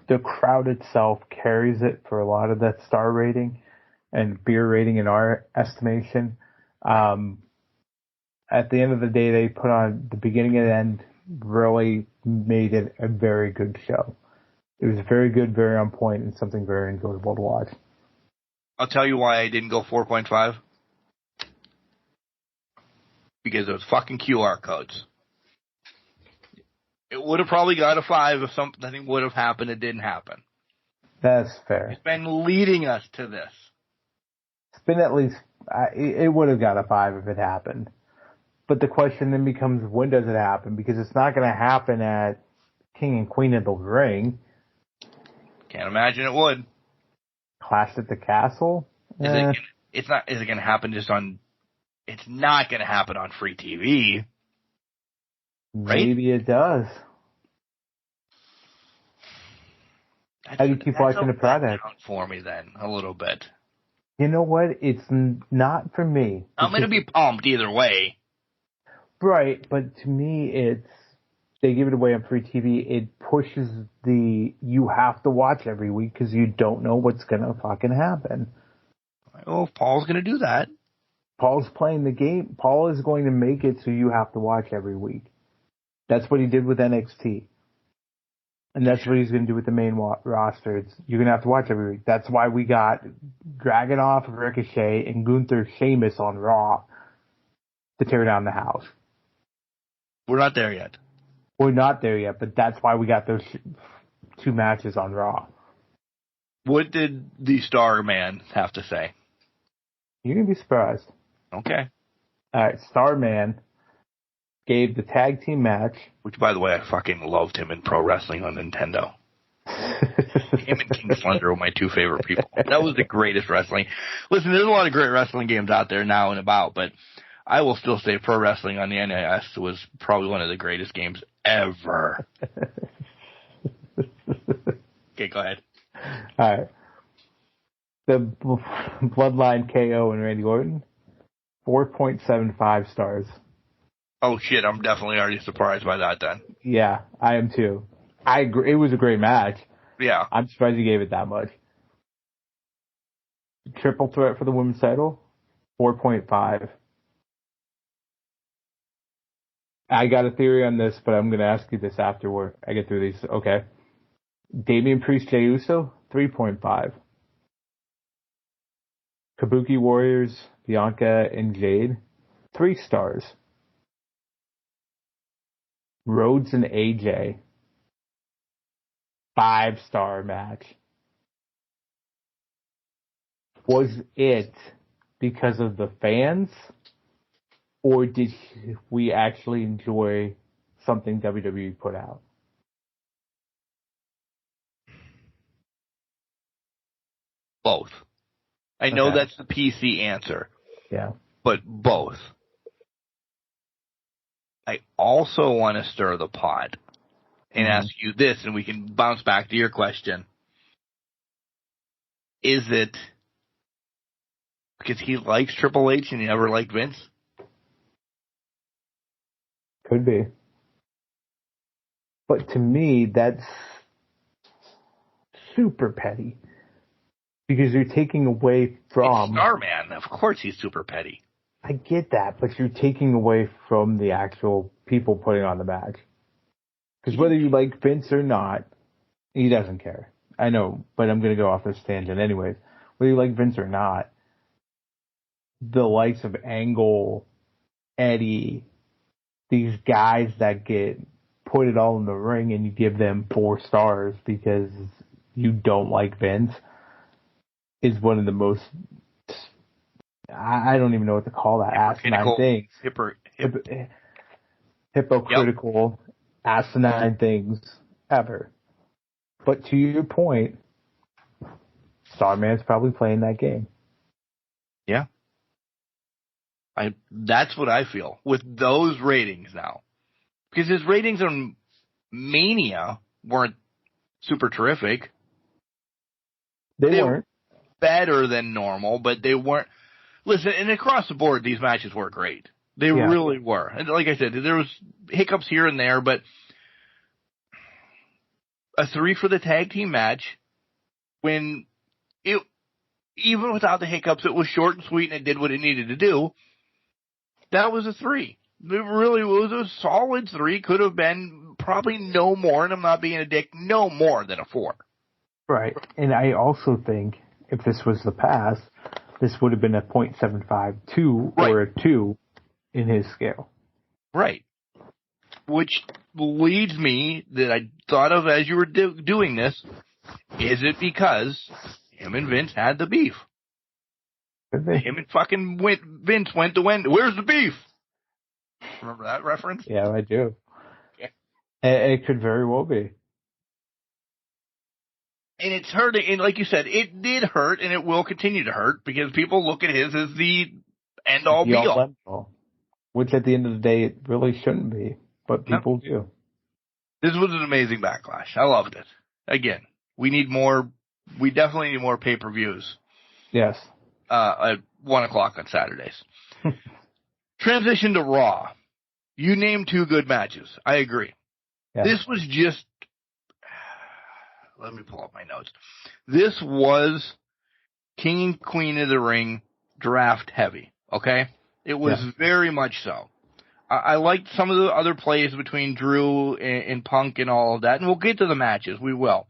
the crowd itself carries it for a lot of that star rating and beer rating in our estimation. At the end of the day, they put on the beginning and end, really made it a very good show. It was very good, very on point, and something very enjoyable to watch. I'll tell you why I didn't go 4.5. Because those fucking QR codes. It would have probably got a 5 if something would have happened. It didn't happen. That's fair. It's been leading us to this. It's been at least, it would have got a 5 if it happened. But the question then becomes, when does it happen? Because it's not going to happen at King and Queen of the Ring. Can't imagine it would. Clash at the Castle? Is it going to happen just on... It's not going to happen on free TV. Right? Maybe it does. How do you keep watching the product? For me then, a little bit. You know what? It's not for me. I'm going to be pumped either way. Right, but to me, they give it away on free TV. It pushes you have to watch every week because you don't know what's going to fucking happen. Well, if Paul's going to do that. Paul's playing the game. Paul is going to make it so you have to watch every week. That's what he did with NXT. And that's what he's going to do with the main roster. You're going to have to watch every week. That's why we got Dragunov, Ricochet, and Gunther Sheamus on Raw to tear down the house. We're not there yet. We're not there yet, but that's why we got those 2 matches on Raw. What did the Star Man have to say? You're going to be surprised. Okay. All right, Starman gave the tag team match. Which, by the way, I fucking loved him in Pro Wrestling on Nintendo. Him and King Slender were my 2 favorite people. That was the greatest wrestling. Listen, there's a lot of great wrestling games out there now and about, but I will still say Pro Wrestling on the NES was probably one of the greatest games ever. Okay, go ahead. All right. The Bloodline KO and Randy Orton, 4.75 stars. Oh, shit, I'm definitely already surprised by that then. Yeah, I am too. I agree. It was a great match. Yeah. I'm surprised you gave it that much. Triple threat for the women's title, 4.5. I got a theory on this, but I'm going to ask you this after I get through these. Okay. Damian Priest, Jey Uso, 3.5. Kabuki Warriors, Bianca and Jade, 3 stars. Rhodes and AJ, 5-star match. Was it because of the fans, or did we actually enjoy something WWE put out? Both. I know that's the PC answer. Yeah. But both. I also want to stir the pot and ask you this, and we can bounce back to your question. Is it because he likes Triple H and he never liked Vince? Could be. But to me, that's super petty. Because you're taking away from... Starman, of course he's super petty. I get that, but you're taking away from the actual people putting on the match. Because whether you like Vince or not, he doesn't care. I know, but I'm going to go off this tangent anyways. Whether you like Vince or not, the likes of Angle, Eddie, these guys that get put it all in the ring and you give them 4 stars because you don't like Vince, is one of the most, I don't even know what to call that. Asinine things. Hypocritical, asinine things ever. But to your point, Starman's probably playing that game. Yeah. That's what I feel with those ratings now. Because his ratings on Mania weren't super terrific. They weren't. Better than normal, but they weren't. Listen, and across the board, these matches were great. They really were. And like I said, there was hiccups here and there, but a 3 for the tag team match, when it, even without the hiccups, it was short and sweet and it did what it needed to do. That was a 3. It really was a solid 3. Could have been probably no more, and I'm not being a dick, no more than a 4. Right. And I also think if this was the past, this would have been a .752 or a 2 in his scale. Right. Which leads me, that I thought of as you were doing this, is it because him and Vince had the beef? Him and fucking Vince went to win. Where's the beef? Remember that reference? Yeah, I do. Okay. It could very well be. And it's hurting, and like you said, it did hurt, and it will continue to hurt, because people look at his as the end-all, be-all. Which at the end of the day, it really shouldn't be, but people do. This was an amazing Backlash. I loved it. Again, we definitely need more pay-per-views. Yes. At 1 o'clock on Saturdays. Transition to Raw. You named 2 good matches. I agree. Yeah. This was just... Let me pull up my notes. This was King and Queen of the Ring draft heavy, okay? It was very much so. I liked some of the other plays between Drew and Punk and all of that, and we'll get to the matches. We will.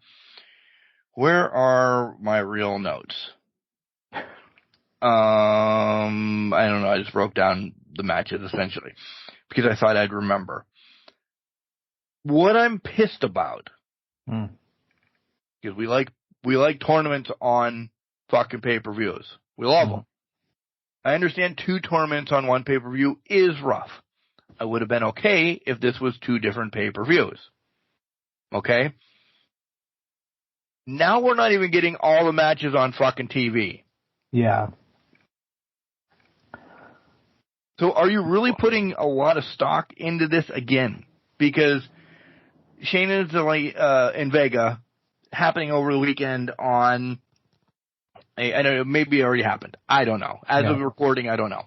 Where are my real notes? I don't know. I just broke down the matches, essentially, because I thought I'd remember. What I'm pissed about... Because we like tournaments on fucking pay-per-views. We love them. I understand 2 tournaments on 1 pay-per-view is rough. I would have been okay if this was 2 different pay-per-views. Okay? Now we're not even getting all the matches on fucking TV. Yeah. So are you really putting a lot of stock into this again? Because Shayna's in Vega... happening over the weekend on, I know, maybe it already happened. I don't know. As of recording, I don't know.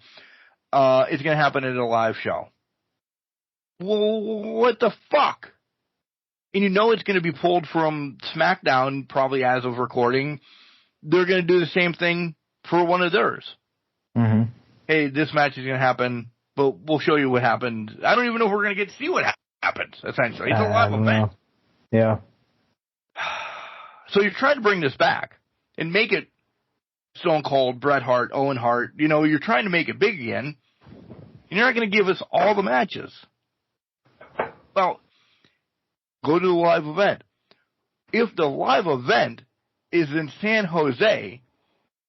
It's going to happen at a live show. Well, what the fuck? And you know it's going to be pulled from SmackDown, probably as of recording. They're going to do the same thing for one of theirs. Mm-hmm. Hey, this match is going to happen, but we'll show you what happened. I don't even know if we're going to get to see what happens, essentially. It's a live event. Yeah. So you're trying to bring this back and make it Stone Cold, Bret Hart, Owen Hart. You know, you're trying to make it big again. And you're not going to give us all the matches. Well, go to the live event. If the live event is in San Jose,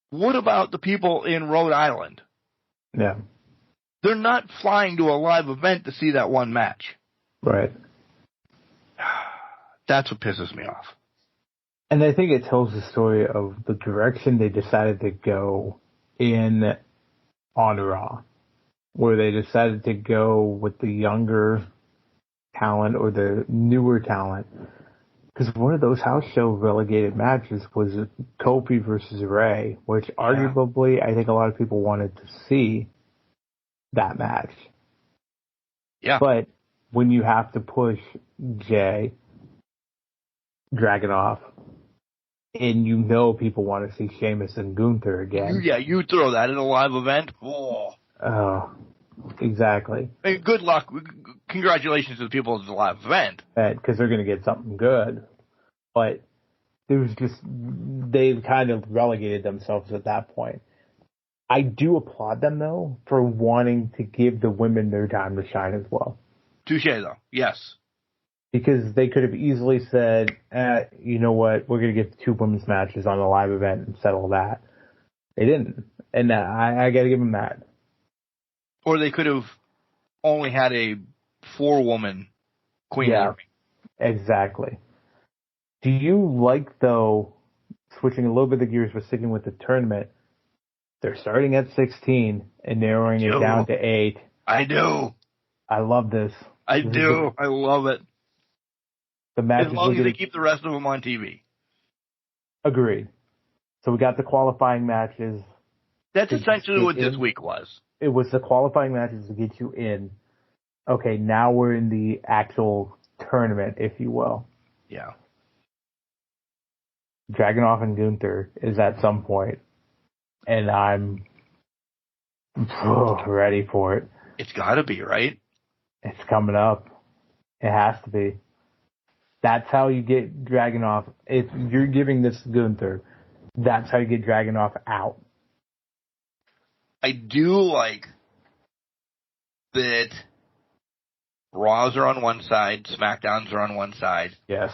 what about the people in Rhode Island? Yeah. They're not flying to a live event to see that one match. Right. That's what pisses me off. And I think it tells the story of the direction they decided to go on Raw, where they decided to go with the younger talent or the newer talent. Because one of those house show relegated matches was Kofi versus Ray, which arguably I think a lot of people wanted to see that match. Yeah. But when you have to push Jay Dragunov, and you know people want to see Sheamus and Gunther again. Yeah, you throw that in a live event. Oh, exactly. I mean, good luck. Congratulations to the people at the live event. Because they're going to get something good. But they've kind of relegated themselves at that point. I do applaud them, though, for wanting to give the women their time to shine as well. Touche, though. Yes. Because they could have easily said, you know what, we're going to get 2 women's matches on a live event and settle that. They didn't. And I got to give them that. Or they could have only had a 4-woman Queen of the Ring. Exactly. Do you like, though, switching a little bit of gears but sticking with the tournament, they're starting at 16 and narrowing it down to 8. I do. I love this. I do. I love it. The matches as long as they keep the rest of them on TV. Agreed. So we got the qualifying matches. That's essentially what this week was. It was the qualifying matches to get you in. Okay, now we're in the actual tournament, if you will. Yeah. Dragunov and Gunther is at some point, and I'm ready for it. It's got to be, right? It's coming up. It has to be. That's how you get Dragunov. If you're giving this to Gunther, that's how you get Dragunov out. I do like that Raws are on one side, SmackDowns are on one side. Yes.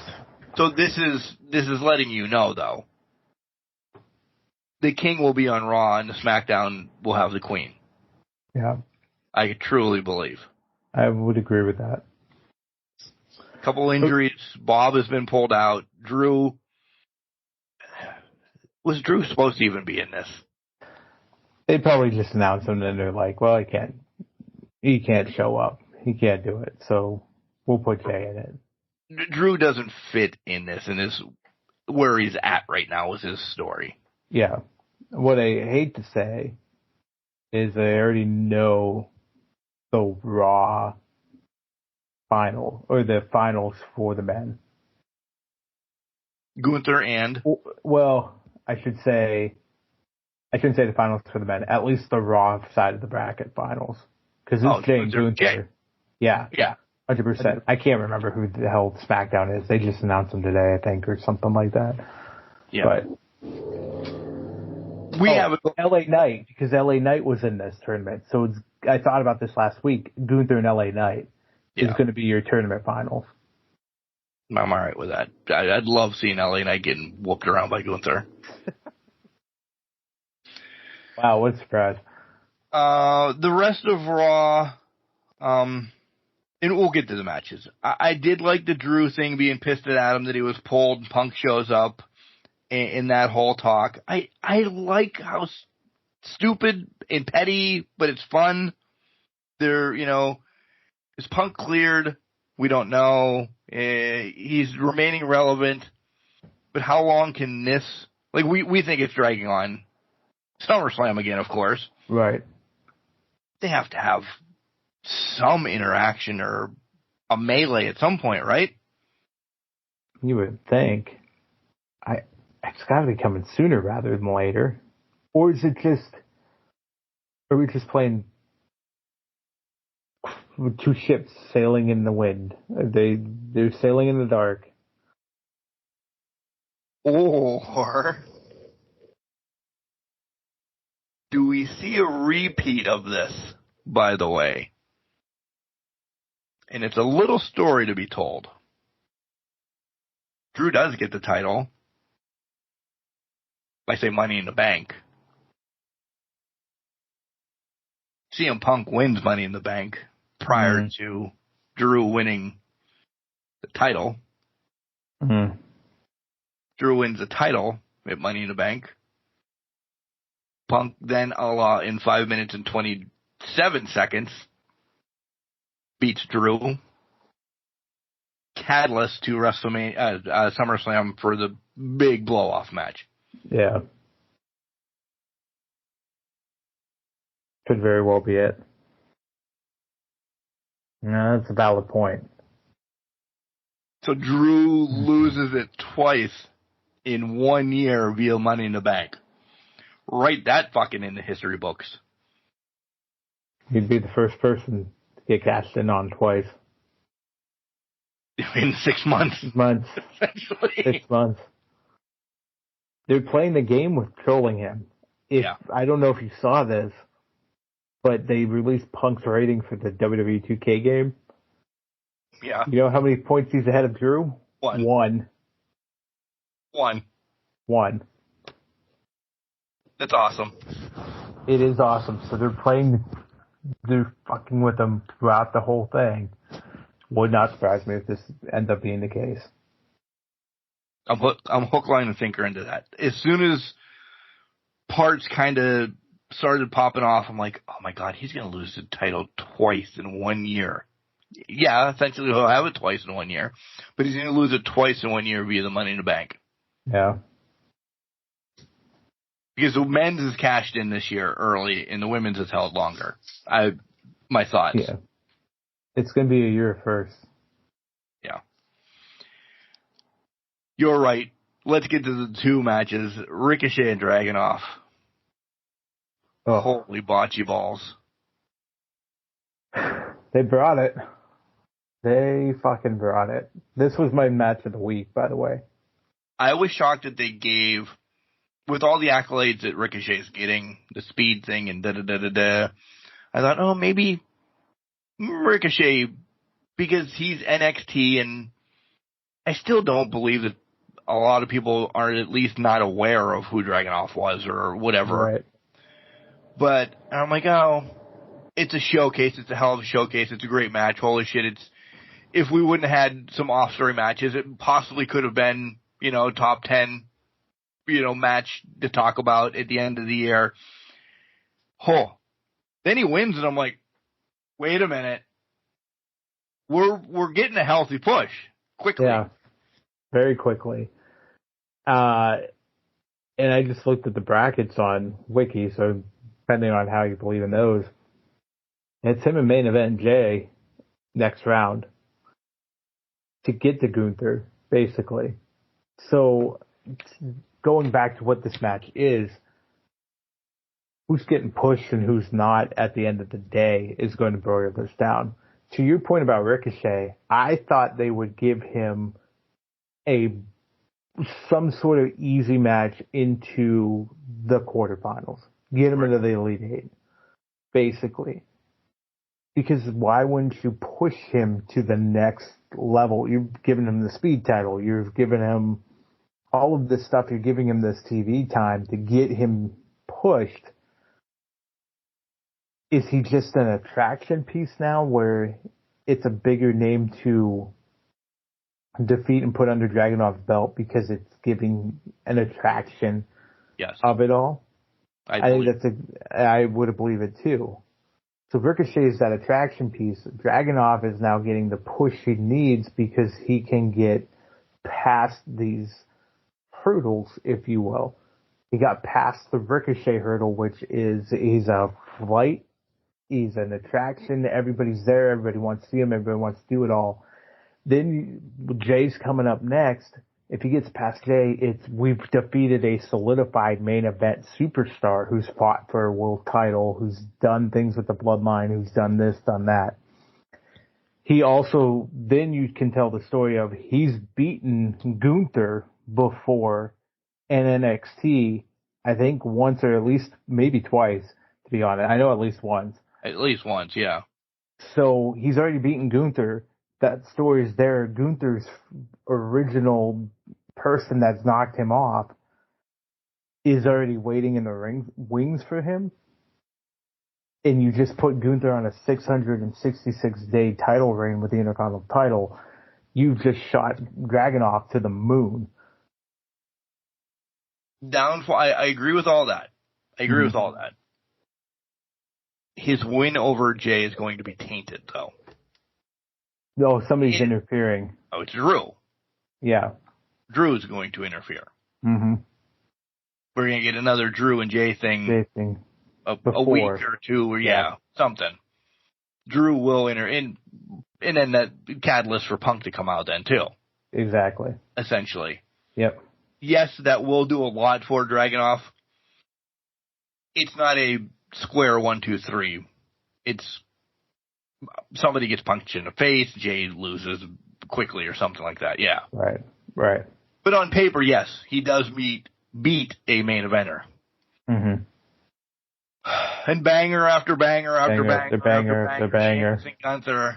So this is letting you know, though. The King will be on Raw and the SmackDown will have the Queen. Yeah. I truly believe. I would agree with that. A couple injuries. Bob has been pulled out. Was Drew supposed to even be in this? They probably just announced him and they're like, well, he can't show up. He can't do it. So we'll put Jay in it. Drew doesn't fit in this, and is where he's at right now is his story. Yeah. What I hate to say is I already know the Raw final, or the finals for the men. Gunther and? Well, I shouldn't say the finals for the men. At least the Raw side of the bracket finals. Because it's Jay and Gunther. Yeah. Yeah. 100%. I can't remember who the hell SmackDown is. They just announced them today, I think, or something like that. Yeah. But we have LA Knight, because LA Knight was in this tournament. So I thought about this last week. Gunther and LA Knight is going to be your tournament finals. I'm all right with that. I'd love seeing LA Knight getting whooped around by Gunther. Wow, what a surprise. The rest of Raw, and we'll get to the matches. I did like the Drew thing, being pissed at Adam that he was pulled and Punk shows up in that whole talk. I like how stupid and petty, but it's fun. Is Punk cleared? We don't know. He's remaining relevant, but how long can this, we think it's dragging on. SummerSlam again, of course. Right. They have to have some interaction or a melee at some point, right? You would think. It's got to be coming sooner rather than later. Or is it just, are we just playing with two ships sailing in the wind? They're sailing in the dark. Or do we see a repeat of this, by the way? And it's a little story to be told. Drew does get the title. I say Money in the Bank. CM Punk wins Money in the Bank prior to Drew winning the title. Mm-hmm. Drew wins the title at Money in the Bank. Punk then, in 5 minutes and 27 seconds, beats Drew. Catalyst to SummerSlam for the big blow-off match. Yeah. Could very well be it. No, that's a valid point. So Drew loses it twice in 1 year via Money in the Bank. Write that fucking in the history books. You'd be the first person to get cashed in on twice. In 6 months. Essentially. 6 months. They're playing the game with trolling him. I don't know if you saw this, but they released Punk's rating for the WWE 2K game. Yeah. You know how many points he's ahead of Drew? One. That's awesome. It is awesome. So they're fucking with them throughout the whole thing. Would not surprise me if this ends up being the case. I'm hook, line, and sinker into that. As soon as parts kind of started popping off, I'm like, oh my God, he's going to lose the title twice in 1 year. Yeah, essentially he'll have it twice in 1 year, but he's going to lose it twice in 1 year via the Money in the Bank. Yeah. Because the men's is cashed in this year early, and the women's is held longer. My thoughts. Yeah. It's going to be a year first. Yeah. You're right. Let's get to the two matches. Ricochet and Dragunov. Oh. Holy bocce balls. They brought it. They fucking brought it. This was my match of the week, by the way. I was shocked that they gave, with all the accolades that Ricochet's getting, the speed thing and da-da-da-da-da, I thought, oh, maybe Ricochet, because he's NXT, and I still don't believe that a lot of people are at least not aware of who Dragunov was or whatever. Right. But I'm like, oh, it's a showcase. It's a hell of a showcase. It's a great match. Holy shit. If we wouldn't have had some off-story matches, it possibly could have been, top 10, match to talk about at the end of the year. Oh. Then he wins, and I'm like, wait a minute. We're getting a healthy push quickly. Yeah, very quickly. And I just looked at the brackets on Wiki, so depending on how you believe in those, it's him and main event Jay next round to get to Gunther, basically. So going back to what this match is, who's getting pushed and who's not at the end of the day is going to boil this down. To your point about Ricochet, I thought they would give him some sort of easy match into the quarterfinals. Get him into the Elite Eight, basically. Because why wouldn't you push him to the next level? You've given him the speed title. You've given him all of this stuff. You're giving him this TV time to get him pushed. Is he just an attraction piece now where it's a bigger name to defeat and put under Dragunov's belt because it's giving an attraction of it all? I would believe it too. So Ricochet is that attraction piece. Dragunov is now getting the push he needs because he can get past these hurdles, if you will. He got past the Ricochet hurdle, which is he's a flight. He's an attraction. Everybody's there. Everybody wants to see him. Everybody wants to do it all. Then Jay's coming up next. If he gets past Jay, we've defeated a solidified main event superstar who's fought for a world title, who's done things with the bloodline, who's done this, done that. He also, then you can tell the story of he's beaten Gunther before in NXT, I think once or at least maybe twice, to be honest. I know at least once. At least once, yeah. So he's already beaten Gunther. That story's there. Gunther's original person that's knocked him off is already waiting in the wings for him. And you just put Gunther on a 666-day title reign with the Intercontinental title. You've just shot Dragunov to the moon. Downfall. I agree with all that. With all that. His win over Jay is going to be tainted, though. No, somebody's interfering. Oh, it's Drew. Yeah. Drew is going to interfere. Mm-hmm. We're going to get another Drew and Jay thing. A week or two, or something. Drew will enter in, and then that catalyst for Punk to come out then, too. Exactly. Essentially. Yep. Yes, that will do a lot for Dragunov. It's not a square 1, 2, 3. It's somebody gets punched in the face, Jay loses quickly or something like that. Yeah. Right. But on paper, yes, he does beat a main eventer. Mm-hmm. And banger after banger after banger. Gunther,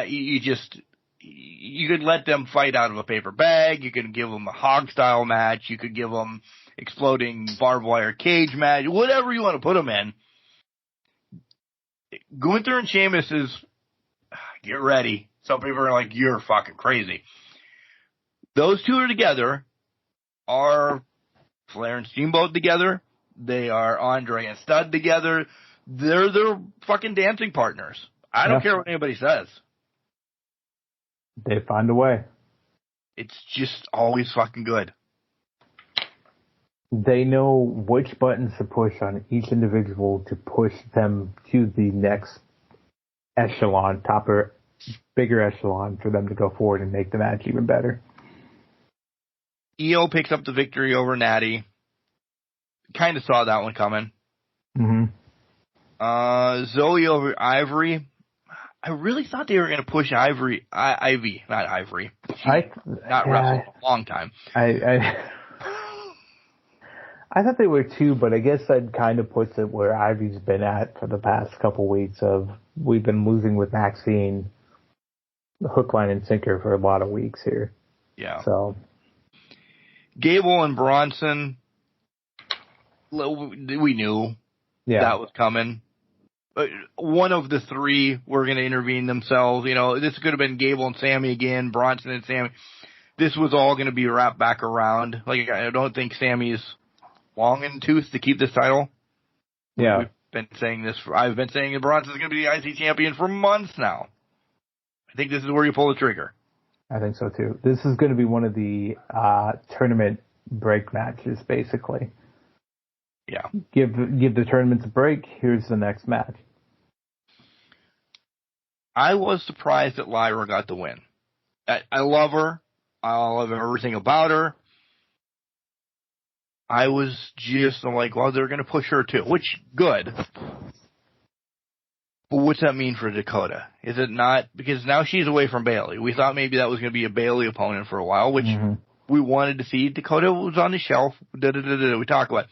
you could let them fight out of a paper bag. You could give them a hog style match. You could give them exploding barbed wire cage match, whatever you want to put them in. Gunther and Sheamus is, get ready. Some people are like, you're fucking crazy. Those two are together, are Flair and Steamboat together. They are Andre and Stud together. They're fucking dancing partners. I don't care what anybody says. They find a way. It's just always fucking good. They know which buttons to push on each individual to push them to the next echelon, bigger echelon for them to go forward and make the match even better. EO picks up the victory over Natty. Kind of saw that one coming. Mm-hmm. Zoe over Ivory. I really thought they were going to push Ivy, not Ivory. Not wrestled a long time. I thought they were too, but I guess that kind of puts it where Ivy's been at for the past couple weeks of we've been losing with Maxine, hook, line, and sinker for a lot of weeks here. Yeah. So Gable and Bronson, we knew that was coming. One of the three were going to intervene themselves. You know, this could have been Gable and Sammy again, Bronson and Sammy. This was all going to be wrapped back around. Like, I don't think Sammy's long in the tooth to keep this title. Yeah. We've been saying this. I've been saying that Bronson's going to be the IC champion for months now. I think this is where you pull the trigger. I think so too. This is going to be one of the tournament break matches, basically. Yeah. Give the tournaments a break. Here's the next match. I was surprised that Lyra got the win. I love her. I love everything about her. I was just like, well, they're going to push her too, which good. But what's that mean for Dakota? Is it not, because now she's away from Bayley. We thought maybe that was going to be a Bayley opponent for a while, which we wanted to see. Dakota was on the shelf. We talked about it.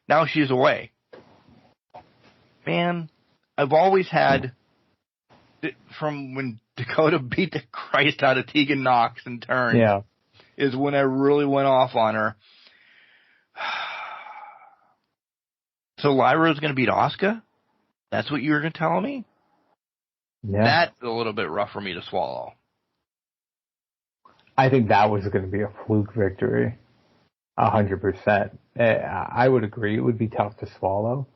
Now she's away. Man, I've always had, from when Dakota beat the Christ out of Tegan Knox in turns, is when I really went off on her. So Lyra's going to beat Asuka? That's what you were going to tell me? Yeah. That's a little bit rough for me to swallow. I think that was going to be a fluke victory. 100%. I would agree. It would be tough to swallow.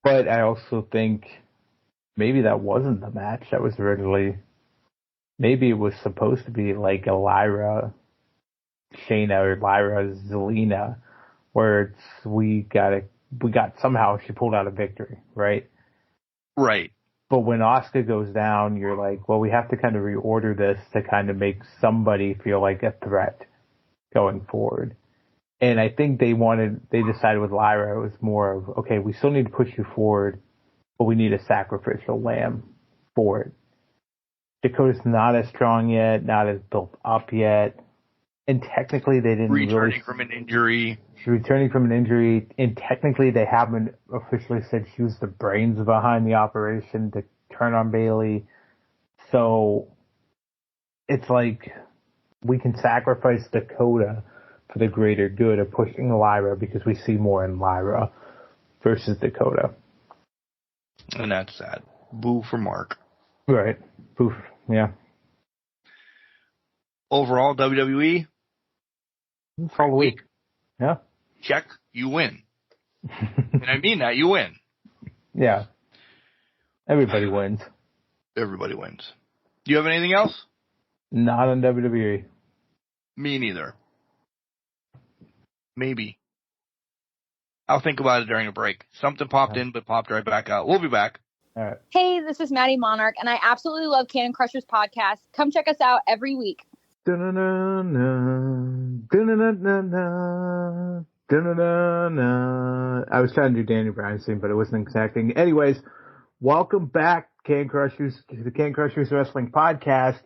But I also think maybe that wasn't the match that was originally. Maybe it was supposed to be like a Lyra Shayna or Lyra Zelina, where it's we got somehow she pulled out a victory, right? Right. But when Asuka goes down, you're like, well, we have to kind of reorder this to kind of make somebody feel like a threat going forward. And I think they decided with Lyra, it was more of, okay, we still need to push you forward, but we need a sacrificial lamb for it. Dakota's not as strong yet, not as built up yet. And technically they didn't returning from an injury. She's returning from an injury, and technically they haven't officially said she was the brains behind the operation to turn on Bayley. So it's like we can sacrifice Dakota for the greater good of pushing Lyra because we see more in Lyra versus Dakota. And that's sad. Boo for Mark. Right. Boo. Yeah. Overall, WWE. All week. Yeah. Check. You win. And I mean that. You win. Yeah. Everybody wins. Everybody wins. Do you have anything else? Not on WWE. Me neither. Maybe. I'll think about it during a break. Something popped in, but popped right back out. We'll be back. All right. Hey, this is Maddie Monarch, and I absolutely love Cannon Crushers podcast. Come check us out every week. I was trying to do Danny Bryan scene, but it wasn't exacting. Anyways, welcome back, Can Crushers, to the Can Crushers Wrestling Podcast.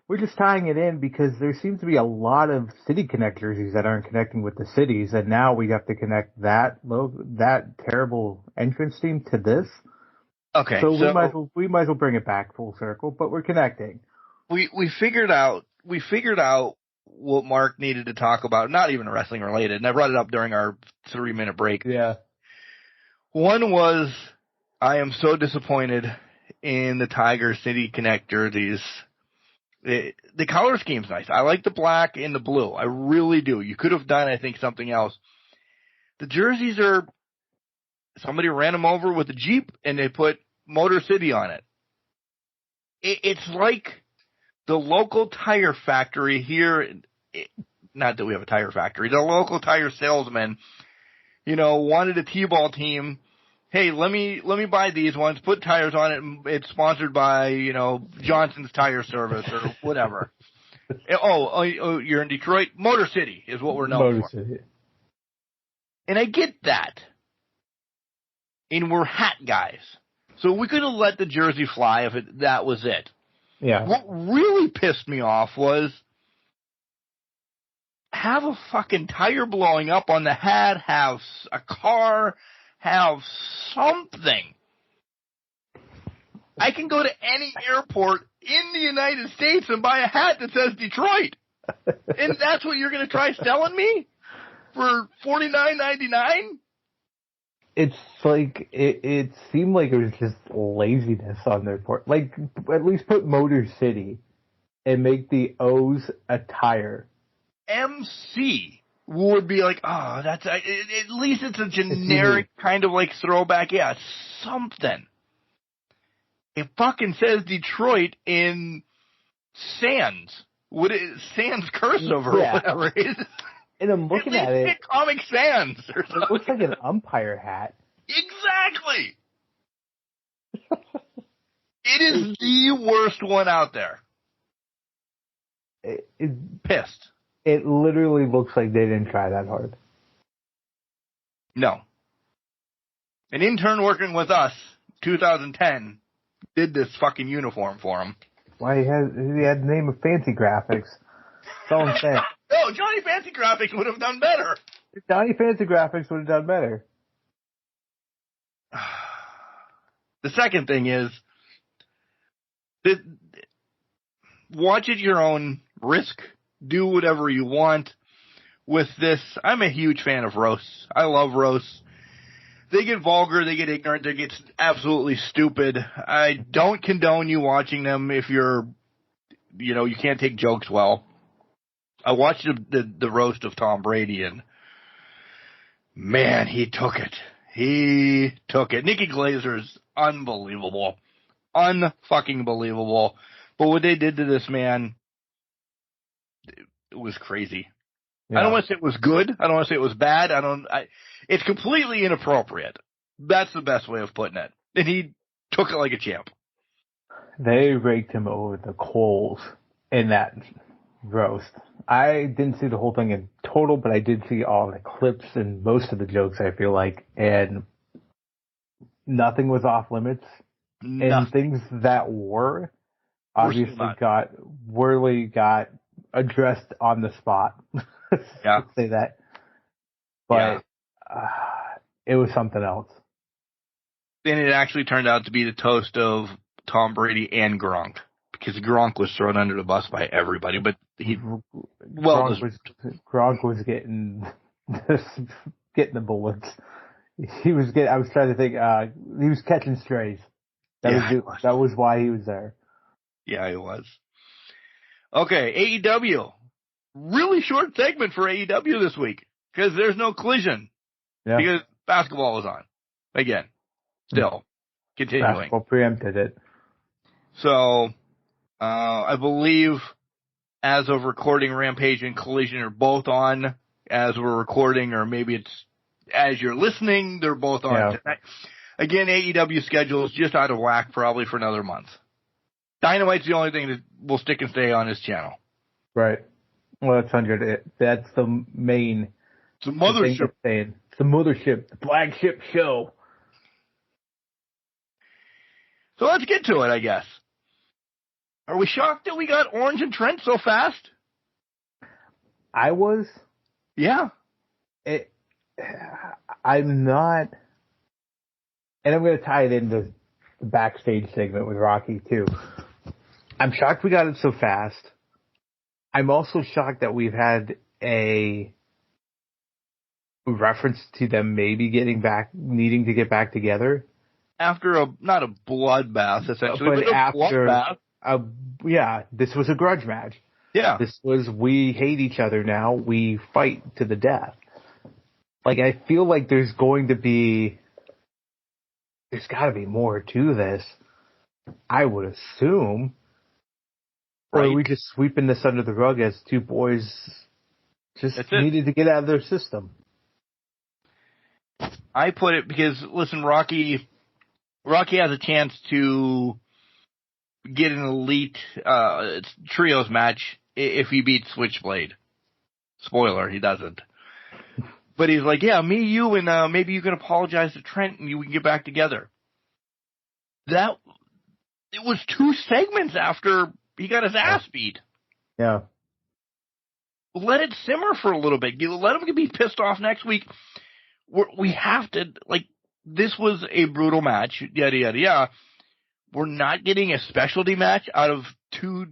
We're just tying it in because there seems to be a lot of City Connect jerseys that aren't connecting with the cities, and now we have to connect that terrible entrance theme to this. Okay, so we might as well bring it back full circle, but we're connecting. We figured out what Mark needed to talk about, not even wrestling related, and I brought it up during our 3-minute break. Yeah. One was, I am so disappointed in the Tiger City Connect jerseys. The color scheme's nice. I like the black and the blue. I really do. You could have done, I think, something else. The jerseys are, somebody ran them over with a Jeep and they put Motor City on it. It's like the local tire factory here, not that we have a tire factory, the local tire salesman, wanted a T-ball team. Hey, let me buy these ones, put tires on it, and it's sponsored by, Johnson's Tire Service or whatever. Oh, you're in Detroit? Motor City is what we're known for. City. And I get that. And we're hat guys. So we could have let the jersey fly if that was it. Yeah. What really pissed me off was have a fucking tire blowing up on the hat, have a car, have something. I can go to any airport in the United States and buy a hat that says Detroit. And that's what you're going to try selling me for $49.99? It's like, it seemed like it was just laziness on their part. Like, at least put Motor City and make the O's a tire. MC would be like, oh, that's, at least it's a generic kind of like throwback. Yeah, something. It fucking says Detroit in sans. Sans cursive or whatever it is. And I'm looking at it. Comic Sans. Or something. It looks like an umpire hat. Exactly. It is the worst one out there. Pissed. It literally looks like they didn't try that hard. No. An intern working with us, 2010, did this fucking uniform for him. Why he had the name of Fancy Graphics. That's all I'm saying. No, Johnny Fancy Graphics would have done better. Johnny Fancy Graphics would have done better. The second thing is, watch at your own risk. Do whatever you want with this. I'm a huge fan of roasts. I love roasts. They get vulgar, they get ignorant, they get absolutely stupid. I don't condone you watching them if you're, you can't take jokes well. I watched the roast of Tom Brady, and man, he took it. He took it. Nikki Glazer's unbelievable. Unfucking believable. But what they did to this man, it was crazy. Yeah. I don't want to say it was good. I don't want to say it was bad. It's completely inappropriate. That's the best way of putting it. And he took it like a champ. They raked him over the coals in that roast. I didn't see the whole thing in total, but I did see all the clips and most of the jokes, I feel like, and nothing was off limits. Nothing. And things that were obviously got addressed on the spot. Yeah. Say that. But it was something else. And it actually turned out to be the toast of Tom Brady and Gronk. Because Gronk was thrown under the bus by everybody, but Gronk was getting the bullets. I was trying to think, he was catching strays. That was why he was there. Yeah, he was. Okay, AEW. Really short segment for AEW this week, because there's no collision. Yeah. Because basketball was on. Again. Still. Continuing. Basketball preempted it. So, I believe as of recording, Rampage and Collision are both on as we're recording, or maybe it's as you're listening, they're both on tonight. Again, AEW schedule is just out of whack probably for another month. Dynamite's the only thing that will stick and stay on his channel. Right. Well, that's the main. It's the mothership. It's the mothership, the flagship show. So let's get to it, I guess. Are we shocked that we got Orange and Trent so fast? I was. Yeah. I'm not. And I'm going to tie it into the backstage segment with Rocky, too. I'm shocked we got it so fast. I'm also shocked that we've had a reference to them maybe needing to get back together. After not a bloodbath, essentially, but after a bloodbath. This was a grudge match. Yeah. This was, we hate each other now, we fight to the death. Like, I feel like there's gotta be more to this, I would assume. Right. Or are we just sweeping this under the rug as two boys just needed to get out of their system? I put it because, listen, Rocky has a chance to get an elite trios match if he beats Switchblade. Spoiler, he doesn't. But he's like, yeah, me, you, and maybe you can apologize to Trent and we can get back together. It was 2 segments after he got his ass beat. Yeah. Let it simmer for a little bit. Let him be pissed off next week. We have to, this was a brutal match, yada, yada, yada. We're not getting a specialty match out of 2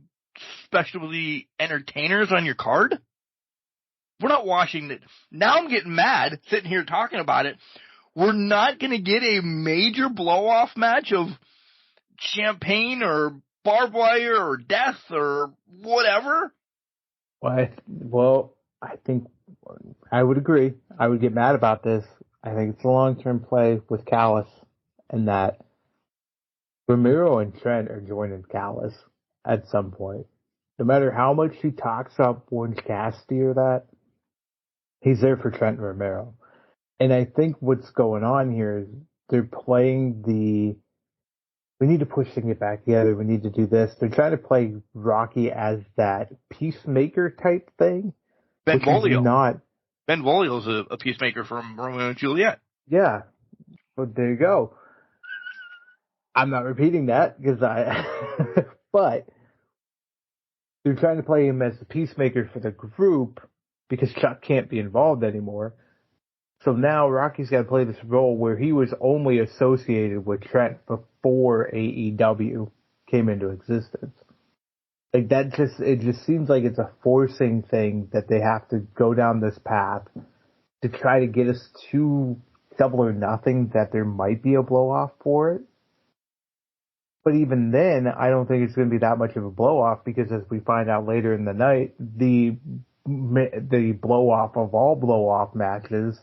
specialty entertainers on your card? We're not watching it. Now I'm getting mad sitting here talking about it. We're not going to get a major blow-off match of champagne or barbed wire or death or whatever? Well, I think I would agree. I would get mad about this. I think it's a long-term play with Callis, and that Ramiro and Trent are joining Callis at some point. No matter how much he talks up Orange Cassidy or that, he's there for Trent and Romero. And I think what's going on here is they're playing we need to push things get back together, we need to do this. They're trying to play Rocky as that peacemaker type thing. Ben Volio's a peacemaker from Romeo and Juliet. Yeah. But there you go. I'm not repeating that because but they're trying to play him as the peacemaker for the group because Chuck can't be involved anymore. So now Rocky's got to play this role where he was only associated with Trent before AEW came into existence. Like it just seems like it's a forcing thing that they have to go down this path to try to get us to Double or Nothing, that there might be a blow off for it. But even then, I don't think it's going to be that much of a blow off because, as we find out later in the night, the blow off of all blow off matches,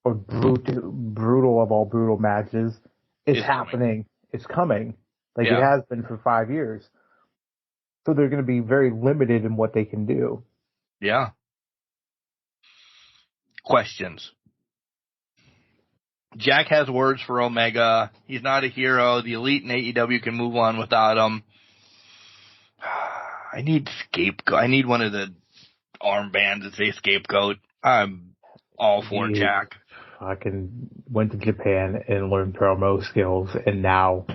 or brutal of all brutal matches, is happening. It's coming. It has been for 5 years. So they're going to be very limited in what they can do. Yeah. Questions. Jack has words for Omega. He's not a hero. The Elite and AEW can move on without him. I need scapegoat. I need one of the armbands that say scapegoat. I'm all for Jack. Fucking went to Japan and learned promo skills, and now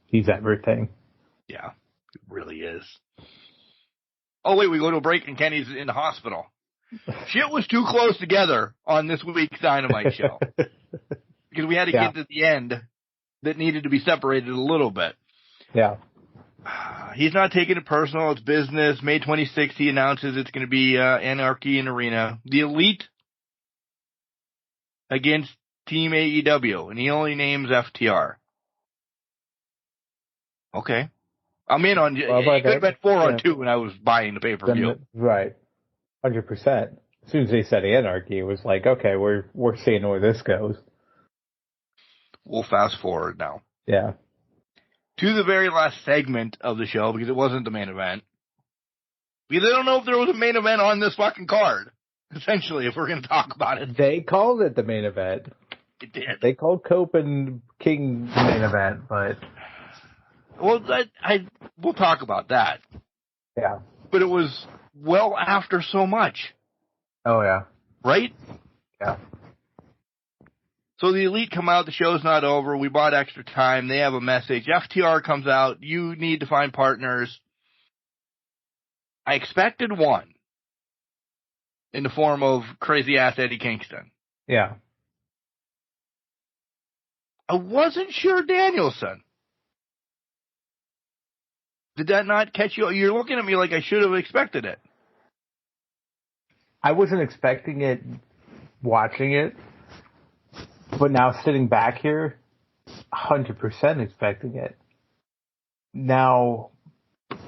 he's everything. Yeah, it really is. Oh, wait, we go to a break and Kenny's in the hospital. Shit was too close together on this week's Dynamite show. Because we had to get to the end that needed to be separated a little bit. Yeah. He's not taking it personal. It's business. May 26th, he announces it's going to be Anarchy in Arena. The Elite against Team AEW, and he only names FTR. Okay. I'm in on it. It could have been 4-on-2 when I was buying the pay-per-view. Right. 100%. As soon as they said Anarchy, it was like, okay, we're seeing where this goes. We'll fast forward now. Yeah. To the very last segment of the show, because it wasn't the main event. Because I don't know if there was a main event on this fucking card, essentially, if we're going to talk about it. They called it the main event. It did. They called Cope and King the main event, but... Well, we'll talk about that. Yeah. But it was well after so much. Oh, yeah. Right? Yeah. So the Elite come out, the show's not over, we bought extra time, they have a message, FTR comes out, you need to find partners. I expected one. In the form of crazy-ass Eddie Kingston. Yeah. I wasn't sure Danielson. Did that not catch you? You're looking at me like I should have expected it. I wasn't expecting it watching it, but now sitting back here, 100% expecting it. Now,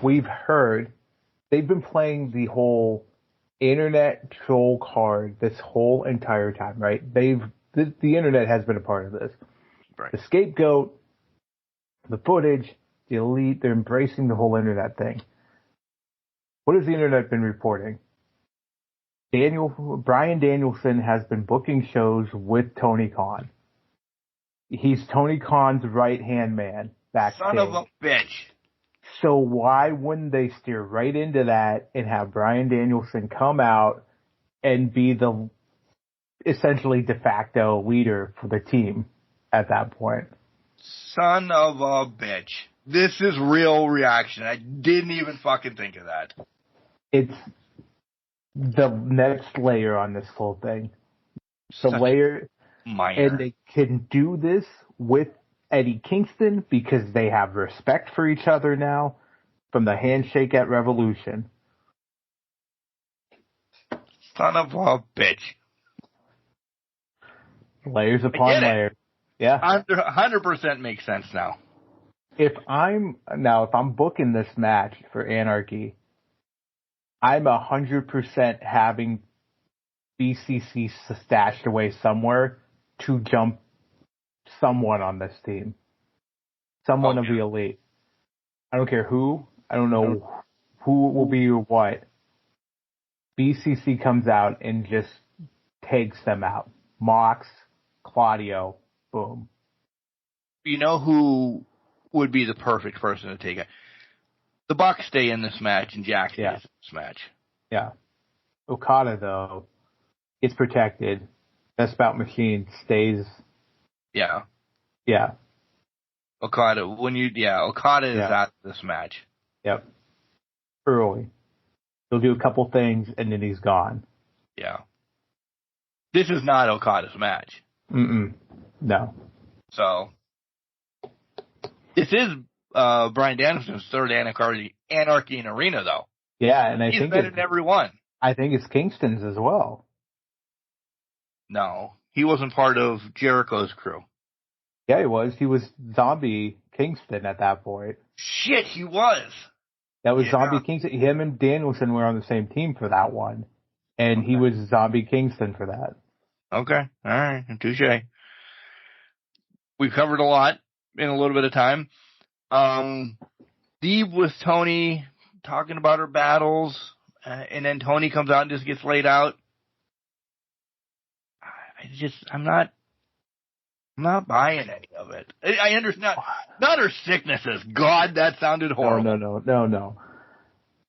we've heard they've been playing the whole internet troll card this whole entire time, right? The internet has been a part of this. Right. The scapegoat, the footage, the elite, they're embracing the whole internet thing. What has the internet been reporting? Bryan Danielson has been booking shows with Tony Khan. He's Tony Khan's right-hand man backstage. Son of a bitch. So why wouldn't they steer right into that and have Bryan Danielson come out and be the essentially de facto leader for the team at that point? Son of a bitch. This is real reaction. I didn't even fucking think of that. It's the next layer on this whole thing. The layer, minor. And they can do this with Eddie Kingston because they have respect for each other now from the handshake at Revolution. Son of a bitch. Layers upon layers. Yeah. 100% makes sense now. If I'm booking this match for Anarchy, I'm 100% having BCC stashed away somewhere to jump someone on this team. Someone of the elite. I don't care who. I don't know who it will be or what. BCC comes out and just takes them out. Mox, Claudio, boom. You know who would be the perfect person to take it? The Bucks stay in this match and Jack stays in this match. Yeah. Okada, though, gets protected. Best Bout Machine stays. Yeah. Yeah. Okada is out of this match. Yep. Early. He'll do a couple things and then he's gone. Yeah. This is not Okada's match. No. So, this is Bryan Danielson's third Anarchy in Arena, though. Yeah, and He's been in every one. I think it's Kingston's as well. No, he wasn't part of Jericho's crew. Yeah, he was. He was Zombie Kingston at that point. Shit, he was. That was Zombie Kingston. Him and Danielson were on the same team for that one. And he was Zombie Kingston for that. Okay. All right. Touche. We've covered a lot in a little bit of time. Steve with Tony talking about her battles, and then Tony comes out and just gets laid out. I'm not buying any of it. I understand. Not her sicknesses. God, that sounded horrible. No.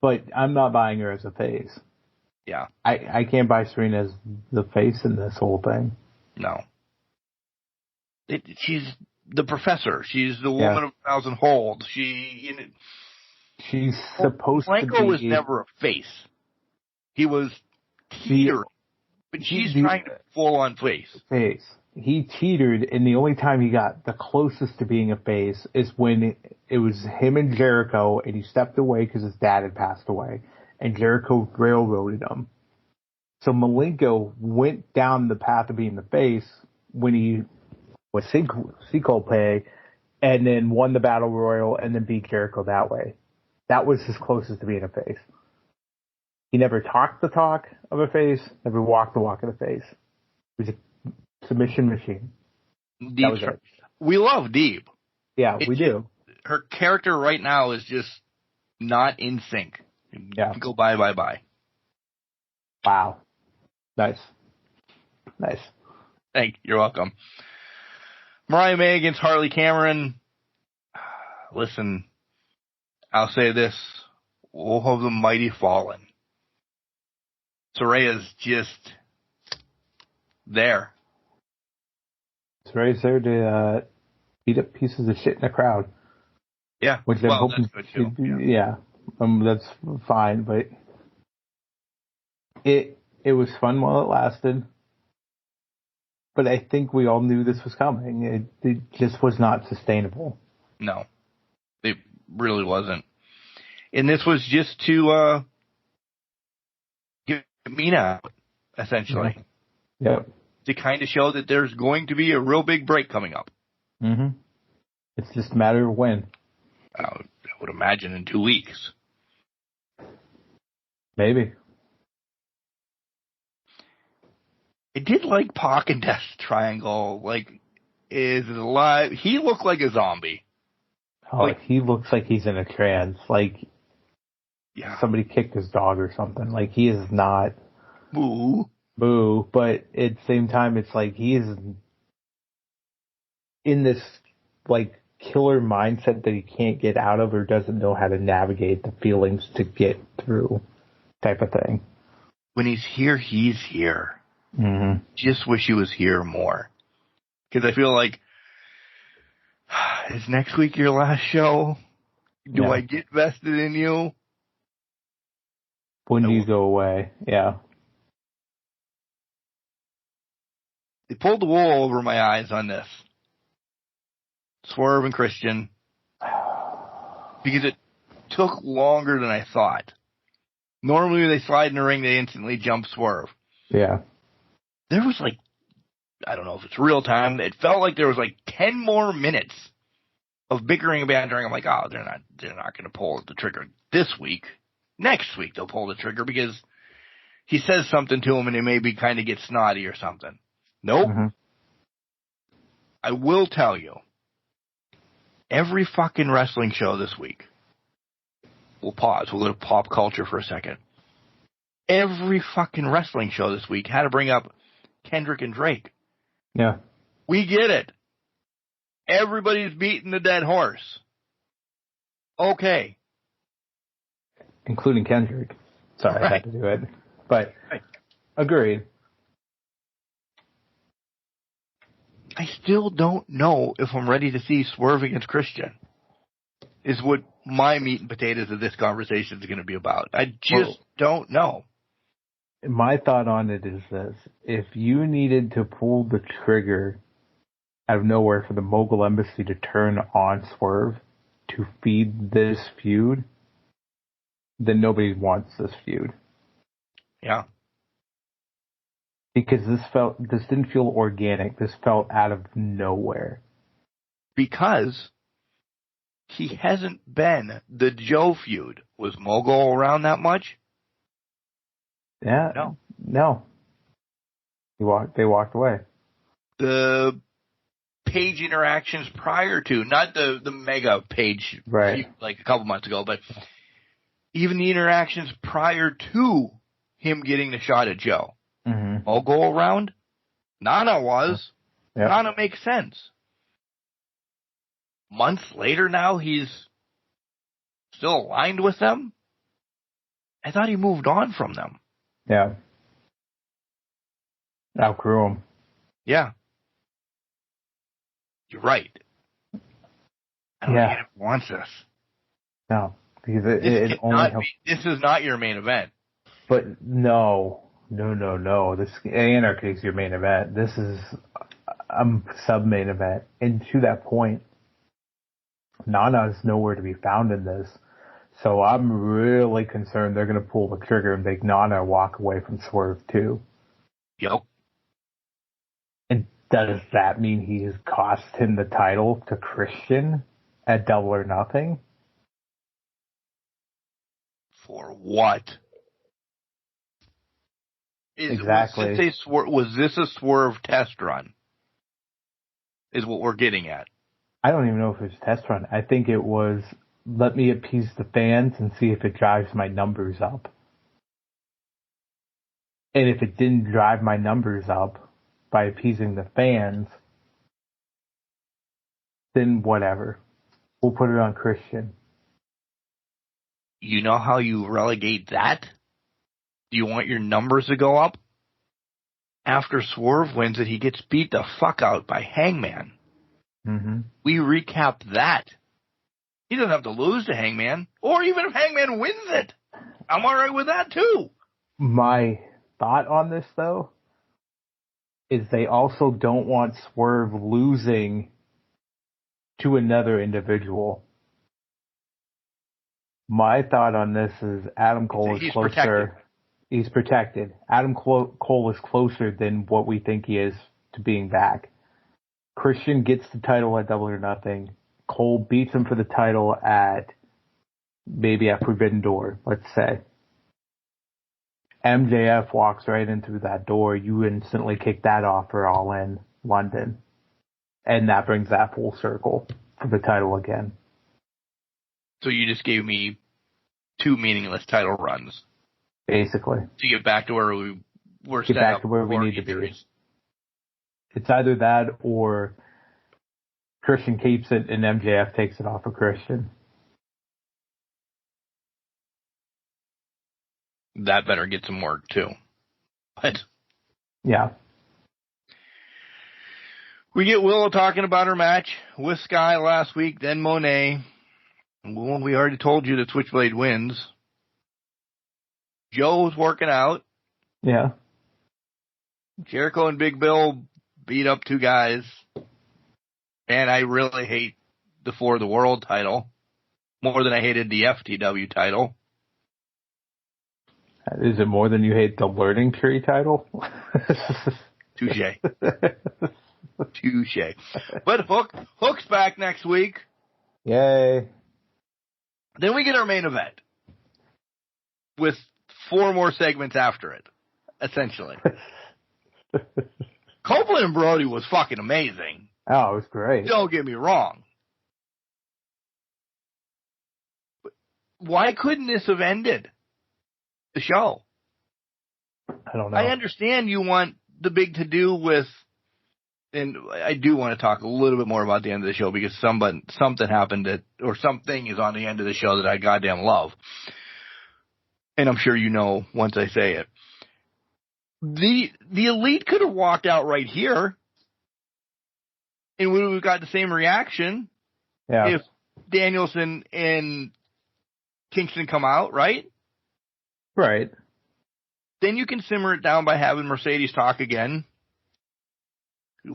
But I'm not buying her as a face. Yeah. I can't buy Serena as the face in this whole thing. No. She's the professor. She's the woman of 1,000 holds. She's supposed to be. Blanco was never a face. He was teetering. But she's trying to full on face. Face. He teetered, and the only time he got the closest to being a face is when it was him and Jericho, and he stepped away because his dad had passed away, and Jericho railroaded him. So Malenko went down the path of being the face when he was Seacold and then won the Battle Royal and then beat Jericho that way. That was his closest to being a face. He never talked the talk of a face, never walked the walk of a face. He was a submission machine. We love Deeb. Yeah, we do. Her character right now is just not in sync. Yeah. Go bye. Wow. Nice. You're welcome. Mariah May against Harley Cameron. Listen, I'll say this. Woe of the mighty fallen. Soraya's just there. Soraya's there to beat up pieces of shit in the crowd. Yeah. Which I'm hoping that's good too. That's fine, but it was fun while it lasted. But I think we all knew this was coming. It just was not sustainable. No, it really wasn't. And this was just to get Mina out. essentially. Yep. To kind of show that there's going to be a real big break coming up. Mm-hmm. It's just a matter of when. I would imagine in 2 weeks. Maybe. I did like Pac and Death Triangle. Like, is it alive? He looked like a zombie. Oh, like, he looks like he's in a trance. Like, somebody kicked his dog or something. Like, he is not. Boo. But at the same time, it's like he is in this, like, killer mindset that he can't get out of or doesn't know how to navigate the feelings to get through type of thing. When he's here, he's here. Mm-hmm. Just wish he was here more. Because I feel like, is next week your last show? Do I get vested in you? When do you go away? Yeah. They pulled the wool over my eyes on this. Swerve and Christian. Because it took longer than I thought. Normally when they slide in the ring, they instantly jump Swerve. Yeah. There was like, I don't know if it's real time, it felt like there was like 10 more minutes of bickering and bantering. I'm like, oh, they're not going to pull the trigger this week. Next week they'll pull the trigger because he says something to him and he maybe kind of gets snotty or something. Nope. Mm-hmm. I will tell you, every fucking wrestling show this week, we'll pause, we'll go to pop culture for a second. Every fucking wrestling show this week had to bring up Kendrick and Drake. Yeah. We get it. Everybody's beating the dead horse. Okay. Including Kendrick. Sorry, I had to do it. But, agreed. I still don't know if I'm ready to see Swerve against Christian. Is what my meat and potatoes of this conversation is going to be about. I just don't know. My thought on it is this. If you needed to pull the trigger out of nowhere for the Mogul Embassy to turn on Swerve to feed this feud, then nobody wants this feud. Yeah. Because this didn't feel organic. This felt out of nowhere. Because he hasn't been the Joe feud. Was Mogul around that much? Yeah. No. They walked away. The Page interactions prior to, not the mega Page feud, like a couple months ago, but even the interactions prior to him getting the shot at Joe. Mm-hmm. Mogul around? Nana was. Yep. Nana makes sense. Months later now, he's still aligned with them? I thought he moved on from them. Yeah. Outgrew him. Yeah. You're right. I don't think he wants this. No. Because it only helps. This is not your main event. But no. This Anarchy is your main event. This is a sub-main event. And to that point, Nana is nowhere to be found in this. So I'm really concerned they're going to pull the trigger and make Nana walk away from Swerve too. Yep. And does that mean he has cost him the title to Christian at Double or Nothing? For what? Exactly. Was this a Swerve test run? Is what we're getting at. I don't even know if it was a test run. I think it was, let me appease the fans and see if it drives my numbers up. And if it didn't drive my numbers up by appeasing the fans, then whatever. We'll put it on Christian. You know how you relegate that? Do you want your numbers to go up? After Swerve wins it, he gets beat the fuck out by Hangman. Mm-hmm. We recap that. He doesn't have to lose to Hangman. Or even if Hangman wins it, I'm alright with that too. My thought on this, though, is they also don't want Swerve losing to another individual. My thought on this is Adam Cole is closer. Protected. He's protected. Adam Cole is closer than what we think he is to being back. Christian gets the title at Double or Nothing. Cole beats him for the title at Forbidden Door, let's say. MJF walks right in through that door. You instantly kick that off for All In London. And that brings that full circle for the title again. So you just gave me 2 meaningless title runs. Basically. To get back to where we were Get back to where we need to be. It's either that or Christian keeps it and MJF takes it off of Christian. That better get some work too. But yeah. We get Willow talking about her match with Sky last week, then Monet. Well, we already told you that Switchblade wins. Joe's working out. Yeah. Jericho and Big Bill beat up 2 guys. And I really hate the For the World title more than I hated the FTW title. Is it more than you hate the Learning Tree title? Touche. Touche. But Hook's back next week. Yay. Then we get our main event with 4 more segments after it, essentially. Copeland and Brody was fucking amazing. Oh, it was great. Don't get me wrong. But why couldn't this have ended the show? I don't know. I understand you want the big to-do with, and I do want to talk a little bit more about the end of the show because something happened or something is on the end of the show that I goddamn love. And I'm sure you know once I say it. The Elite could have walked out right here and we would have got the same reaction if Danielson and Kingston come out, right? Right. Then you can simmer it down by having Mercedes talk again.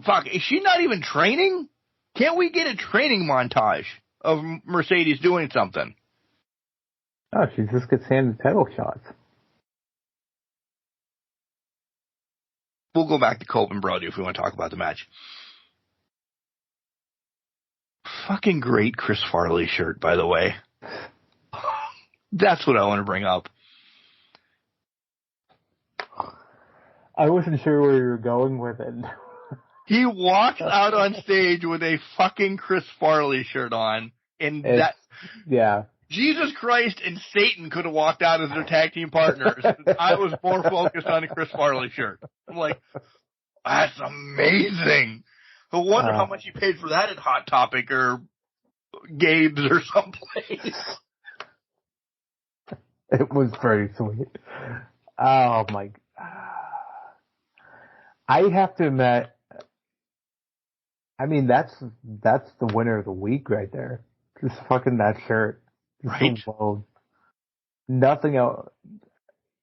Fuck, is she not even training? Can't we get a training montage of Mercedes doing something? Oh, she just gets handed title shots. We'll go back to Cope and Brody if we want to talk about the match. Fucking great Chris Farley shirt, by the way. That's what I want to bring up. I wasn't sure where you were going with it. He walked out on stage with a fucking Chris Farley shirt on, and Jesus Christ and Satan could have walked out as their tag team partners. I was more focused on a Chris Farley shirt. I'm like, that's amazing. I wonder how much he paid for that at Hot Topic or Gabe's or someplace. It was pretty sweet. Oh my! I have to admit, I mean that's the winner of the week right there. Just fucking that shirt. Right. So nothing else.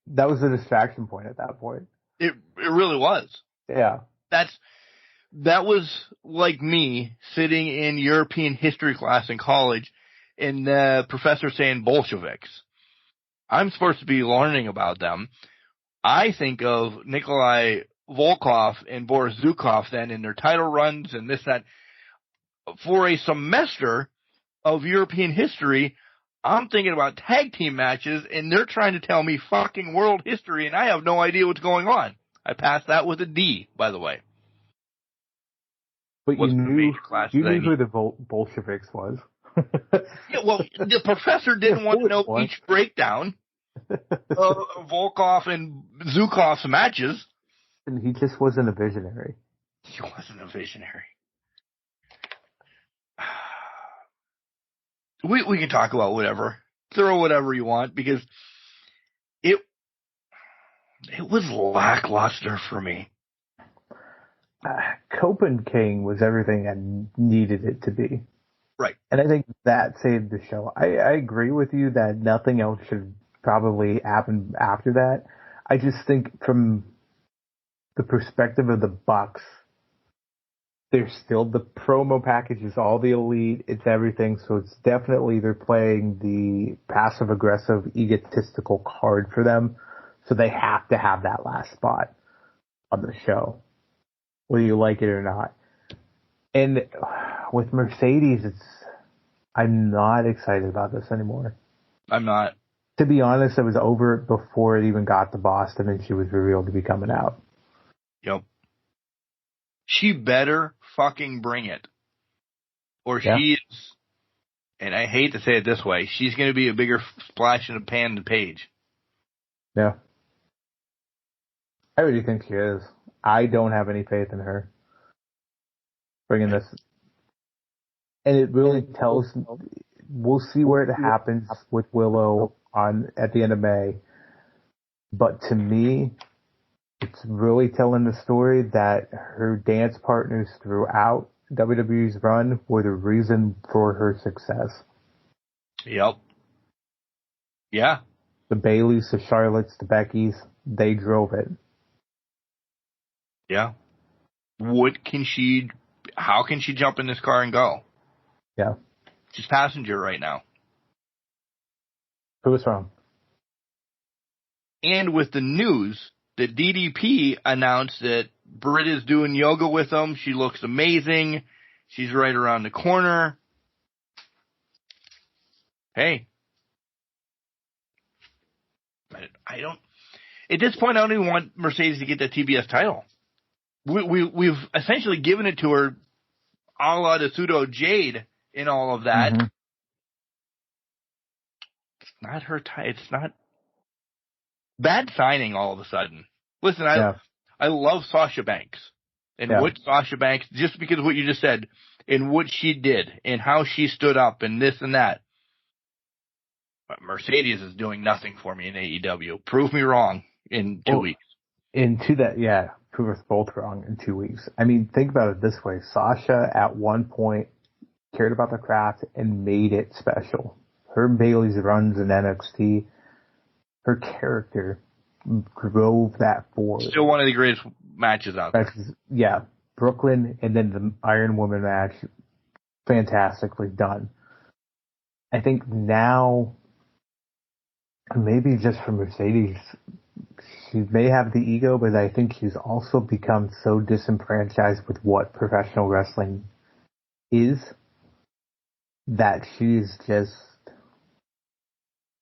That was a distraction point at that point. It really was. Yeah. That was like me sitting in European history class in college and the professor saying Bolsheviks. I'm supposed to be learning about them. I think of Nikolai Volkov and Boris Zukov then in their title runs and this, that. For a semester of European history, I'm thinking about tag team matches, and they're trying to tell me fucking world history, and I have no idea what's going on. I passed that with a D, by the way. But you knew who the Bolsheviks was. Yeah, well, the professor didn't want to know each breakdown of Volkov and Zukov's matches. And he just wasn't a visionary. He wasn't a visionary. We can talk about whatever. Throw whatever you want because it was lackluster for me. Copen King was everything I needed it to be. Right. And I think that saved the show. I agree with you that nothing else should probably happen after that. I just think from the perspective of the Bucks, there's still the promo package is all the Elite, it's everything, so it's definitely they're playing the passive-aggressive, egotistical card for them. So they have to have that last spot on the show, whether you like it or not. And with Mercedes, I'm not excited about this anymore. I'm not. To be honest, I was over it before it even got to Boston and she was revealed to be coming out. Yep. She better fucking bring it. Or she is, and I hate to say it this way, she's going to be a bigger splash in the pan than Paige. Yeah. I really think she is. I don't have any faith in her bringing this. And it really tells, we'll see where it happens with Willow at the end of May. But to me, it's really telling the story that her dance partners throughout WWE's run were the reason for her success. Yep. Yeah. The Baileys, the Charlottes, the Beckys, they drove it. Yeah. How can she jump in this car and go? Yeah. She's passenger right now. Who was wrong? And with the news that DDP announced that Britt is doing yoga with them, she looks amazing. She's right around the corner. Hey. I don't. At this point, I don't even want Mercedes to get that TBS title. We've essentially given it to her, a la the pseudo Jade in all of that. Mm-hmm. It's not her it's not bad signing all of a sudden. Listen, I love Sasha Banks and what Sasha Banks, just because of what you just said, and what she did and how she stood up and this and that. But Mercedes is doing nothing for me in AEW. Prove me wrong in 2 weeks. Prove us both wrong in 2 weeks. I mean, think about it this way. Sasha at one point cared about the craft and made it special. Her Bailey's runs in NXT, her character drove that forward. Still one of the greatest matches out there. Yeah. Brooklyn and then the Iron Woman match, fantastically done. I think now, maybe just for Mercedes, she may have the ego, but I think she's also become so disenfranchised with what professional wrestling is that she's just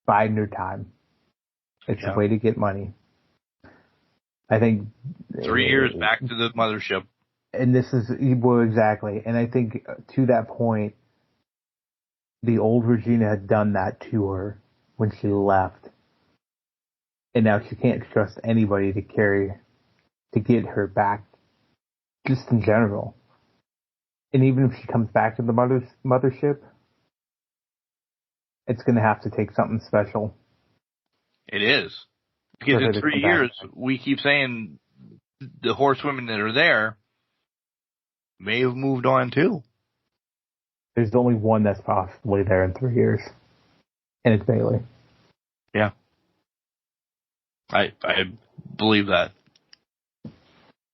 biding her time. It's a way to get money. I think 3 years back to the mothership. And this is, well, exactly. And I think to that point, the old Regina had done that to her when she left. And now she can't trust anybody to get her back, just in general. And even if she comes back to the mothership, it's going to have to take something special. It is. Because in 3 years, we keep saying the horsewomen that are there may have moved on too. There's only one that's possibly there in 3 years. And it's Bailey. Yeah. I believe that.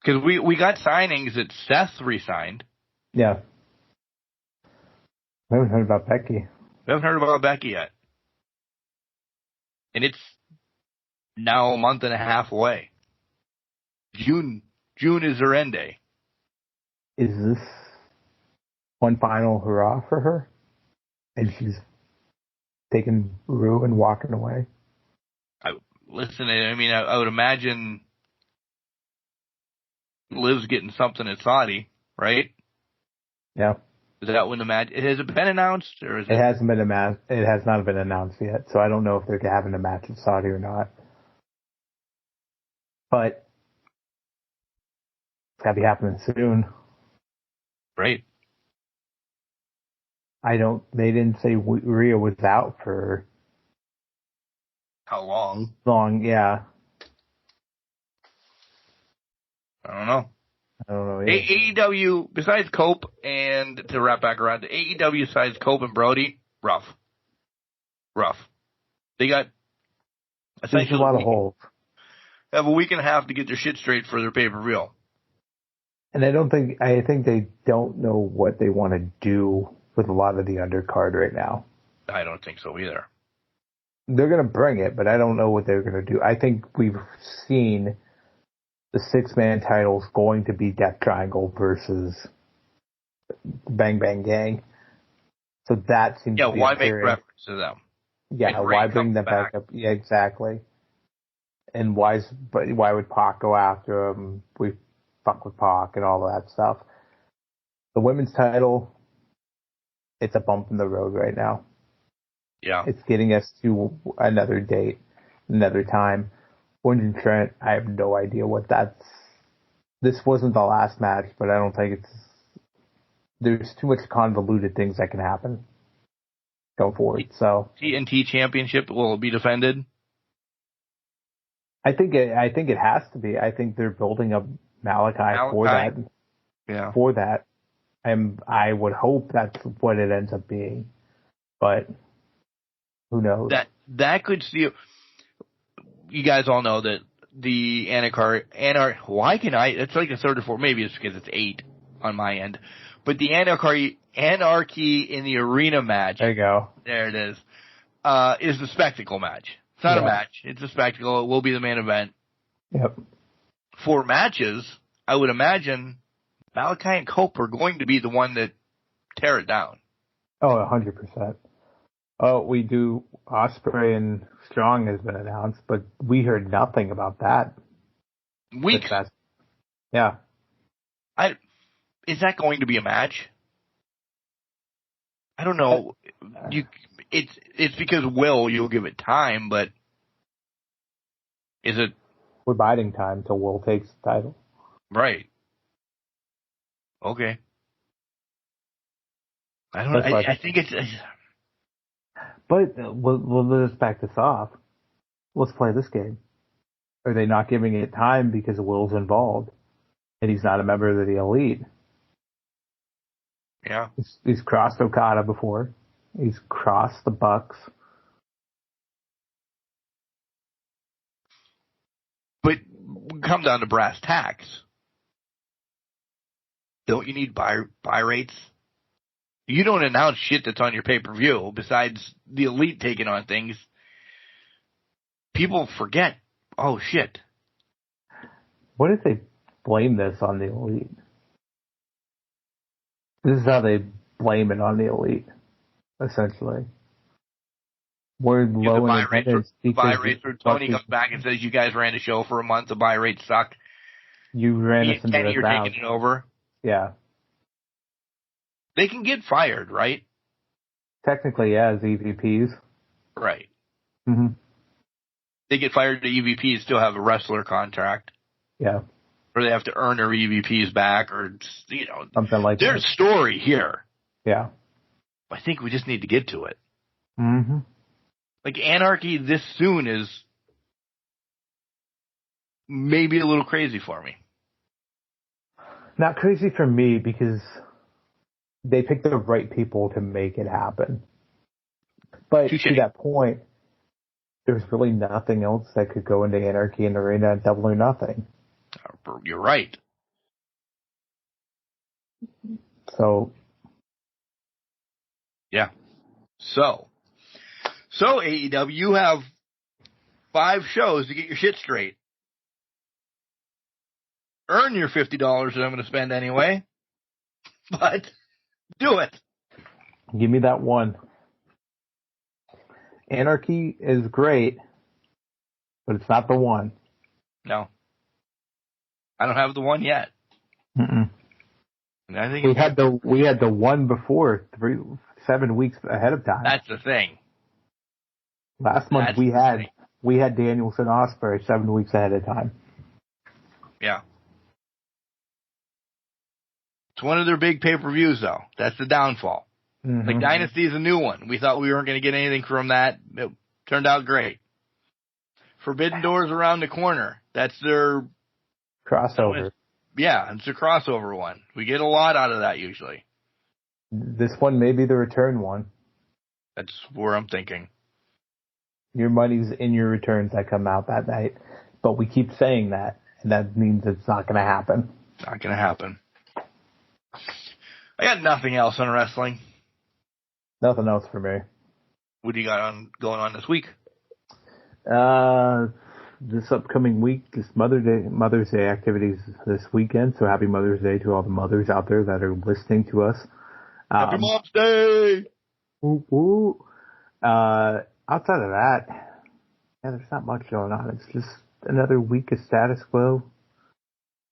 Because we got signings that Seth re-signed. Yeah. I haven't heard about Becky. We haven't heard about Becky yet. And it's now a month and a half away. June is her end day. Is this one final hurrah for her? And she's taking Rue and walking away? Listen, I mean, I would imagine Liv's getting something at Saudi, right? Yeah. Is that when the match? Has it been announced, or is it? It hasn't been It has not been announced yet, so I don't know if they're having a match at Saudi or not. But it's gotta be happening soon. Right. They didn't say Rhea was out for how long? Long, yeah. I don't know. Yeah. AEW, besides Cope, and to wrap back around, the AEW besides Cope and Brody, rough. They got essentially a lot of holes. Have a week and a half to get their shit straight for their pay-per-view. And I think they don't know what they want to do with a lot of the undercard right now. I don't think so either. They're going to bring it, but I don't know what they're going to do. I think we've seen the 6-man titles going to be Death Triangle versus Bang Bang Gang. So that seems to be why make reference to them? Yeah, why bring them back up? Yeah, exactly. And why would Pac go after him? We fuck with Pac and all that stuff. The women's title, it's a bump in the road right now. Yeah. It's getting us to another date, another time. Orange and Trent, I have no idea what that's. This wasn't the last match, but I don't think there's too much convoluted things that can happen going forward. So TNT Championship will be defended. I think it has to be. I think they're building up Malachi for that. Yeah. For that. And I would hope that's what it ends up being. But who knows? That could see. You guys all know that the why can I? It's like a third or fourth. Maybe it's because it's 8 on my end. But the Anarchy in the Arena match. There you go. There it is. Is the spectacle match. It's not a match. It's a spectacle. It will be the main event. Yep. For matches, I would imagine Malachi and Cope are going to be the one that tear it down. Oh, 100%. Oh, we do. Ospreay and Strong has been announced, but we heard nothing about that. Weeks. Yeah. Is that going to be a match? I don't know. It's because you'll give it time, but is it? We're biding time till Will takes the title. Right. Okay. I don't. I think it's. But let's back this off. Let's play this game. Are they not giving it time because Will's involved, and he's not a member of the Elite? Yeah. He's crossed Okada before. He's crossed the Bucks. But come down to brass tacks. Don't you need buy rates? You don't announce shit that's on your pay-per-view besides the Elite taking on things. People forget. Oh, shit. What if they blame this on the Elite? This is how they blame it on the Elite, essentially. We're low in attendance. Buy rates where Tony comes back and says, you guys ran a show for a month, the buy rates suck. You ran us into the you're ground. taking it over. Yeah. They can get fired, right? Technically, yeah, as EVPs. Right. Mm-hmm. They get fired to EVPs, still have a wrestler contract. Yeah. Or they have to earn their EVPs back, or, something like there's that. a story here. Yeah. I think we just need to get to it. Mm-hmm. Like, Anarchy this soon is maybe a little crazy for me. Not crazy for me because they picked the right people to make it happen. But to that point, there's really nothing else that could go into Anarchy and Arena and Double or Nothing. You're right. So. Yeah. So AEW, you have 5 shows to get your shit straight. Earn your $50 that I'm going to spend anyway. But do it. Give me that one. Anarchy is great, but it's not the one. No. I don't have the one yet. Mm-mm. And I think we had the one before 7 weeks ahead of time. That's the thing. Last month we had Danielson Ospreay 7 weeks ahead of time. Yeah. It's one of their big pay-per-views, though. That's the downfall. Mm-hmm. Like, Dynasty is a new one. We thought we weren't going to get anything from that. It turned out great. Forbidden Doors around the corner. That's their crossover. Yeah, it's a crossover one. We get a lot out of that usually. This one may be the return one. That's where I'm thinking. Your money's in your returns that come out that night. But we keep saying that, and that means it's not going to happen. Not going to happen. I got nothing else on wrestling. Nothing else for me. What do you got going on this week? This upcoming week, this Mother's Day activities this weekend. So happy Mother's Day to all the mothers out there that are listening to us. Happy Mom's Day! Woo, woo. Outside of that, yeah, there's not much going on. It's just another week of status quo.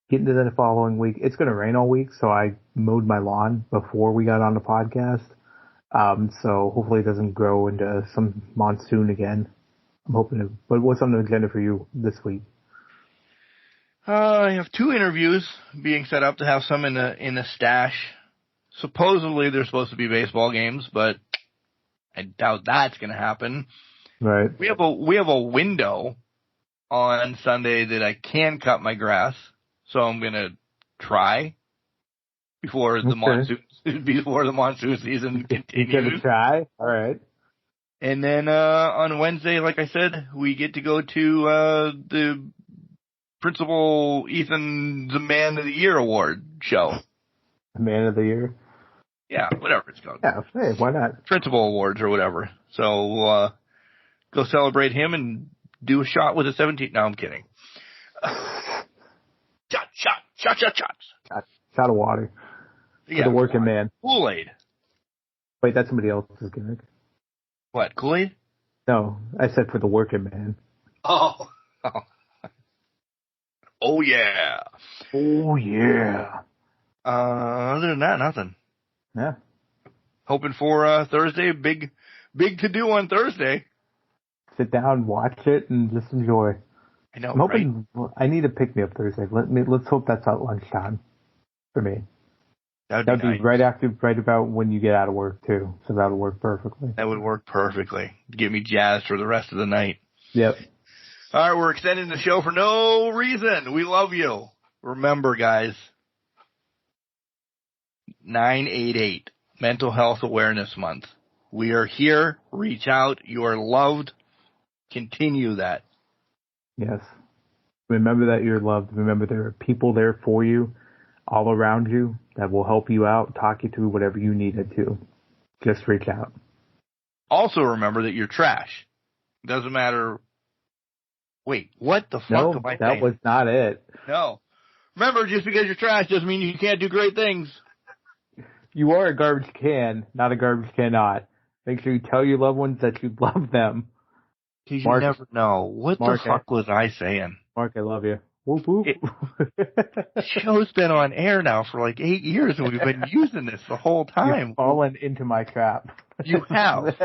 Getting to the following week. It's going to rain all week, so I mowed my lawn before we got on the podcast. So hopefully it doesn't grow into some monsoon again. I'm hoping to. But what's on the agenda for you this week? I have 2 interviews being set up to have some in a stash. Supposedly they're supposed to be baseball games, but I doubt that's going to happen. Right. We have a window on Sunday that I can cut my grass, so I'm going to try before the monsoon season continues. You're going to try? All right. And then on Wednesday, like I said, we get to go to the Principal Ethan the Man of the Year award show. The Man of the Year? Yeah, whatever it's called. Yeah, hey, why not? Principal Awards or whatever. So we'll go celebrate him and do a shot with a 17. No, I'm kidding. Shot of water. Yeah, for the working man. Kool-Aid. Wait, that's somebody else's gimmick. What, Kool-Aid? No, I said for the working man. Oh. Oh, yeah. Oh, yeah. Other than that, nothing. Yeah. Hoping for Thursday. Big to do on Thursday. Sit down, watch it, and just enjoy. I know, I'm hoping, right? I need a pick-me-up Thursday. Let's hope that's at lunchtime for me. That'd be nice. right about when you get out of work, too. So that'll work perfectly. That would work perfectly. Get me jazzed for the rest of the night. Yep. All right, we're extending the show for no reason. We love you. Remember, guys, 988, Mental Health Awareness Month. We are here. Reach out. You are loved. Continue that. Yes. Remember that you're loved. Remember there are people there for you, all around you, that will help you out, talk you through whatever you needed to. Just reach out. Also remember that you're trash. Doesn't matter. Wait, what the fuck am I saying? That was not it. No. Remember, just because you're trash doesn't mean you can't do great things. You are a garbage can, not a garbage cannot. Make sure you tell your loved ones that you love them. Because you never know. What the fuck was I saying? Mark, I love you. Whoop, whoop. The show's been on air now for like 8 years, and we've been using this the whole time. You've fallen into my trap. You have.